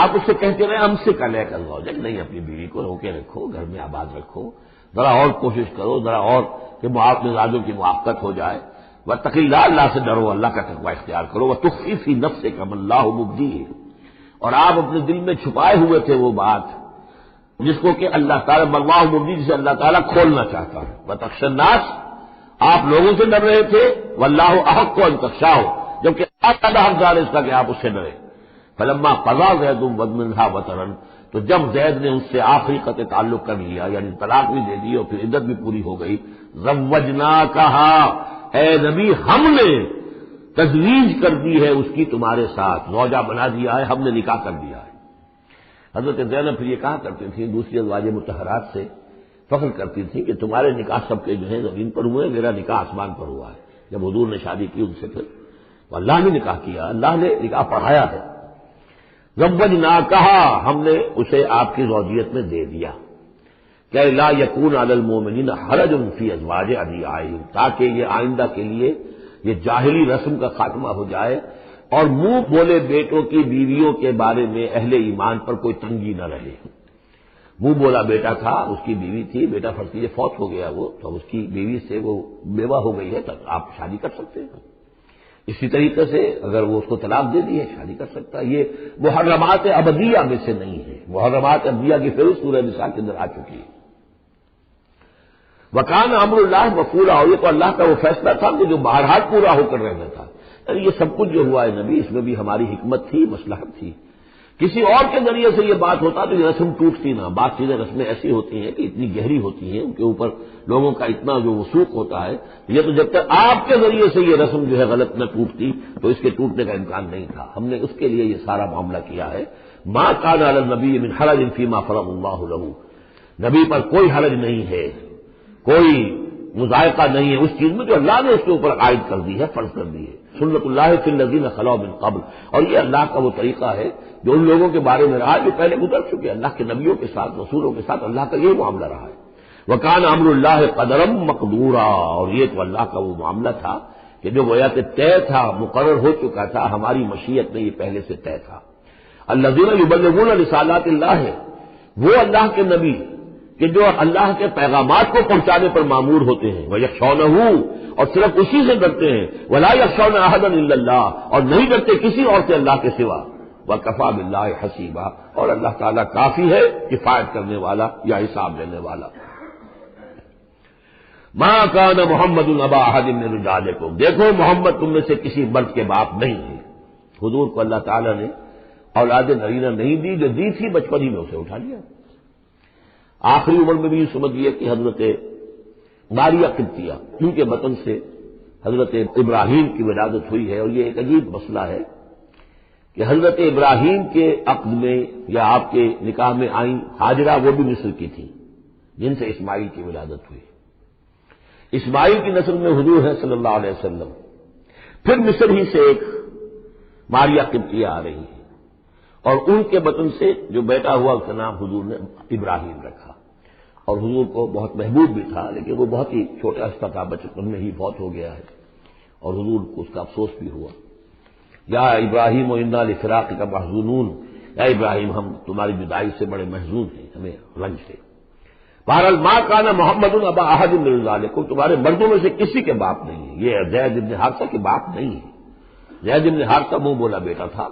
آپ اس سے کہتے رہے ہم سے کل ہے کل زوجک، نہیں اپنی بیوی کو روکے رکھو، گھر میں آباد رکھو، ذرا اور کوشش کرو، ذرا اور کہ مزاجوں کی موافقت ہو جائے، واتق اللہ، اللہ سے ڈرو، اللہ کا تقوی اختیار کرو، وتخفی فی نفسک ما اللہ مبدیہ، اور آپ اپنے دل میں چھپائے ہوئے تھے وہ بات جس کو کہ اللہ تعالیٰ اللہ مبدی جسے اللہ تعالیٰ کھولنا چاہتا ہے، وتخشى الناس، آپ لوگوں سے ڈر رہے تھے، واللہ احق ان تخشاہ، جبکہ آپ زیادہ حقدار ہے اس کا کہ آپ اس سے ڈرے۔ فلما قضى زید منها وطرا، تو جب زید نے اس سے آخری قطع تعلق کر لیا، یعنی طلاق بھی دے دی اور پھر عدت بھی پوری ہو گئی، زوجناکہا، اے نبی ہم نے تزویج کر دی ہے اس کی تمہارے ساتھ، زوجہ بنا دیا ہے، ہم نے نکاح کر دیا ہے۔ حضرت زینب پھر یہ کہا کرتی تھیں دوسری ازواج مطہرات سے فخر کرتی تھیں کہ تمہارے نکاح سب کے جو ہے زمین پر ہوئے، میرا نکاح آسمان پر ہوا ہے۔ جب حضور نے شادی کی ان سے پھر تو اللہ نے نکاح کیا، اللہ نے نکاح پڑھایا ہے۔ زوجناکہا، ہم نے اسے آپ کی زوجیت میں دے دیا کہ لا یکون علی المؤمنین حرج فی ازواج ادعیائہم، تاکہ یہ آئندہ کے لیے یہ جاہلی رسم کا خاتمہ ہو جائے اور منہ بولے بیٹوں کی بیویوں کے بارے میں اہل ایمان پر کوئی تنگی نہ رہے۔ منہ بولا بیٹا تھا، اس کی بیوی تھی، بیٹا فرض کیجیے فوت ہو گیا وہ، تو اس کی بیوی سے وہ بیوہ ہو گئی ہے، تب آپ شادی کر سکتے ہیں۔ اسی طریقے سے اگر وہ اس کو طلاق دے دی ہے شادی کر سکتا ہے۔ یہ محرمات ابدیہ میں سے نہیں ہے، محرمات ابدیہ کی فہرست سورہ نساء کے اندر آ چکی ہے۔ وکان امر اللہ مفعولا، اور یہ تو اللہ کا وہ فیصلہ تھا کہ جو بہرحال پورا ہو کر رہنا تھا۔ یعنی یہ سب کچھ جو ہوا ہے نبی، اس میں بھی ہماری حکمت تھی، مصلحت تھی۔ کسی اور کے ذریعے سے یہ بات ہوتا تو یہ رسم ٹوٹتی نہ۔ بعض چیزیں رسمیں ایسی ہوتی ہیں کہ اتنی گہری ہوتی ہیں، ان کے اوپر لوگوں کا اتنا جو وثوق ہوتا ہے، یہ تو جب تک آپ کے ذریعے سے یہ رسم جو ہے غلط نہ ٹوٹتی تو اس کے ٹوٹنے کا امکان نہیں تھا۔ ہم نے اس کے لیے یہ سارا معاملہ کیا ہے۔ ما کان علی النبی من حرج فیما فرض اللہ له، نبی پر کوئی حرج نہیں ہے، کوئی مذائقہ نہیں ہے اس چیز میں جو اللہ نے اس کے اوپر عائد کر دی ہے، فرض کر دی ہے۔ سنت اللہ فی الذین خلوا من قبل، اور یہ اللہ کا وہ طریقہ ہے جو ان لوگوں کے بارے میں رہا جو پہلے گزر چکے۔ اللہ کے نبیوں کے ساتھ، رسولوں کے ساتھ اللہ کا یہ معاملہ رہا ہے۔ وکان امر اللہ قدرا مقدورا، اور یہ تو اللہ کا وہ معاملہ تھا کہ جو گویا کہ طے تھا، مقرر ہو چکا تھا، ہماری مشیت میں یہ پہلے سے طے تھا۔ الذین یبلغون رسالات اللہ، وہ اللہ کے نبی کہ جو اللہ کے پیغامات کو پہنچانے پر مامور ہوتے ہیں، وَيَخْشَوْنَهُ، اور صرف اسی سے ڈرتے ہیں، وَلَا يَخْشَوْنَ أَحَدًا إِلَّا اللَّهَ، اور نہیں ڈرتے کسی اور سے اللہ کے سوا، وَكَفَىٰ بِاللَّهِ حَسِيبًا، اور اللہ تعالیٰ کافی ہے کفایت کرنے والا یا حساب لینے والا۔ مَا كَانَ مُحَمَّدٌ أَبَا أَحَدٍ مِّن رِجَالِكُمْ، دیکھو محمد تم میں سے کسی مرد کے باپ نہیں ہے۔ حضور کو اللہ تعالیٰ نے اولاد نرینہ نہیں دی، جو دی تھی بچپن ہی میں اسے اٹھا لیا۔ آخری عمر میں بھی یہ سمجھیے کہ حضرت ماریہ قبطیہ، ان کے بطن سے حضرت ابراہیم کی ولادت ہوئی ہے۔ اور یہ ایک عجیب مسئلہ ہے کہ حضرت ابراہیم کے عقد میں یا آپ کے نکاح میں آئیں ہاجرہ، وہ بھی مصر کی تھی جن سے اسماعیل کی ولادت ہوئی۔ اسماعیل کی نسل میں حضور ہے صلی اللہ علیہ وسلم، پھر مصر ہی سے ایک ماریہ قبطیہ آ رہی ہے، اور ان کے بطن سے جو بیٹا ہوا اس کا نام حضور نے ابراہیم رکھا۔ اور حضور کو بہت محبوب بھی تھا، لیکن وہ بہت ہی چھوٹا ہستا تھا، بچپن میں ہی فوت ہو گیا ہے، اور حضور کو اس کا افسوس بھی ہوا۔ یا ابراہیم و انا لفراقک محزونون، یا ابراہیم ہم تمہاری جدائی سے بڑے محزون ہیں، ہمیں رنج ہے۔ بہرحال ما کان محمد ابا احد من رجالکم، تمہارے مردوں میں سے کسی کے باپ نہیں ہے۔ یہ زید بن حارثہ کے باپ نہیں ہے۔ زید بن حارثہ منہ بولا بیٹا تھا،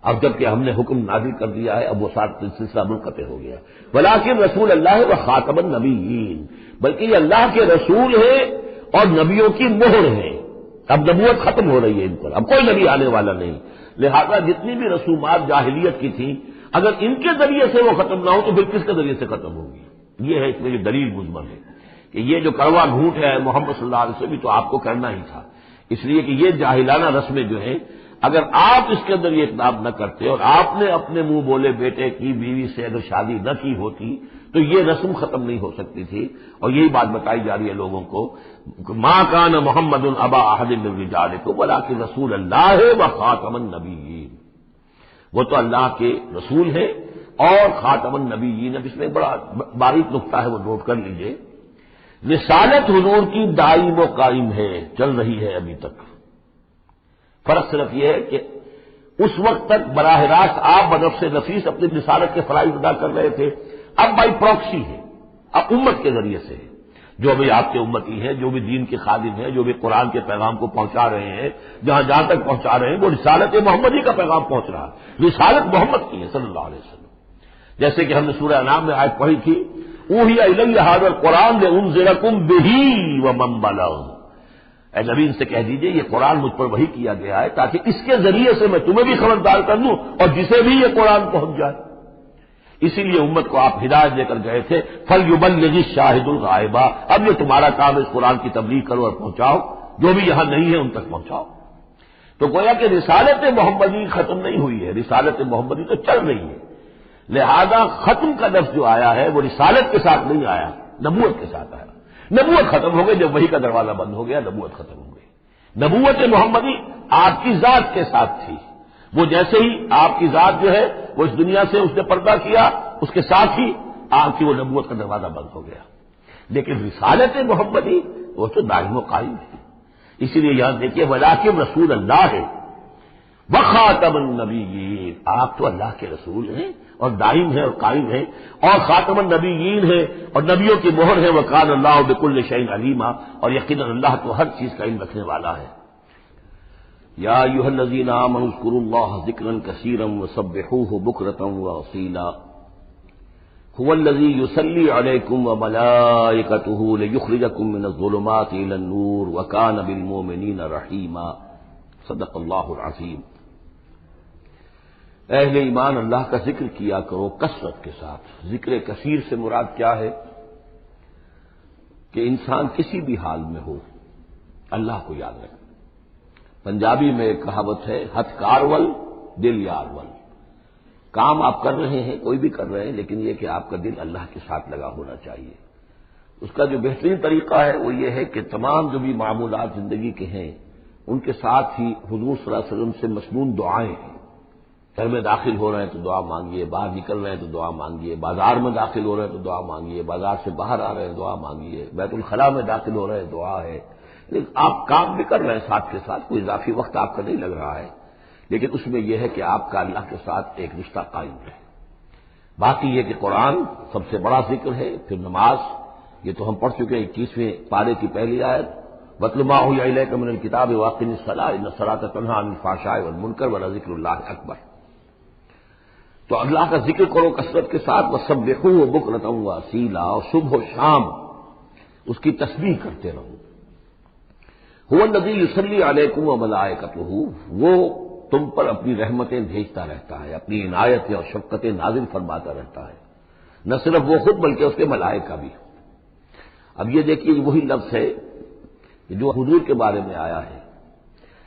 اب جب کہ ہم نے حکم نازل کر دیا ہے اب وہ ساتھ سلسلہ منقطع ہو گیا۔ ولیکن رسول اللہ و خاتم النبیین، بلکہ یہ اللہ کے رسول ہیں اور نبیوں کی مہر ہیں۔ اب نبوت ختم ہو رہی ہے ان پر، اب کوئی نبی آنے والا نہیں، لہذا جتنی بھی رسومات جاہلیت کی تھیں اگر ان کے ذریعے سے وہ ختم نہ ہو تو پھر کس کے ذریعے سے ختم ہوگی؟ یہ ہے اس میں جو دلیل مضمر ہے کہ یہ جو کڑوا گھونٹ ہے محمد صلی اللہ علیہ وسلم بھی تو آپ کو کرنا ہی تھا، اس لیے کہ یہ جاہلانہ رسمیں جو ہیں اگر آپ اس کے اندر یہ اقدام نہ کرتے اور آپ نے اپنے منہ بولے بیٹے کی بیوی سے اگر شادی نہ کی ہوتی تو یہ رسم ختم نہیں ہو سکتی تھی۔ اور یہی بات بتائی جا رہی ہے لوگوں کو، ما کان محمد ابا احد من رجالکم ولکن رسول اللہ و خاتم النبیین، وہ تو اللہ کے رسول ہیں اور خاتم النبیین۔ اب اس میں بڑا باریک نقطہ ہے، وہ نوٹ کر لیجئے۔ رسالت حضور کی دائم و قائم ہے، چل رہی ہے ابھی تک۔ فرق صرف یہ ہے کہ اس وقت تک براہ راست آپ بنفس نفیس اپنی رسالت کے فرائض ادا کر رہے تھے، اب بائی پروکسی ہے، اب امت کے ذریعے سے ہے۔ جو بھی آپ کے امتی ہیں، جو بھی دین کے خادم ہیں، جو بھی قرآن کے پیغام کو پہنچا رہے ہیں، جہاں تک پہنچا رہے ہیں وہ رسالت محمدی کا پیغام پہنچ رہا ہے، رسالت محمد کی ہے صلی اللہ علیہ وسلم۔ جیسے کہ ہم نے سورہ انعام میں آیت پڑھی تھی، اوحی الی ھذا القرآن لانذرکم بہ ومن بلغ، اے نبی ان سے کہہ دیجئے یہ قرآن مجھ پر وحی کیا گیا ہے تاکہ اس کے ذریعے سے میں تمہیں بھی خبردار کر دوں اور جسے بھی یہ قرآن پہنچ جائے۔ اسی لیے امت کو آپ ہدایت دے کر گئے تھے، فَلْيُبَلِّغِ الشَّاهِدُ الْغَائِبَ، اب یہ تمہارا کام ہے اس قرآن کی تبلیغ کرو اور پہنچاؤ، جو بھی یہاں نہیں ہے ان تک پہنچاؤ۔ تو گویا کہ رسالت محمدی ختم نہیں ہوئی ہے، رسالت محمدی تو چل رہی ہے، لہذا ختم کا لفظ جو آیا ہے وہ رسالت کے ساتھ نہیں آیا، نبوت کے ساتھ آیا۔ نبوت ختم ہو گئی جب وحی کا دروازہ بند ہو گیا، نبوت ختم ہو گئی۔ نبوت محمدی آپ کی ذات کے ساتھ تھی، وہ جیسے ہی آپ کی ذات جو ہے وہ اس دنیا سے اس نے پردہ کیا، اس کے ساتھ ہی آپ کی وہ نبوت کا دروازہ بند ہو گیا۔ لیکن رسالت محمدی وہ تو دائم و قائم ہے۔ اسی لیے یاد دیکھیے ولیکن رسول اللہ ہے وخاتم النبیین، آپ تو اللہ کے رسول ہیں اور دائم ہیں اور قائم ہیں، اور خاتم النبیین ہیں اور نبیوں کی مہر ہے، وکان اللہ بکل شیء علیما، اور یقیناً اللہ تو ہر چیز کا علم رکھنے والا ہے۔ یا ایھا الذین آمنوا اذکروا اللہ ذکرا کثیرا وسبحوہ بکرۃ واصیلا هو الذی یصلی علیکم وملائکتہ لیخرجکم من الظلمات الی النور وکان بالمؤمنین رحیما۔ صدق اللہ العظیم۔ اہل ایمان اللہ کا ذکر کیا کرو کثرت کے ساتھ۔ ذکر کثیر سے مراد کیا ہے کہ انسان کسی بھی حال میں ہو اللہ کو یاد رکھے۔ پنجابی میں ایک کہاوت ہے، ہتھ کارول دل یارول۔ کام آپ کر رہے ہیں، کوئی بھی کر رہے ہیں، لیکن یہ کہ آپ کا دل اللہ کے ساتھ لگا ہونا چاہیے۔ اس کا جو بہترین طریقہ ہے وہ یہ ہے کہ تمام جو بھی معمولات زندگی کے ہیں ان کے ساتھ ہی حضور صلی اللہ علیہ وسلم سے مسنون دعائیں ہیں۔ گھر میں داخل ہو رہے ہیں تو دعا مانگیے، باہر نکل رہے ہیں تو دعا مانگیے، بازار میں داخل ہو رہے ہیں تو دعا مانگیے، بازار سے باہر آ رہے ہیں دعا مانگیے، بیت الخلاء میں داخل ہو رہے ہیں دعا ہے۔ لیکن آپ کام بھی کر رہے ہیں ساتھ کے ساتھ، کوئی اضافی وقت آپ کا نہیں لگ رہا ہے، لیکن اس میں یہ ہے کہ آپ کا اللہ کے ساتھ ایک رشتہ قائم رہے۔ باقی یہ کہ قرآن سب سے بڑا ذکر ہے، پھر نماز، یہ تو ہم پڑھ چکے ہیں 21ویں پارے کی پہلی آیت، وَاتْلُ مَا أُوحِيَ إِلَيْكَ مِنَ الْكِتَابِ وَأَقِمِ الصَّلَاةَ إِنَّ الصَّلَاةَ تَنْهَىٰ عَنِ الْفَحْشَاءِ وَالْمُنكَرِ وَلَذِكْرُ اللَّهِ أَكْبَرُ۔ تو اللہ کا ذکر کرو کثرت کے ساتھ، وَسَبِّحُوهُ بُكْرَةً وَأَصِيلًا، اور صبح و شام اس کی تسبیح کرتے رہو۔ هُوَ الَّذِي يُصَلِّي عَلَيْكُمْ وَمَلَائِكَتُهُ، وہ تم پر اپنی رحمتیں بھیجتا رہتا ہے، اپنی عنایتیں اور شفقتیں نازل فرماتا رہتا ہے، نہ صرف وہ خود بلکہ اس کے ملائکہ بھی۔ اب یہ دیکھیے وہی لفظ ہے جو حضور کے بارے میں آیا ہے،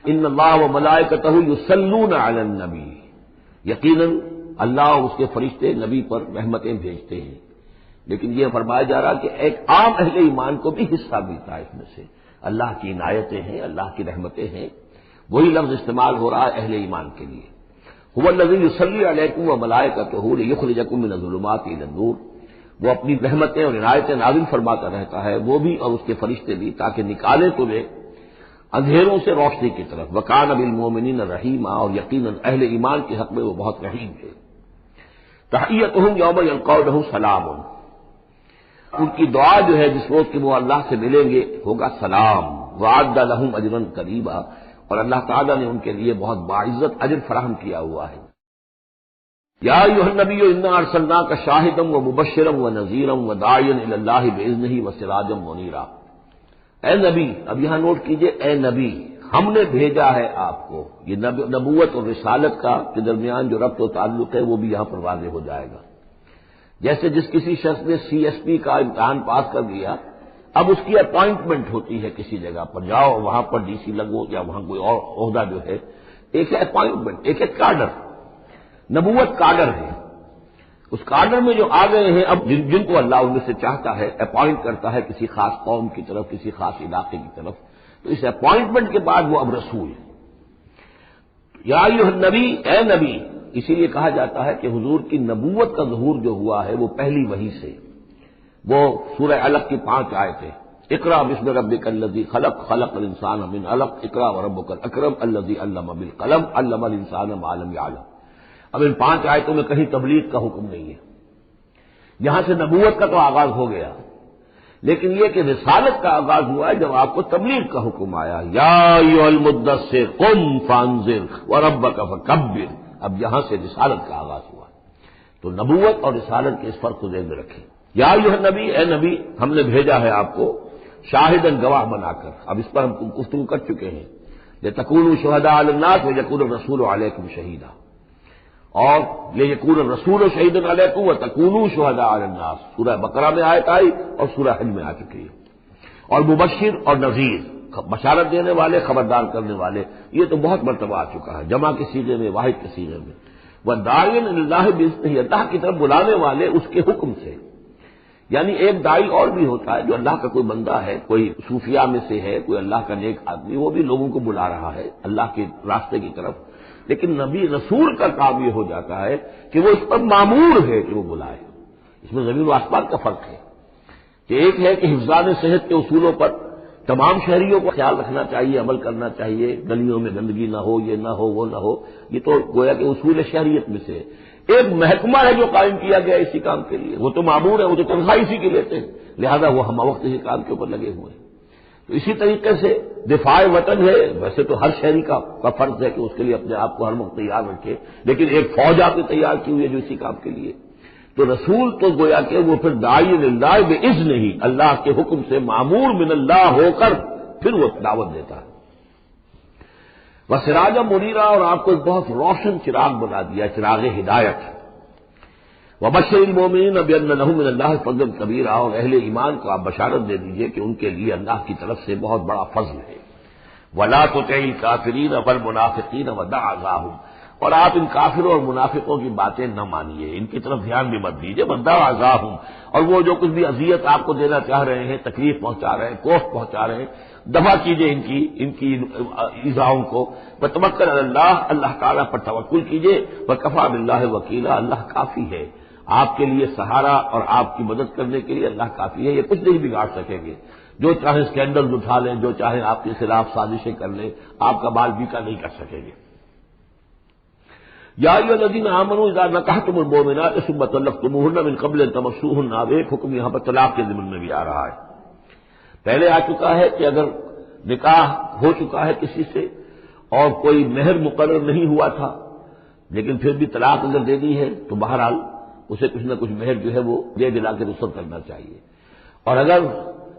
ان اللہ وملائکتہ یصلون علی النبی، یقیناً اللہ اور اس کے فرشتے نبی پر رحمتیں بھیجتے ہیں۔ لیکن یہ فرمایا جا رہا کہ ایک عام اہل ایمان کو بھی حصہ ملتا ہے اس میں سے، اللہ کی عنایتیں ہیں، اللہ کی رحمتیں ہیں، وہی لفظ استعمال ہو رہا ہے اہل ایمان کے لیے۔ هو الذی یصلی علیکم وملائکتہ لیخرجکم من الظلمات الی النور، وہ اپنی رحمتیں اور عنایتیں نازل فرماتا رہتا ہے، وہ بھی اور اس کے فرشتے بھی، تاکہ نکالے تمہیں اندھیروں سے روشنی کی طرف۔ وکان بالمؤمنین رحیما، اور یقیناً اہل ایمان کے حق میں وہ بہت رحیم ہے۔ تحیتہم یوم یلقونہ سلام، ان کی دعا جو ہے جس روز کہ وہ اللہ سے ملیں گے ہوگا سلام۔ وعد لہم اجرا کریما، اور اللہ تعالیٰ نے ان کے لیے بہت باعزت اجر فراہم کیا ہوا ہے۔ یا ایھا النبی انا ارسلناک شاہدا ومبشرا ونذیرا وداعیا الی اللہ باذنہ وسراجا منیرا۔ اے نبی، اب یہاں نوٹ کیجئے، اے نبی، ہم نے بھیجا ہے آپ کو۔ یہ نبوت اور رسالت کا کے درمیان جو ربط و تعلق ہے وہ بھی یہاں پر واضح ہو جائے گا۔ جیسے جس کسی شخص نے CSP کا امتحان پاس کر لیا، اب اس کی اپائنٹمنٹ ہوتی ہے کسی جگہ پر، جاؤ وہاں پر DC لگو یا وہاں کوئی اور عہدہ جو ہے، ایک ہے اپائنٹمنٹ، ایک ہے کارڈر۔ نبوت کارڈر ہے، اس کارڈر میں جو آ گئے ہیں، اب جن کو اللہ ان میں سے چاہتا ہے اپوائنٹ کرتا ہے کسی خاص قوم کی طرف، کسی خاص علاقے کی طرف، تو اس اپوائنٹمنٹ کے بعد وہ اب رسول ہے۔ یا ایھا النبی، اے نبی، اسی لیے کہا جاتا ہے کہ حضور کی نبوت کا ظہور جو ہوا ہے وہ پہلی وحی سے۔ وہ سورہ علق کی 5 آیتیں، اقرأ باسم ربک الذی خلق، خلق الانسان من علق، اقرأ وربک الاکرم الذی علم بالقلم، علم الانسان ما لم یعلم۔ اب ان 5 آیتوں میں کہیں تبلیغ کا حکم نہیں ہے، یہاں سے نبوت کا تو آغاز ہو گیا، لیکن یہ کہ رسالت کا آغاز ہوا ہے جب آپ کو تبلیغ کا حکم آیا، یا ایھا المدثر قم فانذر وربک فکبر۔ اب یہاں سے رسالت کا آغاز ہوا، تو نبوت اور رسالت کے اس فرق کو ذہن میں رکھیں۔ یا ایھا النبی، اے نبی، ہم نے بھیجا ہے آپ کو شاہداً گواہ بنا کر۔ اب اس پر ہم گفتگو کر چکے ہیں، لتکونوا شہداء علی الناس ویکون الرسول علیکم شہیدا، اور لیکون الرسول شہیدا علیکم وتکونوا شہداء علی الناس، سورہ بقرہ میں آیت آئی اور سورہ حج میں آ چکی ہے۔ اور مبشر اور نذیر، بشارت دینے والے، خبردار کرنے والے، یہ تو بہت مرتبہ آ چکا ہے، جمع کے صیغے میں، واحد کے صیغے میں۔ وَدَاعِيًا إِلَى اللَّهِ بِإِذْنِهِ، اللہ کی طرف بلانے والے اس کے حکم سے. یعنی ایک داعی اور بھی ہوتا ہے جو اللہ کا کوئی بندہ ہے، کوئی صوفیاء میں سے ہے، کوئی اللہ کا نیک آدمی، وہ بھی لوگوں کو بلا رہا ہے اللہ کے راستے کی طرف. لیکن نبی رسول کا کام یہ ہو جاتا ہے کہ وہ اس پر مامور ہے کہ وہ بلائے. اس میں زمین و آسمان کا فرق ہے کہ ایک ہے کہ حفظان صحت کے اصولوں پر تمام شہریوں کو خیال رکھنا چاہیے، عمل کرنا چاہیے، گلیوں میں گندگی نہ ہو، یہ نہ ہو، وہ نہ ہو، یہ تو گویا کہ اصول شہریت میں سے ہے. ایک محکمہ ہے جو قائم کیا گیا اسی کام کے لیے، وہ تو معمور ہے، وہ تو تنخواہ اسی کی لیتے ہیں، لہذا وہ ہم وقت اسی کام کے اوپر لگے ہوئے ہیں. تو اسی طریقے سے دفاع وطن ہے، ویسے تو ہر شہری کا فرض ہے کہ اس کے لیے اپنے آپ کو ہر وقت تیار رکھے، لیکن ایک فوج آپ نے تیار کی ہوئی ہے جو اسی کام کے لیے. تو رسول تو گویا کہ وہ پھر داعی اللہ باذنہ ہی، اللہ کے حکم سے مامور من اللہ ہو کر پھر وہ دعوت دیتا ہے. وسراجا منیرا، اور آپ کو ایک بہت روشن چراغ بنا دیا، چراغ ہدایت. وبشر المؤمنین بان لهم من اللہ فضل کبیرا، اور اہل ایمان کو آپ بشارت دے دیجئے کہ ان کے لیے اللہ کی طرف سے بہت بڑا فضل ہے. ولا تطع الکافرین والمنافقین ودع اذاهم، اور آپ ان کافروں اور منافقوں کی باتیں نہ مانیے، ان کی طرف دھیان بھی مت دیجیے. ودع اذاهم، اور وہ جو کچھ بھی اذیت آپ کو دینا چاہ رہے ہیں، تکلیف پہنچا رہے ہیں، کوفت پہنچا رہے ہیں، دفع کیجیے ان کی ایذاؤں کو. وتوکل علی اللہ، اللہ تعالیٰ پر توکل کیجیے. وکفی باللہ وکیلا، اللہ کافی ہے آپ کے لیے سہارا، اور آپ کی مدد کرنے کے لیے اللہ کافی ہے. یہ کچھ نہیں بگاڑ سکیں گے، جو چاہے اسکینڈل اٹھا لیں، جو چاہے آپ کے خلاف سازشیں کر لیں، آپ کا بال بیکا نہیں کر سکیں گے. یا ایھا الذین آمنوا اذا نکحتم المؤمنات ثم طلقتموہن من قبل ان تمسوہن، اب ایک حکم یہاں پر طلاق کے ضمن میں بھی آ رہا ہے. پہلے آ چکا ہے کہ اگر نکاح ہو چکا ہے کسی سے اور کوئی مہر مقرر نہیں ہوا تھا، لیکن پھر بھی طلاق اگر دینی ہے تو بہرحال اسے کچھ نہ کچھ مہر جو ہے وہ دے دلا کے رخصت کرنا چاہیے. اور اگر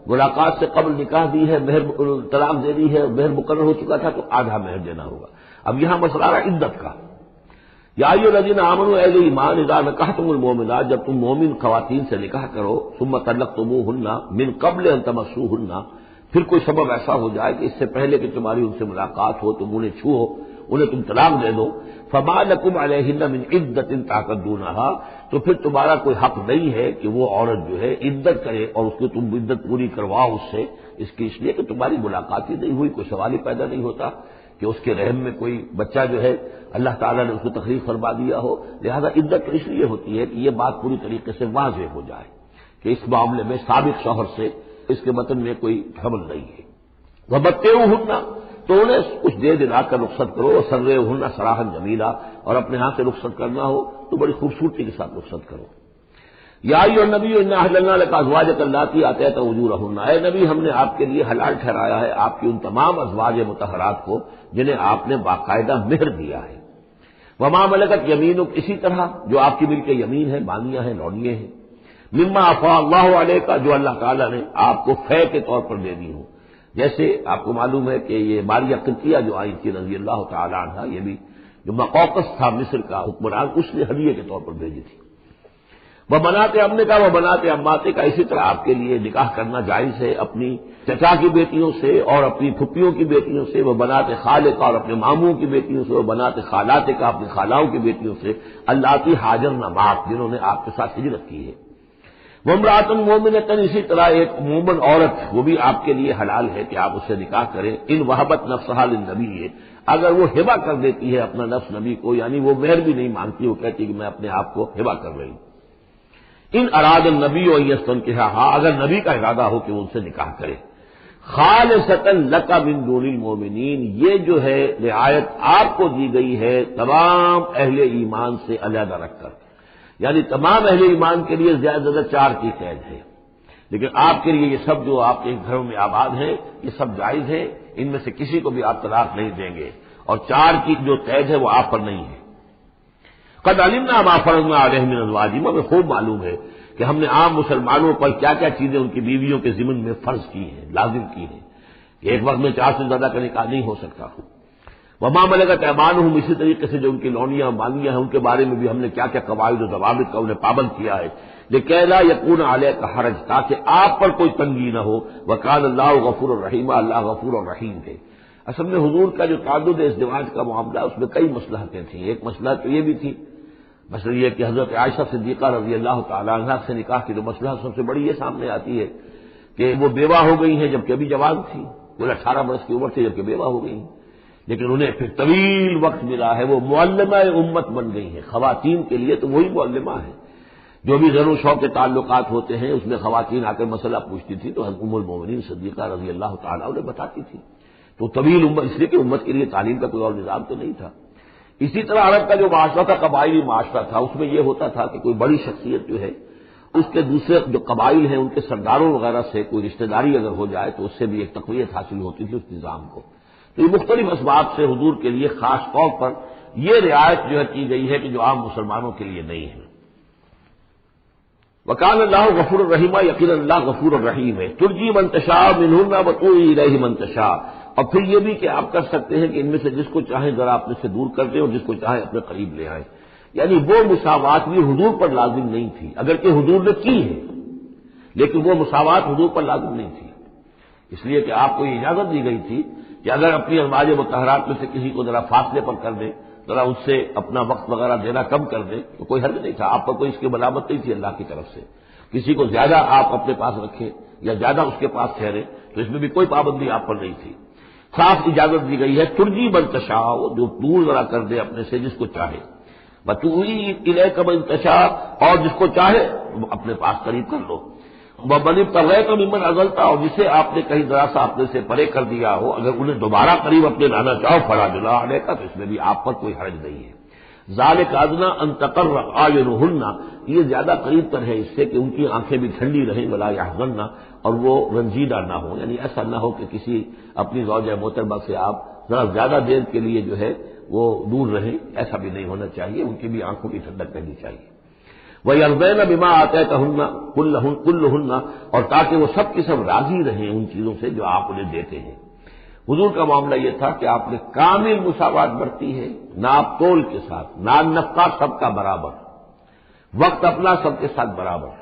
ملاقات سے قبل نکاح دی ہے، مہر طلاق دینی ہے، مہر مقرر ہو چکا تھا تو آدھا مہر دینا ہوگا. اب یہاں مسئلہ آ رہا عدت کا. یا ایھا الذین آمنوا، اہل ایمان، اذا نکحتم المؤمنات، جب تم مومن خواتین سے نکاح کرو، ثم طلقتموہن من قبل ان تمسوہن، پھر کوئی سبب ایسا ہو جائے کہ اس سے پہلے کہ تمہاری ان سے ملاقات ہو، تم انہیں چھو، انہیں تم طلاق دے دو، فما لکم علیہن من عدۃ تعتدونھا، تو پھر تمہارا کوئی حق نہیں ہے کہ وہ عورت جو ہے عدت کرے اور اس کو تم عدت پوری کرواؤ اس سے، اس لیے کہ تمہاری ملاقات ہی نہیں ہوئی، کوئی سوال ہی پیدا نہیں ہوتا کہ اس کے رحم میں کوئی بچہ جو ہے اللہ تعالیٰ نے اس کو تخلیق فرما دیا ہو. لہذا عدت اس لیے ہوتی ہے کہ یہ بات پوری طریقے سے واضح ہو جائے کہ اس معاملے میں سابق شوہر سے اس کے وطن میں کوئی حمل نہیں ہے. وبتعوہن، تو انہیں کچھ دے دلا کر رخصت کرو. وسرحوہن سراحا جمیلا، اور اپنے ہاتھ سے رخصت کرنا ہو تو بڑی خوبصورتی کے ساتھ رخصت کرو. یا ایھا النبی انا احللنا لک ازواجک اللاتی آتیت اجورہن، اے نبی ہم نے آپ کے لیے حلال ٹھہرایا ہے آپ کی ان تمام ازواج مطہرات کو جنہیں آپ نے باقاعدہ مہر دیا ہے. وما ملکت یمینک، اسی طرح جو آپ کی ملک یمین ہے، بانیاں ہیں، لونیاں ہیں. مما افاء اللہ علیک، جو اللہ تعالیٰ نے آپ کو فے کے طور پر دے دی ہو. جیسے آپ کو معلوم ہے کہ یہ ماریہ قبطیہ جو آئی تھی رضی اللہ تعالیٰ عنہ، یہ بھی جو مقوقس تھا مصر کا حکمران، اس نے ہدیے کے طور پر بھیجی تھی. وہ بناتے امنے کا، وہ بناتے اماتے کا، اسی طرح آپ کے لیے نکاح کرنا جائز ہے اپنی چچا کی بیٹیوں سے اور اپنی پھپھیوں کی بیٹیوں سے. وہ بناتے خالے کا، اور اپنے ماموں کی بیٹیوں سے. وہ بناتے خالاتے کا، اپنی خالاؤں کی بیٹیوں سے. اللاتی ہاجرن معک، جنہوں نے آپ کے ساتھ ہجرت کی ہے. وہ امرأۃ مومنۃ، اسی طرح ایک مومن عورت وہ بھی آپ کے لیے حلال ہے کہ آپ اس سے نکاح کریں. ان وہبت نفسہا للنبی، اگر وہ ہبہ کر دیتی ہے اپنا نفس نبی کو، یعنی وہ مہر بھی نہیں مانگتی، وہ کہتی کہ میں اپنے آپ کو ہبہ کر رہی ہوں. ان اراد النبی و یستنکحھا، اگر نبی کا ارادہ ہو کہ وہ ان سے نکاح کرے. خالصۃ لک من دون المؤمنین، یہ جو ہے رعایت آپ کو دی گئی ہے تمام اہل ایمان سے علیحدہ رکھ کر، یعنی تمام اہل ایمان کے لیے زیادہ سے زیادہ 4 کی قید ہے، لیکن آپ کے لیے یہ سب جو آپ کے گھروں میں آباد ہیں یہ سب جائز ہے. ان میں سے کسی کو بھی آپ طلاق نہیں دیں گے، اور 4 کی جو قید ہے وہ آپ پر نہیں ہے. قد علمنا ما فرضنا علیہم من ازواجہم، ہمیں خوب معلوم ہے کہ ہم نے عام مسلمانوں پر کیا کیا چیزیں ان کی بیویوں کے ضمن میں فرض کی ہیں، لازم کی ہیں. ایک وقت میں 4 سے زیادہ کا نکاح نہیں ہو سکتا. وما ملکت ایمانہم، اسی طریقے سے جو ان کی لونیاں مانیاں ہیں ان کے بارے میں بھی ہم نے کیا کیا قواعد و ضوابط کا انہیں پابند کیا ہے. لکھی لا یکون علیک حرج، تاکہ آپ پر کوئی تنگی نہ ہو. وکان اللہ غفور الرحیم، اللہ غفور الرحیم ہے. اصل میں حضور کا جو تعدد ازدواج کا معاملہ اس میں کئی مصلحتیں تھیں. ایک مسئلہ تو یہ بھی تھی مثلا یہ کہ حضرت عائشہ صدیقہ رضی اللہ تعالیٰ عنہ سے نکاح کی جو مسئلہ سب سے بڑی یہ سامنے آتی ہے کہ وہ بیوہ ہو گئی ہیں جبکہ ابھی جوان تھی، وہ 18 برس کی عمر تھی جبکہ بیوہ ہو گئی ہیں، لیکن انہیں پھر طویل وقت ملا ہے، وہ معلمہ امت بن گئی ہیں۔ خواتین کے لیے تو وہی معلمہ ہے، جو بھی زر و شوق کے تعلقات ہوتے ہیں اس میں خواتین آ کر مسئلہ پوچھتی تھی تو ام المومنین صدیقہ رضی اللہ تعالیٰ انہیں بتاتی تھی۔ تو طویل امت اس لیے کہ امت کے لیے تعلیم کا کوئی اور نظام تو نہیں تھا۔ اسی طرح عرب کا جو معاشرہ تھا قبائلی معاشرہ تھا، اس میں یہ ہوتا تھا کہ کوئی بڑی شخصیت جو ہے اس کے دوسرے جو قبائل ہیں ان کے سرداروں وغیرہ سے کوئی رشتہ داری اگر ہو جائے تو اس سے بھی ایک تقویت حاصل ہوتی تھی اس نظام کو۔ تو یہ مختلف اسباب سے حضور کے لیے خاص طور پر یہ رعایت جو ہے کی گئی ہے کہ جو عام مسلمانوں کے لیے نہیں ہے۔ وکان اللہ غفور الرحیم، یقینا اللہ غفور الرحیم ہے۔ ترجی من تشاء منہن وتؤوی الیہ من تشاء، اور پھر یہ بھی کہ آپ کر سکتے ہیں کہ ان میں سے جس کو چاہیں ذرا اپنے سے دور کر دیں اور جس کو چاہیں اپنے قریب لے آئیں، یعنی وہ مساوات بھی حضور پر لازم نہیں تھی، اگرچہ حضور نے کی ہے لیکن وہ مساوات حضور پر لازم نہیں تھی، اس لیے کہ آپ کو یہ اجازت دی گئی تھی کہ اگر اپنی ازواج مطہرات میں سے کسی کو ذرا فاصلے پر کر دیں، ذرا اس سے اپنا وقت وغیرہ دینا کم کر دیں تو کوئی حرج نہیں تھا، آپ پر کوئی اس کی ملامت نہیں تھی اللہ کی طرف سے۔ کسی کو زیادہ آپ اپنے پاس رکھیں یا زیادہ اس کے پاس ٹھہریں تو اس میں بھی کوئی پابندی آپ پر نہیں تھی، صاف اجازت دی گئی ہے۔ ترجی من تشاء، جو دور ذرا کر دے اپنے سے جس کو چاہے، وتؤوی الیک من تشاء، اور جس کو چاہے اپنے پاس قریب کر لو، ومن ابتغیت ممن عزلت، اور جسے آپ نے کہیں ذرا سا اپنے سے پرے کر دیا ہو اگر انہیں دوبارہ قریب اپنے لانا چاہو فلا جناح علیک، تو اس میں بھی آپ پر کوئی حرج نہیں ہے۔ ذالک ادنی ان تقر اعینہن، یہ زیادہ قریب تر ہے اس سے کہ ان کی آنکھیں بھی ٹھنڈی رہیں، ولا یحزن، اور وہ رنجیدہ نہ ہو، یعنی ایسا نہ ہو کہ کسی اپنی زوجہ محترمہ سے آپ ذرا زیادہ دیر کے لیے جو ہے وہ دور رہیں، ایسا بھی نہیں ہونا چاہیے، ان کی بھی آنکھوں کی ٹھنڈک رہنی چاہیے۔ وَيَرْضَيْنَ بِمَا آتَيْتَهُنَّ كُلُّهُنَّ، اور تاکہ وہ سب کی سب راضی رہیں ان چیزوں سے جو آپ انہیں دیتے ہیں۔ حضور کا معاملہ یہ تھا کہ آپ نے کامل مساوات برتی ہے، ناپ تول کے ساتھ، نان نفقہ سب کا برابر، وقت اپنا سب کے ساتھ برابر،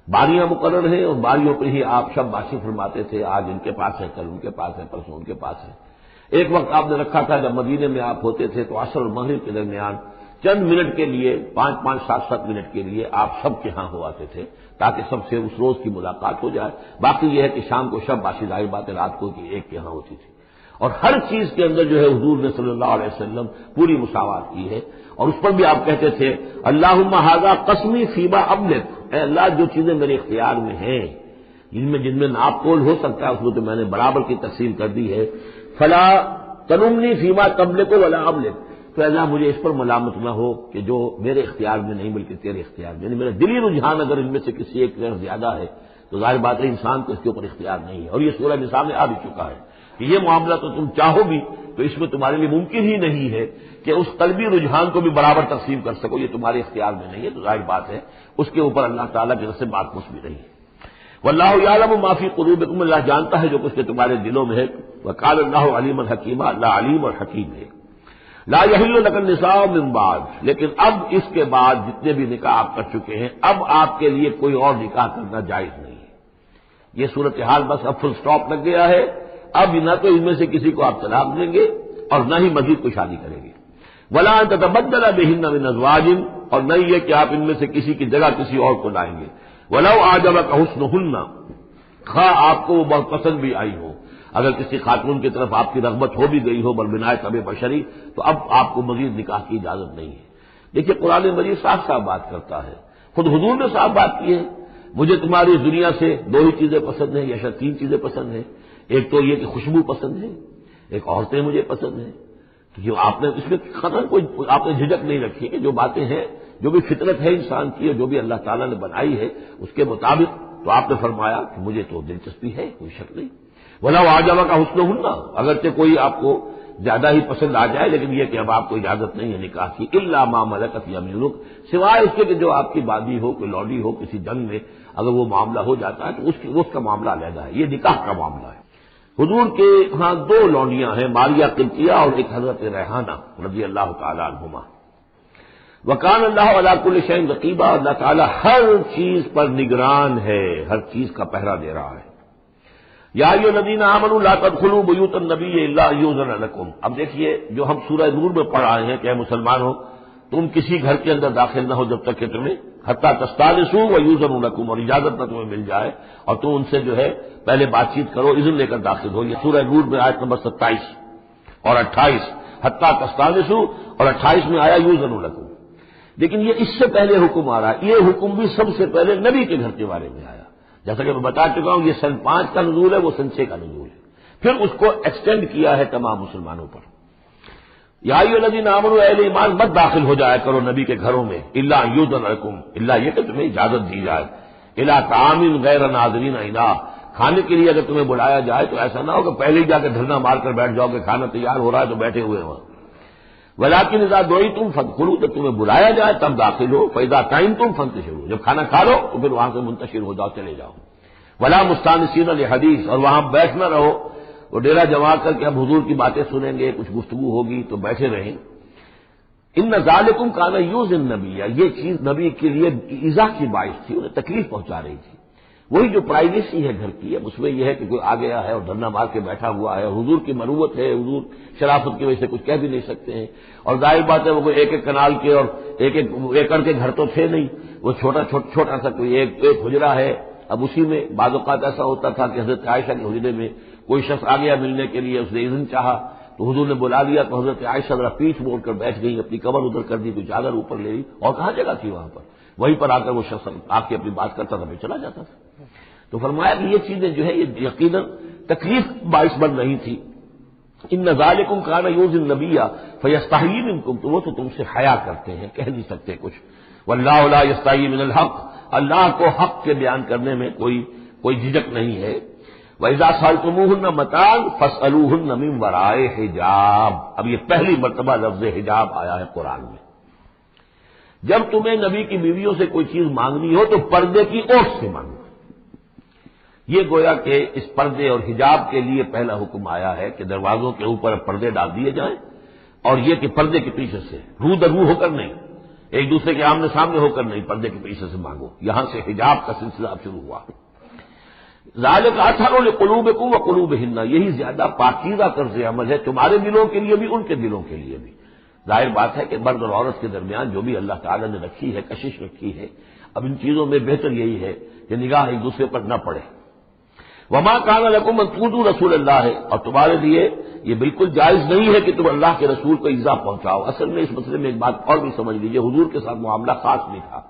باریاں مقرر ہیں اور باریوں پہ ہی آپ شب باشی فرماتے تھے، آج ان کے پاس ہے، کل ان کے پاس ہے، پرسوں ان کے پاس ہے۔ ایک وقت آپ نے رکھا تھا جب مدینے میں آپ ہوتے تھے تو عصر اور مغرب کے درمیان چند منٹ کے لیے 5-5 7-7 منٹ کے لیے آپ سب کے ہاں ہو آتے تھے تاکہ سب سے اس روز کی ملاقات ہو جائے۔ باقی یہ ہے کہ شام کو شب باشی، ظاہر بات ہے رات کو کہ ایک کے ہاں ہوتی تھی، اور ہر چیز کے اندر جو ہے حضور نے صلی اللہ علیہ وسلم پوری مساوات کی ہے، اور اس پر بھی آپ کہتے تھے اللہم ھذا قسمی فیما املک، اے اللہ جو چیزیں میرے اختیار میں ہیں جن میں ناپ تول ہو سکتا ہے اس میں تو میں نے برابر کی تقسیم کر دی ہے، فلا تلمنی فیما تملک ولا املک، تو اللہ مجھے اس پر ملامت نہ ہو کہ جو میرے اختیار میں نہیں بلکہ تیرے اختیار میں، یعنی میرا دلی رجحان اگر ان میں سے کسی ایک طرف زیادہ ہے تو ظاہر بات ہے انسان کو اس کے اوپر اختیار نہیں ہے، اور یہ سورہ نساء میں آ بھی چکا ہے کہ یہ معاملہ تو تم چاہو بھی تو اس میں تمہارے لیے ممکن ہی نہیں ہے کہ اس قلبی رجحان کو بھی برابر تقسیم کر سکو، یہ تمہارے اختیار میں نہیں ہے، تو ظاہر بات ہے اس کے اوپر اللہ تعالیٰ کی طرف سے بات کچھ بھی نہیں ہے۔ واللہ یعلم ما فی قلوبکم، اللہ جانتا ہے جو کچھ کہ تمہارے دلوں میں ہے، وقال اللہ علیما حکیما، اللہ علیم اور حکیم ہے۔ لا یحل لک النساء من بعد، لیکن اب اس کے بعد جتنے بھی نکاح آپ کر چکے ہیں اب آپ کے لیے کوئی اور نکاح کرنا جائز نہیں ہے۔ یہ صورتحال بس اب فل سٹاپ لگ گیا ہے، اب نہ تو ان میں سے کسی کو آپ طلاق دیں گے اور نہ ہی مزید کوئی شادی کریں گے۔ ولا ان تتبدل بهن من ازواج، اور نہیں یہ کہ آپ ان میں سے کسی کی جگہ کسی اور کو لائیں گے۔ ولو اعجبک حسنهن، خواہ آپ کو وہ بہت پسند بھی آئی ہو، اگر کسی خاتون کی طرف آپ کی رغبت ہو بھی گئی ہو بربنائے طبع بشری تو اب آپ کو مزید نکاح کی اجازت نہیں ہے۔ دیکھیے قرآن مجید صاف صاف بات کرتا ہے، خود حضور نے صاف بات کی ہے، مجھے تمہاری دنیا سے 2 ہی چیزیں پسند ہیں یا شاید 3 چیزیں پسند ہیں، ایک تو یہ کہ خوشبو پسند ہے، ایک عورتیں مجھے پسند ہیں۔ تو جو آپ نے اس میں قطعاً کوئی آپ نے جھجک نہیں رکھی کہ جو باتیں ہیں، جو بھی فطرت ہے انسان کی اور جو بھی اللہ تعالیٰ نے بنائی ہے اس کے مطابق، تو آپ نے فرمایا کہ مجھے تو دلچسپی ہے، کوئی شک نہیں۔ ولا اعجبک حسنهن، اگرچہ کوئی آپ کو زیادہ ہی پسند آ جائے لیکن یہ کہ اب آپ کو اجازت نہیں ہے نکاح کی، الا ما ملکت یمینک، سوائے اس کے کہ جو آپ کی بادی ہو، کوئی لوڈی ہو، کسی جنگ میں اگر وہ معاملہ ہو جاتا ہے تو اس کا معاملہ علیحدہ ہے، یہ نکاح کا معاملہ ہے۔ حضور کے ہاں 2 لونڈیاں ہیں، ماریہ قبطیہ اور ایک حضرت ریحانہ رضی اللہ تعالی عنہما۔ وکان اللہ علی کل شیء رقیبا، اللہ تعالی ہر چیز پر نگران ہے، ہر چیز کا پہرا دے رہا ہے۔ یا ایھا الذین آمنوا لا تدخلوا بیوت النبی الا ان یؤذن لکم، اب دیکھیے جو ہم سورہ نور میں پڑھ آئے ہیں کہ اے مسلمانوں تم کسی گھر کے اندر داخل نہ ہو جب تک کہ تمہیں حتیٰ تستانسوا ویؤذن لکم، اور اجازت نہ تمہیں مل جائے اور تم ان سے جو ہے پہلے بات چیت کرو، اذن لے کر داخل ہو۔ یہ سورہ نور میں آیت نمبر 27 اور 28، حتیٰ تستانسوا، اور 28 میں آیا یؤذن لکم۔ لیکن یہ اس سے پہلے حکم آ رہا ہے، یہ حکم بھی سب سے پہلے نبی کے گھر کے بارے میں آیا، جیسا کہ میں بتا چکا ہوں۔ یہ سن 5 کا نزول ہے، وہ سن 6 کا نزول ہے، پھر اس کو ایکسٹینڈ کیا ہے تمام مسلمانوں پر۔ یا ایھا الذین آمنوا، اہل ایمان مت داخل ہو جایا کرو نبی کے گھروں میں، الا ان یؤذن لکم، الا یہ کہ تمہیں اجازت دی جائے، الی طعام غیر ناظرین اناہ، کھانے کے لیے اگر تمہیں بلایا جائے تو ایسا نہ ہو کہ پہلے ہی جا کے دھرنا مار کر بیٹھ جاؤ کہ کھانا تیار ہو رہا ہے تو بیٹھے ہوئے وہاں۔ ولکن اذا دعیتم فادخلوا، جب تمہیں بلایا جائے تب داخل ہو، فاذا طعمتم فانتشروا، جب کھانا کھا لو تو پھر وہاں سے منتشر ہو جاؤ، چلے جاؤ۔ ولا مستانسین لحدیث، اور وہاں بیٹھ نہ رہو وہ ڈیرا جما کر کے اب حضور کی باتیں سنیں گے، کچھ گفتگو ہوگی تو بیٹھے رہیں۔ ان ذالکم کان یؤذی النبی، یہ چیز نبی کے لیے ایذا کی باعث تھی، انہیں تکلیف پہنچا رہی تھی۔ وہی جو پرائیویسی ہے گھر کی، اب اس میں یہ ہے کہ کوئی آ گیا ہے اور دھرنا مار کے بیٹھا ہوا ہے، حضور کی مروت ہے، حضور شرافت کی وجہ سے کچھ کہہ بھی نہیں سکتے ہیں، اور ظاہر بات ہے وہ کوئی ایک ایک کنال کے اور ایک ایک ایکڑ کے گھر تو تھے نہیں، وہ چھوٹا سا کوئی ایک حجرہ ہے۔ اب اسی میں بعض اوقات ایسا ہوتا تھا کہ حضرت عائشہ کے حجرے میں کوئی شخص آ گیا ملنے کے لیے، اس نے اذن چاہا تو حضور نے بلا لیا تو حضرت عائشہ ذرا پیٹھ موڑ کر بیٹھ گئی، اپنی کمر ادھر کر دی، کوئی چادر اوپر لے لی، اور کہاں جگہ تھی وہاں پر، وہیں پر آ کر وہ شخص آ کے اپنی بات کرتا تھا، پھر چلا جاتا تھا۔ تو فرمایا کہ یہ چیزیں جو ہے یہ یقیناً تکلیف باعث بن رہی تھی۔ ان ذالکم کان یؤذی النبی فیستحیی منکم، تو وہ تو تم سے حیا کرتے ہیں، کہہ نہیں سکتے کچھ۔ واللہ لا یستحیی من الحق، اللہ کو حق کے بیان کرنے میں کوئی جھجک نہیں ہے۔ وَإِذَا سَأَلْتُمُوهُنَّ مَتَاعًا فَاسْأَلُوهُنَّ مِن وَرَاءِ حِجَابٍ، اب یہ پہلی مرتبہ لفظ حجاب آیا ہے قرآن میں۔ جب تمہیں نبی کی بیویوں سے کوئی چیز مانگنی ہو تو پردے کی اوٹ سے مانگو۔ یہ گویا کہ اس پردے اور حجاب کے لیے پہلا حکم آیا ہے کہ دروازوں کے اوپر پردے ڈال دیے جائیں، اور یہ کہ پردے کے پیچھے سے رو در رو ہو کر نہیں، ایک دوسرے کے آمنے سامنے ہو کر نہیں، پردے کے پیچھے سے مانگو۔ یہاں سے حجاب کا سلسلہ اب شروع ہوا۔ ذالک اطہر لقلوبکم وقلوبہن، یہی زیادہ پاکیزہ طرز عمل ہے تمہارے دلوں کے لیے بھی، ان کے دلوں کے لیے بھی۔ ظاہر بات ہے کہ مرد اور عورت کے درمیان جو بھی اللہ تعالیٰ نے رکھی ہے، کشش رکھی ہے، اب ان چیزوں میں بہتر یہی ہے کہ نگاہ ایک دوسرے پر نہ پڑے۔ وما کان لکم ان تؤذوا رسول اللہ، اور تمہارے لیے یہ بالکل جائز نہیں ہے کہ تم اللہ کے رسول کو ایذا پہنچاؤ۔ اصل میں اس مسئلے میں ایک بات اور بھی سمجھ لیجیے، حضور کے ساتھ معاملہ خاص نہیں تھا۔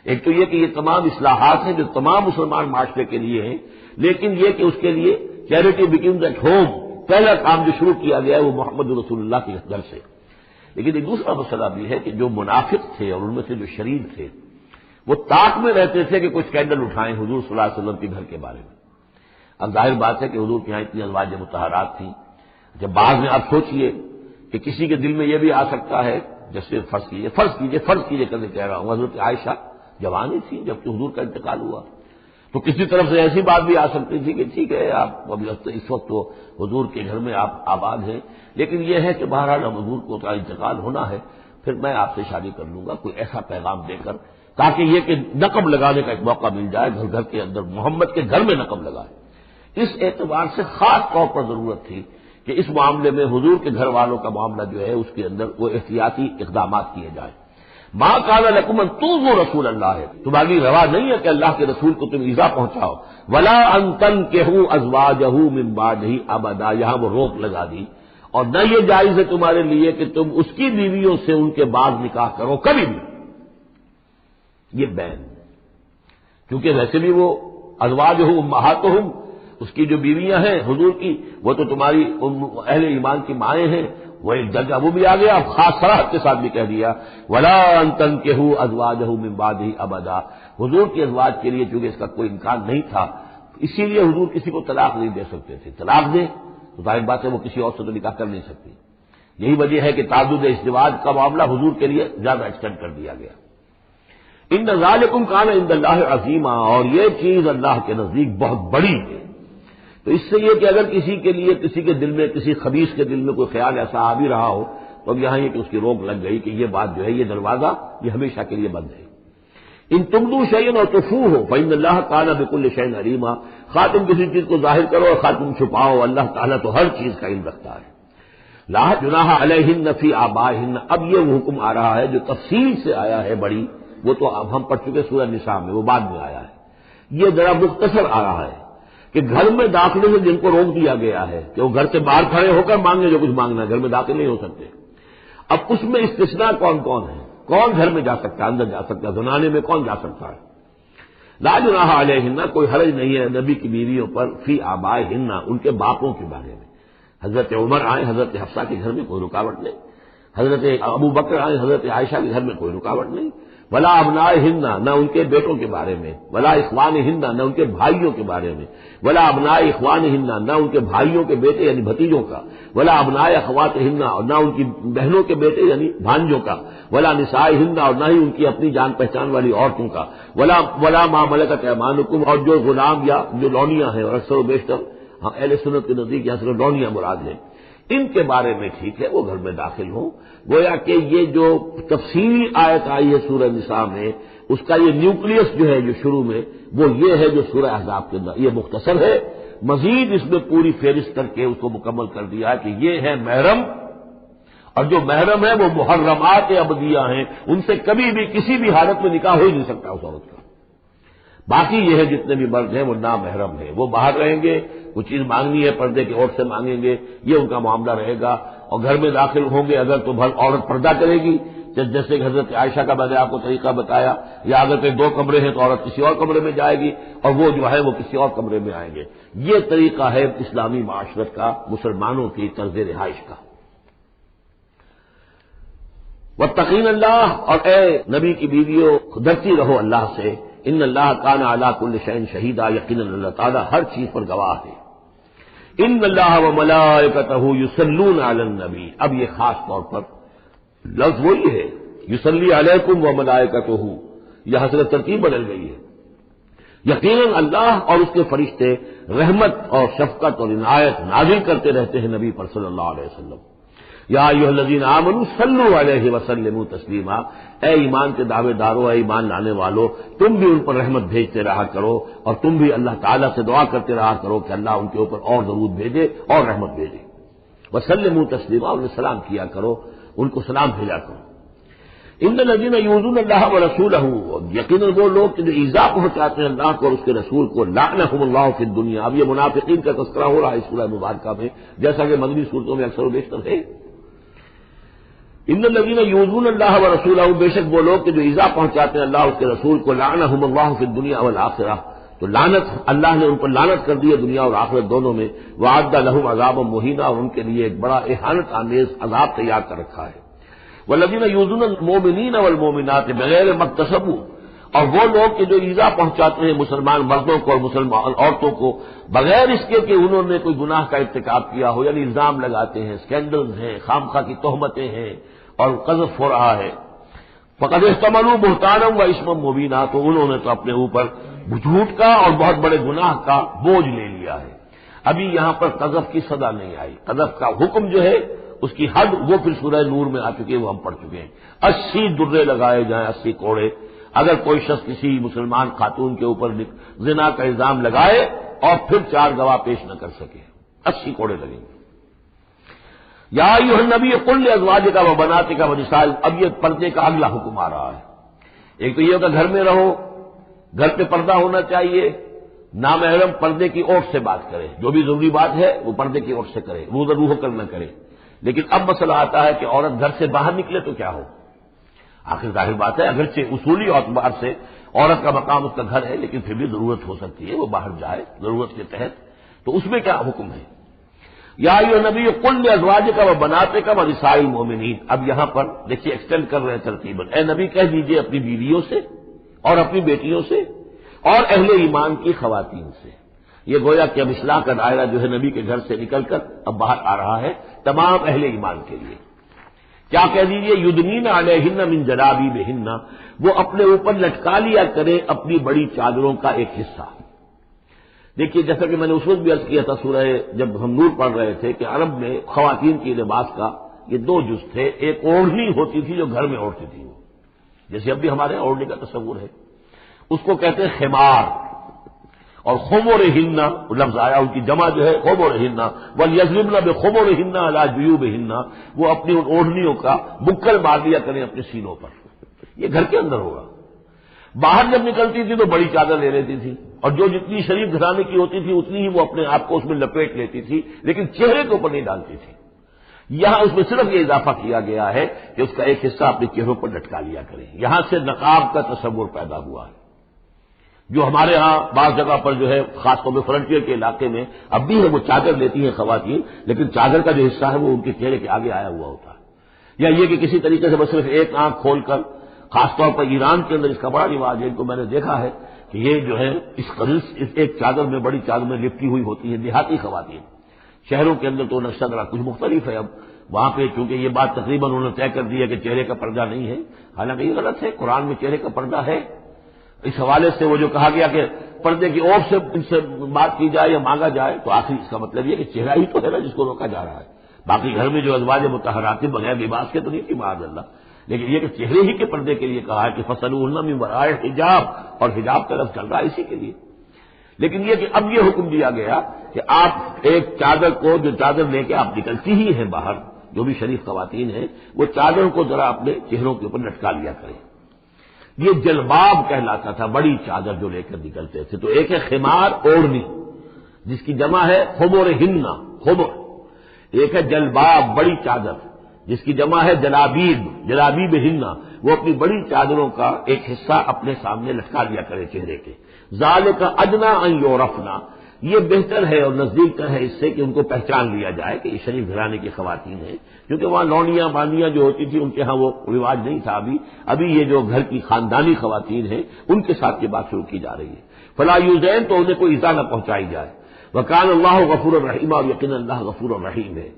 ایک تو یہ کہ یہ تمام اصلاحات ہیں جو تمام مسلمان معاشرے کے لیے ہیں، لیکن یہ کہ اس کے لیے چیریٹی بگنز ایٹ ہوم، پہلا کام جو شروع کیا گیا ہے وہ محمد رسول اللہ کے گھر سے۔ لیکن ایک دوسرا مسئلہ بھی ہے کہ جو منافق تھے اور ان میں سے جو شریر تھے وہ طاق میں رہتے تھے کہ کچھ اسکینڈل اٹھائیں حضور صلی اللہ علیہ وسلم کے گھر کے بارے میں۔ اب ظاہر بات ہے کہ حضور کے یہاں اتنی ازواج مطہرات تھیں، جب بعد میں آپ سوچئے کہ کسی کے دل میں یہ بھی آ سکتا ہے، جیسے فرض کیجئے کرنے کہہ رہا ہوں، حضرت عائشہ جوانی تھی جب کہ حضور کا انتقال ہوا، تو کسی طرف سے ایسی بات بھی آ سکتی تھی کہ ٹھیک ہے آپ اس وقت تو حضور کے گھر میں آپ آباد ہیں، لیکن یہ ہے کہ بہرحال اب حضور کو کا انتقال ہونا ہے، پھر میں آپ سے شادی کر لوں گا، کوئی ایسا پیغام دے کر، تاکہ یہ کہ نقب لگانے کا ایک موقع مل جائے، گھر گھر کے اندر محمد کے گھر میں نقب لگائے۔ اس اعتبار سے خاص طور پر ضرورت تھی کہ اس معاملے میں حضور کے گھر والوں کا معاملہ جو ہے اس کے اندر وہ احتیاطی اقدامات کیے جائیں۔ ما کان لکم ان تؤذوا رسول اللہ، ہے تمہاری روا نہیں ہے کہ اللہ کے رسول کو تم ایذا پہنچاؤ، ولا ان تنکحوا ازواجہ من بعدہ ابدا، یہاں وہ روک لگا دی، اور نہ یہ جائز ہے تمہارے لیے کہ تم اس کی بیویوں سے ان کے بعد نکاح کرو کبھی بھی، یہ بین، کیونکہ ویسے بھی وہ ازواجہ امہاتہم، اس کی جو بیویاں ہیں حضور کی وہ تو تمہاری اہل ایمان کی مائیں ہیں، وہ ایک درجہ وہ بھی آ گیا، اب خاص صراحت کے ساتھ بھی کہہ دیا ولا ان تنکحوا ازواجہ من بعدہ ابدا، حضور کی ازواج کے لیے چونکہ اس کا کوئی امکان نہیں تھا، اسی لیے حضور کسی کو طلاق نہیں دے سکتے تھے، طلاق دیں تو ظاہر بات ہے وہ کسی اور سے تو نکاح کر نہیں سکتی، یہی وجہ ہے کہ تعدد ازدواج کا معاملہ حضور کے لیے زیادہ ایکسٹینڈ کر دیا گیا۔ ان ذالکم کان عند اللہ عظیما، اور یہ چیز اللہ کے نزدیک بہت بڑی ہے۔ تو اس سے یہ کہ اگر کسی کے لیے کسی کے دل میں کسی خبیث کے دل میں کوئی خیال ایسا آ بھی رہا ہو تو اب یہاں یہ کہ اس کی روک لگ گئی کہ یہ بات جو ہے یہ دروازہ یہ ہمیشہ کے لیے بند ہے۔ ان تبدوا شیئا اور تخفوہ فإن اللہ کان بکل شیء علیما، خواہ تم کسی چیز کو ظاہر کرو اور خواہ تم چھپاؤ، اللہ تعالیٰ تو ہر چیز کا علم رکھتا ہے۔ لا جناح علیہن فی آبائہن، اب یہ وہ حکم آ رہا ہے جو تفصیل سے آیا ہے بڑی، وہ تو اب ہم پڑھ چکے سورہ نساء میں، وہ بعد میں آیا ہے. یہ ذرا مختصر آ رہا ہے کہ گھر میں داخلے سے جن کو روک دیا گیا ہے کہ وہ گھر سے باہر کھڑے ہو کر مانگے جو کچھ مانگنا ہے، گھر میں داخل نہیں ہو سکتے. اب اس میں استثناء کون کون ہے؟ کون گھر میں جا سکتا ہے، اندر جا سکتا ہے، زنانے میں کون جا سکتا ہے؟ لا جناح علیہن، کوئی حرج نہیں ہے نبی کی بیویوں پر، فی آبائہن، ان کے باپوں کے بارے میں. حضرت عمر آئے حضرت حفصہ کے گھر میں کوئی رکاوٹ نہیں، حضرت ابو بکر آئے حضرت عائشہ کے گھر میں کوئی رکاوٹ نہیں. ولا ابنائہن، نہ ان کے بیٹوں کے بارے میں. ولا اخوانہن، نہ ان کے بھائیوں کے بارے میں. ولا ابناء اخوانہن، نہ ان کے بھائیوں کے بیٹے یعنی بھتیجوں کا. ولا ابناء اخواتہن، اور نہ ان کی بہنوں کے بیٹے یعنی بھانجوں کا. ولا نسائہن، اور نہ ہی ان کی اپنی جان پہچان والی عورتوں کا. ولا ما ملکت ایمانکم، اور جو غلام یا جو لونیاں ہیں، اور اکثر و بیشتر اہل سنت کے نزدیک یہاں سے لونیاں مراد ہیں، ان کے بارے میں ٹھیک ہے وہ گھر میں داخل ہوں. گویا کہ یہ جو تفصیلی آیت آئی ہے سورہ نساء میں، اس کا یہ نیوکلیس جو ہے جو شروع میں وہ یہ ہے جو سورہ احزاب کے اندر، یہ مختصر ہے. مزید اس میں پوری فہرست کر کے اس کو مکمل کر دیا ہے کہ یہ ہے محرم، اور جو محرم ہے وہ محرمات ابدیہ ہیں، ان سے کبھی بھی کسی بھی حالت میں نکاح ہو ہی نہیں سکتا اس عورت کا. باقی یہ ہے جتنے بھی مرد ہیں وہ نامحرم ہیں، وہ باہر رہیں گے، کچھ چیز مانگنی ہے پردے کی عورت سے مانگیں گے، یہ ان کا معاملہ رہے گا. اور گھر میں داخل ہوں گے اگر تو عورت پردہ کرے گی، جیسے کہ حضرت عائشہ کا میں نے آپ کو طریقہ بتایا، یا اگر کہ 2 کمرے ہیں تو عورت کسی اور کمرے میں جائے گی اور وہ جو ہے وہ کسی اور کمرے میں آئیں گے. یہ طریقہ ہے اسلامی معاشرت کا، مسلمانوں کی طرز رہائش کا. واتقین اللہ، اور اے نبی کی بیویوں ڈرتی رہو اللہ سے. ان اللہ کان علی کل شیء شہیدا، یقیناً اللہ تعالیٰ ہر چیز پر گواہ ہے. ان اللہ وملائکتہ یصلون علی النبی، اب یہ خاص طور پر لفظ وہی ہے یصلی علیکم وملائکتہ، یہاں سے ترتیب بدل گئی ہے. یقیناً اللہ اور اس کے فرشتے رحمت اور شفقت اور عنایت نازل کرتے رہتے ہیں نبی پر صلی اللہ علیہ وسلم. یا ایھا الذین آمنوا صلوا علیہ وسلموا تسلیما، اے ایمان کے دعوے دارو، اے ایمان لانے والو، تم بھی ان پر رحمت بھیجتے رہا کرو، اور تم بھی اللہ تعالیٰ سے دعا کرتے رہا کرو کہ اللہ ان کے اوپر اور درود بھیجے اور رحمت بھیجے. وسلموا تسلیما، انہیں سلام کیا کرو، ان کو سلام بھیجا کرو. ان الذین یؤذون اللہ ورسولہ، یقیناً وہ لوگ جو ایذا پہنچاتے ہیں اللہ کو اور اس کے رسول کو، لعنہم اللہ فی الدنیا. اب یہ منافقین کا تذکرہ ہو رہا ہے اس سورہ مبارکہ میں، جیسا کہ مدنی صورتوں میں اکثر و بیشتر ہے. ان الذین یؤذون اللہ ورسولہ، بے شک وہ لوگ جو ایذا پہنچاتے ہیں اللہ اور اس کے رسول کو، لعنہم اللہ فی الدنیا والآخرہ، تو لعنت اللہ نے ان پر لعنت کر دی ہے دنیا اور آخرت دونوں میں. وأعد لهم عذابا مہینا، اور ان کے لیے ایک بڑا اہانت آمیز عذاب تیار کر رکھا ہے. والذین یؤذون المؤمنین والمؤمنات بغیر ما اکتسبوا، اور وہ لوگ جو ایذا پہنچاتے ہیں مسلمان مردوں کو اور مسلمان عورتوں کو بغیر اس کے کہ انہوں نے کوئی گناہ کا ارتکاب کیا ہو، یعنی الزام لگاتے ہیں، اسکینڈلز ہیں، خامخواہ کی تہمتیں ہیں اور قذف ہو رہا ہے. فقد احتملوا بہتانا و اثما مبینا، تو انہوں نے تو اپنے اوپر جھوٹ کا اور بہت بڑے گناہ کا بوجھ لے لیا ہے. ابھی یہاں پر قذف کی سزا نہیں آئی، قذف کا حکم جو ہے اس کی حد وہ پھر سورہ نور میں آ چکی ہے، وہ ہم پڑھ چکے ہیں. 80 درے لگائے جائیں، 80 کوڑے. اگر کوئی شخص کسی مسلمان خاتون کے اوپر زنا کا الزام لگائے اور پھر 4 گواہ پیش نہ کر سکے، 80 کوڑے لگیں گے. یا ایھا النبی قل لازواجک وبناتک ونساء، اب یہ پردے کا اگلا حکم آ رہا ہے. ایک تو یہ ہوگا گھر میں رہو، گھر پہ پردہ ہونا چاہیے، نامحرم پردے کی اوٹ سے بات کرے، جو بھی ضروری بات ہے وہ پردے کی اوٹ سے کرے، روح کر نہ کرے. لیکن اب مسئلہ آتا ہے کہ عورت گھر سے باہر نکلے تو کیا ہو. آخر ظاہر بات ہے اگرچہ اصولی اعتبار سے عورت کا مقام اس کا گھر ہے، لیکن پھر بھی ضرورت ہو سکتی ہے وہ باہر جائے ضرورت کے تحت، تو اس میں کیا حکم ہے. یا ایھا النبی قل لازواجک وبناتک ونساء المؤمنین، اب یہاں پر دیکھیے ایکسٹینڈ کر رہے ہیں ترتیباً. اے نبی کہہ دیجیے اپنی بیویوں سے اور اپنی بیٹیوں سے اور اہل ایمان کی خواتین سے. یہ گویا کہ اب اصلاح کا دائرہ جو ہے نبی کے گھر سے نکل کر اب باہر آ رہا ہے تمام اہل ایمان کے لیے. کیا کہہ دیجیے یدنین علیہن من جلابیبہن، وہ اپنے اوپر لٹکا لیا کریں اپنی بڑی چادروں کا ایک حصہ. دیکھیے جیسا کہ میں نے اس وقت بھی عرض کیا تھا سورہ جب ہم نور پڑھ رہے تھے کہ عرب میں خواتین کی لباس کا یہ 2 جز تھے. ایک اوڑھنی ہوتی تھی جو گھر میں اوڑھتی تھی، جیسے اب بھی ہمارے یہاں اوڑھنے کا تصور ہے، اس کو کہتے ہیں خمار. اور خمرہن لفظ آیا ان کی جمع جو ہے خمرہن، ولیضربن بخمرہن علی جیوبہن، وہ اپنی ان اوڑھنیوں کا بکل مار دیا کریں اپنے سینوں پر. یہ گھر کے اندر ہوگا. باہر جب نکلتی تھی تو بڑی چادر لے لیتی تھی، اور جو جتنی شریف گھرانے کی ہوتی تھی اتنی ہی وہ اپنے آپ کو اس میں لپیٹ لیتی تھی، لیکن چہرے کے اوپر نہیں ڈالتی تھی. یہاں اس میں صرف یہ اضافہ کیا گیا ہے کہ اس کا ایک حصہ اپنے چہروں پر لٹکا لیا کریں. یہاں سے نقاب کا تصور پیدا ہوا ہے، جو ہمارے ہاں بعض جگہ پر جو ہے خاص طور پہ فرنٹیئر کے علاقے میں اب بھی ہے وہ چادر لیتی ہیں خواتین، لیکن چادر کا جو حصہ ہے وہ ان کے چہرے کے آگے آیا ہوا ہوتا ہے. یا یہ کہ کسی طریقے سے بس صرف ایک آنکھ کھول کر، خاص طور پر ایران کے اندر اس کا بڑا رواج ہے، ان کو میں نے دیکھا ہے کہ یہ جو ہے اس قدر اس ایک چادر میں بڑی چادر میں لپٹی ہوئی ہوتی ہے. دیہاتی خواتین، شہروں کے اندر تو نقشہ ذرا کچھ مختلف ہے. اب وہاں پہ چونکہ یہ بات تقریباً انہوں نے طے کر دی ہے کہ چہرے کا پردہ نہیں ہے، حالانکہ یہ غلط ہے. قرآن میں چہرے کا پردہ ہے. اس حوالے سے وہ جو کہا گیا کہ پردے کی اور سے ان سے بات کی جائے یا مانگا جائے، تو آخر اس کا مطلب یہ کہ چہرہ ہی تو ہے نا جس کو روکا جا رہا ہے. باقی گھر میں جو ازواج مطہرات بغیر لباس کے تو نہیں تھی معاذ اللہ، لیکن یہ کہ چہرے ہی کے پردے کے لیے کہا ہے کہ فَصَلُوهُنَّ مِن وَرَاءِ حجاب، اور حجاب کا لفظ چل رہا ہے اسی کے لیے. لیکن یہ کہ اب یہ حکم دیا گیا کہ آپ ایک چادر کو، جو چادر لے کے آپ نکلتی ہی ہیں باہر، جو بھی شریف خواتین ہیں، وہ چادر کو ذرا اپنے چہروں کے اوپر لٹکا لیا کریں. یہ جلباب کہلاتا تھا، بڑی چادر جو لے کر نکلتے تھے. تو ایک ہے خمار اوڑھنی جس کی جمع ہے خمرہن، خمر. ایک ہے جلباب بڑی چادر جس کی جمع ہے جلابیب، جلابیبہن. وہ اپنی بڑی چادروں کا ایک حصہ اپنے سامنے لٹکا لیا کرے چہرے کے. ذالک ادنیٰ ان یعرفنا، یہ بہتر ہے اور نزدیک تر ہے اس سے کہ ان کو پہچان لیا جائے کہ یہ شریف گھرانے کی خواتین ہیں. کیونکہ وہاں لونیاں باندیاں جو ہوتی تھی ان کے ہاں وہ رواج نہیں تھا. ابھی یہ جو گھر کی خاندانی خواتین ہیں ان کے ساتھ یہ بات شروع کی جا رہی ہے. فلا یؤذین، تو انہیں کوئی ایذا نہ پہنچائی جائے. وکان اللہ غفور الرحیم، اور یقینا اللہ غفور الرحیم ہے.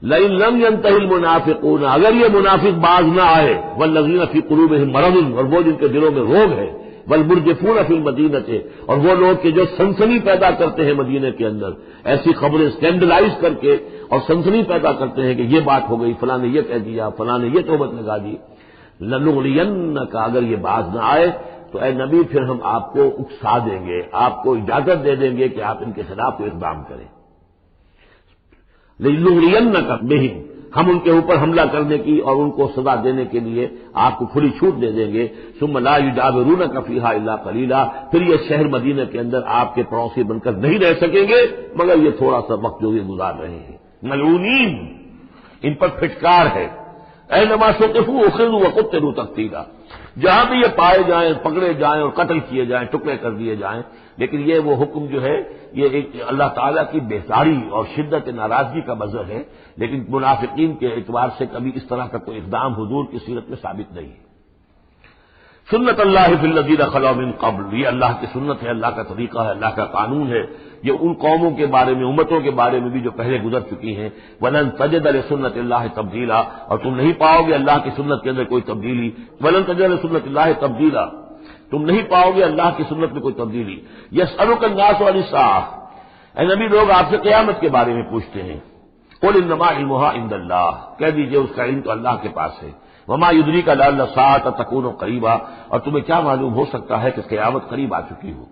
لئن لم ينتهِ المنافقون، اگر یہ منافق باز نہ آئے، والذین فی قلوبہم مرض، اور وہ جن کے دلوں میں روگ ہے، والمرجفون فی المدینۃ، اور وہ لوگ کہ جو سنسنی پیدا کرتے ہیں مدینے کے اندر، ایسی خبریں اسکینڈلائز کر کے اور سنسنی پیدا کرتے ہیں کہ یہ بات ہو گئی، فلاں نے یہ کہہ دیا، فلاں نے یہ تہمت لگا دی. لنغرینک، اگر یہ باز نہ آئے تو اے نبی پھر ہم آپ کو اکسا دیں گے، آپ کو اجازت دے دیں گے کہ آپ ان کے خلاف کوئی اقدام کریں. لنغرینک بہم، ہم ان کے اوپر حملہ کرنے کی اور ان کو سزا دینے کے لیے آپ کو کھلی چھوٹ دے دیں گے. ثم لا یجاورونک فیہا الا قلیلا، پھر یہ شہر مدینہ کے اندر آپ کے پڑوسی بن کر نہیں رہ سکیں گے مگر یہ تھوڑا سا وقت جو یہ گزار رہے ہیں. ملعونین، ان پر پھٹکار ہے. اینما ثقفوا اخذوا وقتلوا تقتیلا، جہاں بھی یہ پائے جائیں، پکڑے جائیں اور قتل کیے جائیں، ٹکڑے کر دیے جائیں. لیکن یہ وہ حکم جو ہے یہ ایک اللہ تعالیٰ کی بہتاری اور شدت ناراضگی کا مظہر ہے. لیکن منافقین کے اعتبار سے کبھی اس طرح کا کوئی اقدام حضور کی سیرت میں ثابت نہیں ہے. سنت اللہ فی الذین خلوا من قبل، یہ اللہ کی سنت ہے، اللہ کا طریقہ ہے، اللہ کا قانون ہے. یہ ان قوموں کے بارے میں، امتوں کے بارے میں بھی جو پہلے گزر چکی ہیں. ولن تجد لسنت اللہ تبدیلا، اور تم نہیں پاؤ گے اللہ کی سنت کے اندر کوئی تبدیلی. ولن تجد لسنت اللہ تبدیلا، تم نہیں پاؤ گے اللہ کی سنت میں کوئی تبدیلی. یسألک الناس عن الساعۃ، اے نبی لوگ آپ سے قیامت کے بارے میں پوچھتے ہیں. قل انما علمها عند اللہ، کہہ دیجئے اس کا علم تو اللہ کے پاس ہے. وما یدریک لعل الساعۃ تکون قریبا، اور تمہیں کیا معلوم ہو سکتا ہے کہ قیامت قریب آ چکی ہو.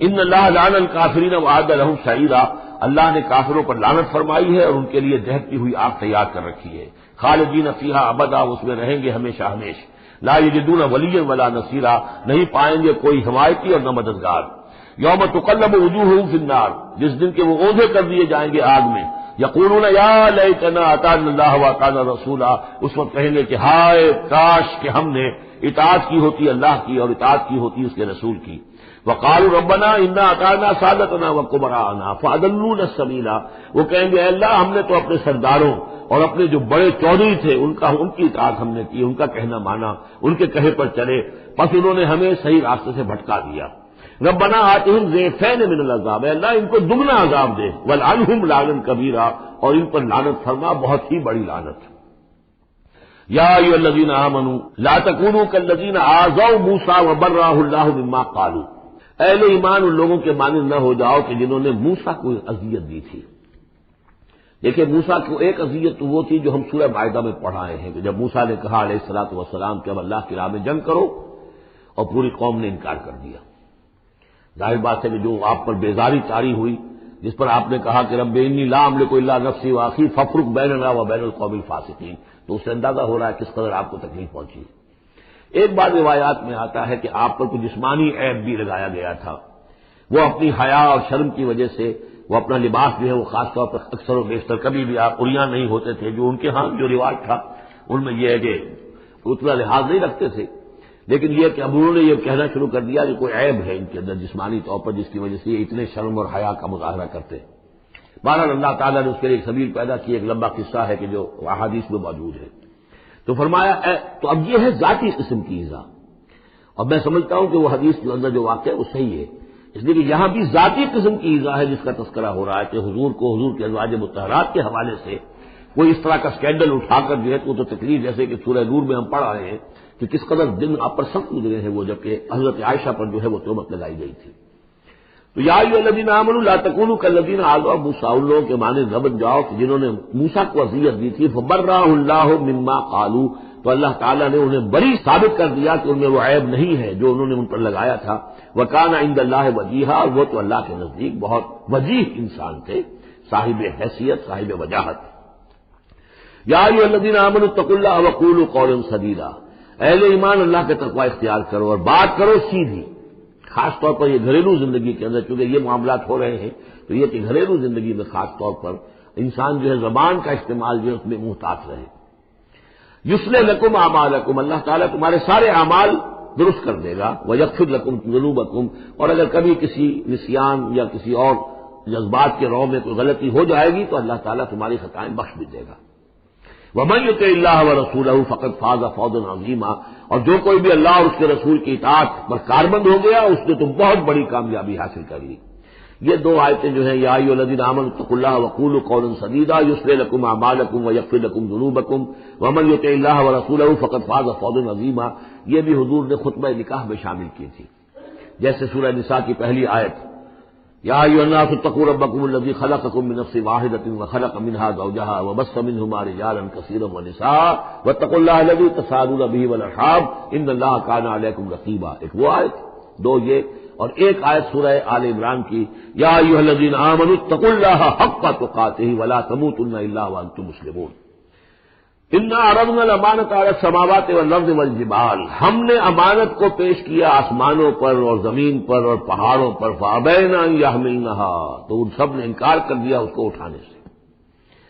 ان اللہ لعن الکافرین واعد لهم سعیرا، اللہ نے کافروں پر لعنت فرمائی ہے اور ان کے لیے دہتی ہوئی آگ تیار کر رکھی ہے. خالدین فیہا ابدا، اس میں رہیں گے ہمیشہ ہمیش. لا یجدون ولیا ولا نصیرا، نہیں پائیں گے کوئی حمایتی اور نہ مددگار. یوم تقلب وجوہہم فی النار، جس دن کے وہ اوندھے کر دیے جائیں گے آگ میں. یقولون یا لیتنا اطعنا اللہ واطعنا رسولا، اس وقت کہیں گے کہ ہائے کاش کہ ہم نے اطاعت کی ہوتی اللہ کی اور اطاعت کی ہوتی اس کے رسول کی. وقالوا ربنا انا اطعنا سادتنا وكبراءنا فاضلونا السبیل، وہ کہیں گے اے اللہ ہم نے تو اپنے سرداروں اور اپنے جو بڑے چودھری تھے ان کی اطاعت ہم نے کی، ان کا کہنا مانا، ان کے کہے پر چلے، بس انہوں نے ہمیں صحیح راستے سے بھٹکا دیا. ربنا آتہم ضعفین من العذاب، اے اللہ ان کو دگنا عذاب دے. والعنہم لعنا کبیرا، اور ان پر لعنت فرما بہت ہی بڑی لعنت. یا ایھا الذین آمنوا لا تکونوا کالذین آذوا موسیٰ وبرأہ اللہ مما قالوا، اہل ایمان ان لوگوں کے مانند نہ ہو جاؤ کہ جنہوں نے موسیٰ کو اذیت دی تھی. دیکھیں موسیٰ کو ایک اذیت تو وہ تھی جو ہم سورہ مائدہ میں پڑھائے ہیں کہ جب موسیٰ نے کہا علیہ الصلوۃ والسلام کہ اب اللہ کی راہ میں جنگ کرو، اور پوری قوم نے انکار کر دیا. ظاہر بات ہے کہ جو آپ پر بیزاری طاری ہوئی، جس پر آپ نے کہا کہ رب انی لا املک الا نفسی واخی فافرق بیننا وبین القوم الفاسقین، تو اس سے اندازہ ہو رہا ہے کس قدر آپ کو تکلیف پہنچی۔ ایک بار روایات میں آتا ہے کہ آپ پر کوئی جسمانی عیب بھی لگایا گیا تھا، وہ اپنی حیا اور شرم کی وجہ سے وہ اپنا لباس جو ہے وہ خاص طور پر اکثر و بیشتر کبھی بھی آپ عریاں نہیں ہوتے تھے، جو ان کے ہاں جو رواج تھا ان میں یہ ہے کہ اتنا لحاظ نہیں رکھتے تھے، لیکن یہ کہ اب انہوں نے یہ کہنا شروع کر دیا کہ کوئی عیب ہے ان کے اندر جسمانی طور پر جس کی وجہ سے یہ اتنے شرم اور حیا کا مظاہرہ کرتے ہیں۔ بہرحال اللہ تعالیٰ نے اس کے لیے ایک سبیل پیدا کی، ایک لمبا قصہ ہے کہ جو احادیث میں موجود ہے۔ تو فرمایا تو اب یہ ہے ذاتی قسم کی ایذا، اور میں سمجھتا ہوں کہ وہ حدیث کے اندر جو واقع ہے وہ صحیح ہے، اس لیے کہ یہاں بھی ذاتی قسم کی ایذا ہے جس کا تذکرہ ہو رہا ہے کہ حضور کو حضور کے ازواج مطہرات کے حوالے سے کوئی اس طرح کا اسکینڈل اٹھا کر جو ہے تو تکلیف، جیسے کہ سورہ نور میں ہم پڑھ رہے ہیں کہ کس قدر دن آپ پر سخت گزرے ہیں، وہ جبکہ حضرت عائشہ پر جو ہے وہ تہمت لگائی گئی تھی۔ تو یا ایھا الذین آمنوا لا تکونوا کالذین آذوا موسیٰ، ان لوگوں کے مانند نہ بن جاؤ کہ جنہوں نے موسیٰ کو اذیت دی تھی، فبرأہ اللہ مما قالوا، تو اللہ تعالیٰ نے انہیں بری ثابت کر دیا کہ ان میں وہ عیب نہیں ہے جو انہوں نے ان پر لگایا تھا۔ وکان عند اللہ وجیہا، اور وہ تو اللہ کے نزدیک بہت وجیح انسان تھے، صاحب حیثیت، صاحب وجاہت۔ یا ایھا الذین آمنوا اتقوا اللہ وقولوا قولا سدیدا، اہل ایمان اللہ کے تقوی اختیار کرو اور بات کرو سیدھی، خاص طور پر یہ گھریلو زندگی کے اندر چونکہ یہ معاملات ہو رہے ہیں تو یہ کہ گھریلو زندگی میں خاص طور پر انسان جو ہے زبان کا استعمال جو ہے اس میں محتاط رہے۔ یصلح لکم اعمالکم، اللہ تعالیٰ تمہارے سارے اعمال درست کر دے گا، ویغفر لکم ذنوبکم، اور اگر کبھی کسی نسیان یا کسی اور جذبات کے رو میں کوئی غلطی ہو جائے گی تو اللہ تعالیٰ تمہاری خطائیں بخش بھی دے گا۔ ومن یطع اللہ ورسولہ فقد فاز فوزا عظیما، اور جو کوئی بھی اللہ اور اس کے رسول کی اطاعت پر کاربند ہو گیا اس نے تو بہت بڑی کامیابی حاصل کر لی۔ یہ دو آیتیں جو ہیں، یا ایھا الذین آمنوا اتقوا اللہ وقولوا قولا سدیدا یصلح لکم اعمالکم ویغفر لکم ذنوبکم ومن یطع اللہ ورسولہ فقد فاز فوزا عظیما، یہ بھی حضور نے خطبہ نکاح میں شامل کی تھی، جیسے سورہ نساء کی پہلی آیت، یا ایھا الناس اتقوا ربکم الذی خلقکم من نفس واحدۃ وخلق منها زوجها وبث منهما رجالا کثیرا ونساء واتقوا اللہ الذی تساءلون به والارحام ان اللہ کان علیکم رقیبا۔ ایک وہ آیت، دو یہ، اور ایک آیت سورہ آل عمران کی، یا ایھا الذین آمنوا اتقوا اللہ حق تقاتہ ولا تموتن الا وانتم مسلمون۔ انا عرضنا الامانۃ علی السماوات والارض والجبال، ہم نے امانت کو پیش کیا آسمانوں پر اور زمین پر اور پہاڑوں پر، فابین ان یحملنھا، تو ان سب نے انکار کر دیا اس کو اٹھانے سے،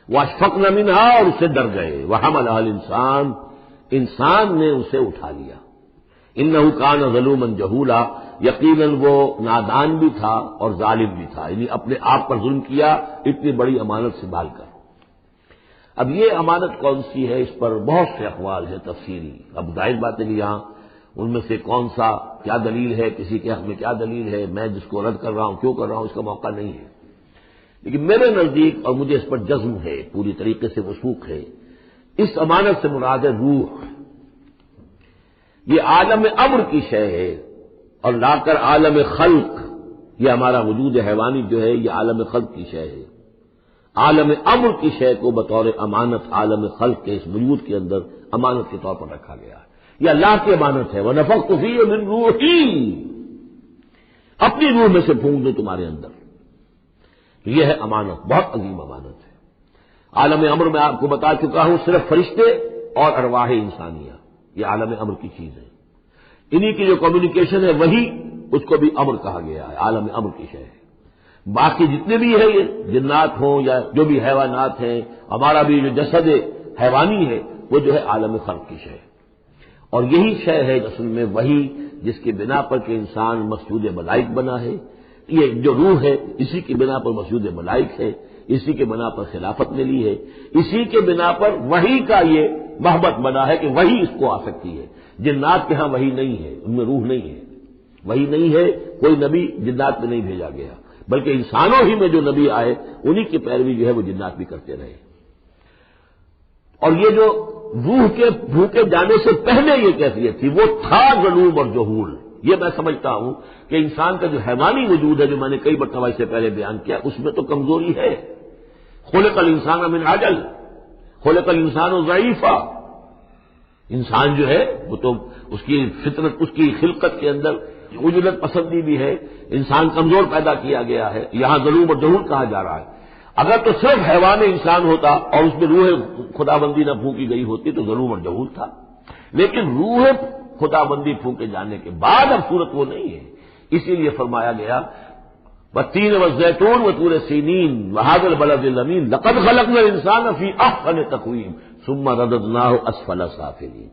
واشفقن منھا، اور اس سے ڈر گئے، وحملھا الانسان، انسان نے اسے اٹھا لیا، انہ کان ظلوما جہولا، یقیناً وہ نادان بھی تھا اور ظالم بھی تھا، یعنی اپنے آپ پر ظلم کیا اتنی بڑی امانت سنبھال کر۔ اب یہ امانت کون سی ہے، اس پر بہت سے اقوال ہیں تفصیلی، اب ظاہر بات ہے کہ یہاں ان میں سے کون سا کیا دلیل ہے، کسی کے حق میں کیا دلیل ہے، میں جس کو رد کر رہا ہوں کیوں کر رہا ہوں اس کا موقع نہیں ہے، لیکن میرے نزدیک اور مجھے اس پر جزم ہے، پوری طریقے سے وثوق ہے، اس امانت سے مراد ہے روح، یہ عالم امر کی شے ہے، اور لا کر عالم خلق، یہ ہمارا وجود حیوانی جو ہے یہ عالم خلق کی شے ہے، عالم امر کی شے کو بطور امانت عالم خلق کے اس وجود کے اندر امانت کے طور پر رکھا گیا ہے، یہ اللہ کی امانت ہے، وَنَفَخْتُ فِيهِ مِن رُوحِي، اپنی روح میں سے پھونک دو تمہارے اندر، یہ ہے امانت، بہت عظیم امانت ہے۔ عالم امر میں آپ کو بتا چکا ہوں صرف فرشتے اور ارواح انسانیہ، یہ عالم امر کی چیز ہے، انہی کی جو کمیونیکیشن ہے وہی اس کو بھی امر کہا گیا ہے، عالم امر کی شے ہے۔ باقی جتنے بھی ہیں یہ جنات ہوں یا جو بھی حیوانات ہیں، ہمارا بھی جو جسد حیوانی ہے وہ جو ہے عالم خلق کی شے ہے، اور یہی شے ہے اصل میں وہی جس کی بنا پر کہ انسان مسجود ملائک بنا ہے، یہ جو روح ہے اسی کی بنا پر مسجود ملائک ہے، اسی کے بنا پر خلافت ملی ہے، اسی کے بنا پر وحی کا یہ محبت بنا ہے کہ وحی اس کو آ سکتی ہے، جنات کے ہاں وحی نہیں ہے، ان میں روح نہیں ہے، وحی نہیں ہے، کوئی نبی جنات میں نہیں بھیجا گیا، بلکہ انسانوں ہی میں جو نبی آئے انہی کی پیروی جو ہے وہ جنات بھی کرتے رہے، اور یہ جو روح کے بھوکے جانے سے پہلے یہ کیفیت تھی وہ تھا ظلوم اور جہول، یہ میں سمجھتا ہوں کہ انسان کا جو حیوانی وجود ہے جو میں نے کئی مرتبہ سے پہلے بیان کیا اس میں تو کمزوری ہے، خلق الانسان من عجل، خلق الانسان ضعیفا، انسان جو ہے وہ تو اس کی فطرت، اس کی خلقت کے اندر عجلت پسندی بھی ہے، انسان کمزور پیدا کیا گیا ہے، یہاں ظلم اور جہول کہا جا رہا ہے۔ اگر تو صرف حیوان انسان ہوتا اور اس میں روح خداوندی نہ پھونکی گئی ہوتی تو ظلم اور جہول تھا، لیکن روح خداوندی پھونکے جانے کے بعد اب صورت وہ نہیں ہے، اسی لیے فرمایا گیا والتین والزیتون وطور سینین وہذا البلد الامین لقد خلقنا الانسان فی احسن تقویم ثم رددناہ اسفل سافلین۔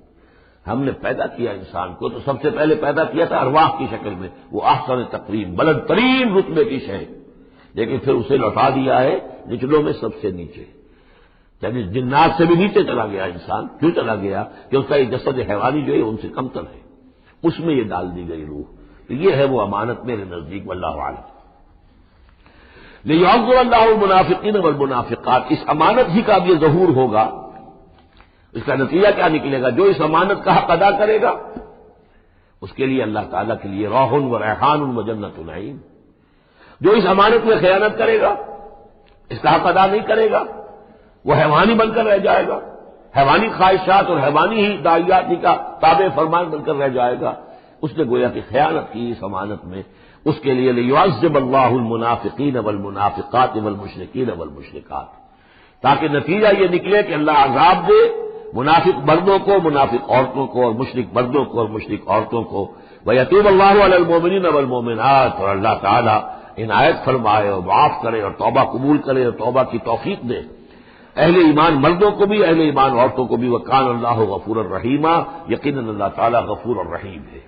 ہم نے پیدا کیا انسان کو تو سب سے پہلے پیدا کیا تھا ارواح کی شکل میں، وہ احسن تقویم بلند ترین رتبے کی شے، لیکن پھر اسے لوٹا دیا ہے نچلوں میں سب سے نیچے، یعنی جنات سے بھی نیچے چلا گیا انسان۔ کیوں چلا گیا؟ کہ اس کا یہ جسد حیوانی جو ہے ان سے کمتر ہے، اس میں یہ ڈال دی گئی روح۔ تو یہ ہے وہ امانت میرے نزدیک، واللہ اعلم۔ لیعذر اللہ المنافقین والمنافقات، اس امانت ہی کا اب یہ ظہور ہوگا۔ اس کا نتیجہ کیا نکلے گا؟ جو اس امانت کا حق ادا کرے گا اس کے لیے اللہ تعالیٰ کے لیے روح و ریحان و جنت نعیم، جو اس امانت میں خیانت کرے گا، اس کا حق ادا نہیں کرے گا، وہ حیوانی بن کر رہ جائے گا، حیوانی خواہشات اور حیوانی ہی داعیاتی کا تابع فرمان بن کر رہ جائے گا۔ اس نے گویا کہ خیانت کی اس امانت میں، اس کے لیے لیعذب اللہ المنافقین والمنافقات والمشرکین والمشرکات، تاکہ نتیجہ یہ نکلے کہ اللہ عذاب دے منافق مردوں کو، منافق عورتوں کو، اور مشرک مردوں کو اور مشرک عورتوں کو۔ وَيَتُوبَ اللَّهُ عَلَى الْمُؤْمِنِينَ وَالْمُؤْمِنَاتِ، اور اللہ تعالیٰ عنایت فرمائے اور معاف کرے اور توبہ قبول کرے اور توبہ کی توفیق دے اہل ایمان مردوں کو بھی، اہل ایمان عورتوں کو بھی۔ وَكَانَ اللَّهُ غَفُورًا رَحِيمًا، یقیناً اللہ تعالیٰ غفور الرحیم ہے۔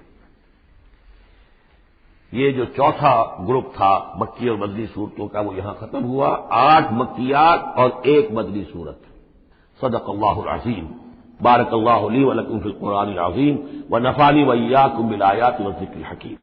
یہ جو چوتھا گروپ تھا مکی اور مدنی صورتوں کا وہ یہاں ختم ہوا، 8 مکیات اور 1 مدنی صورت۔ صدق اللہ العظیم۔ بارک اللہ لی ولکم فی القرآن العظیم ونفعنی وإیاکم بالآیات والذکر الحکیم۔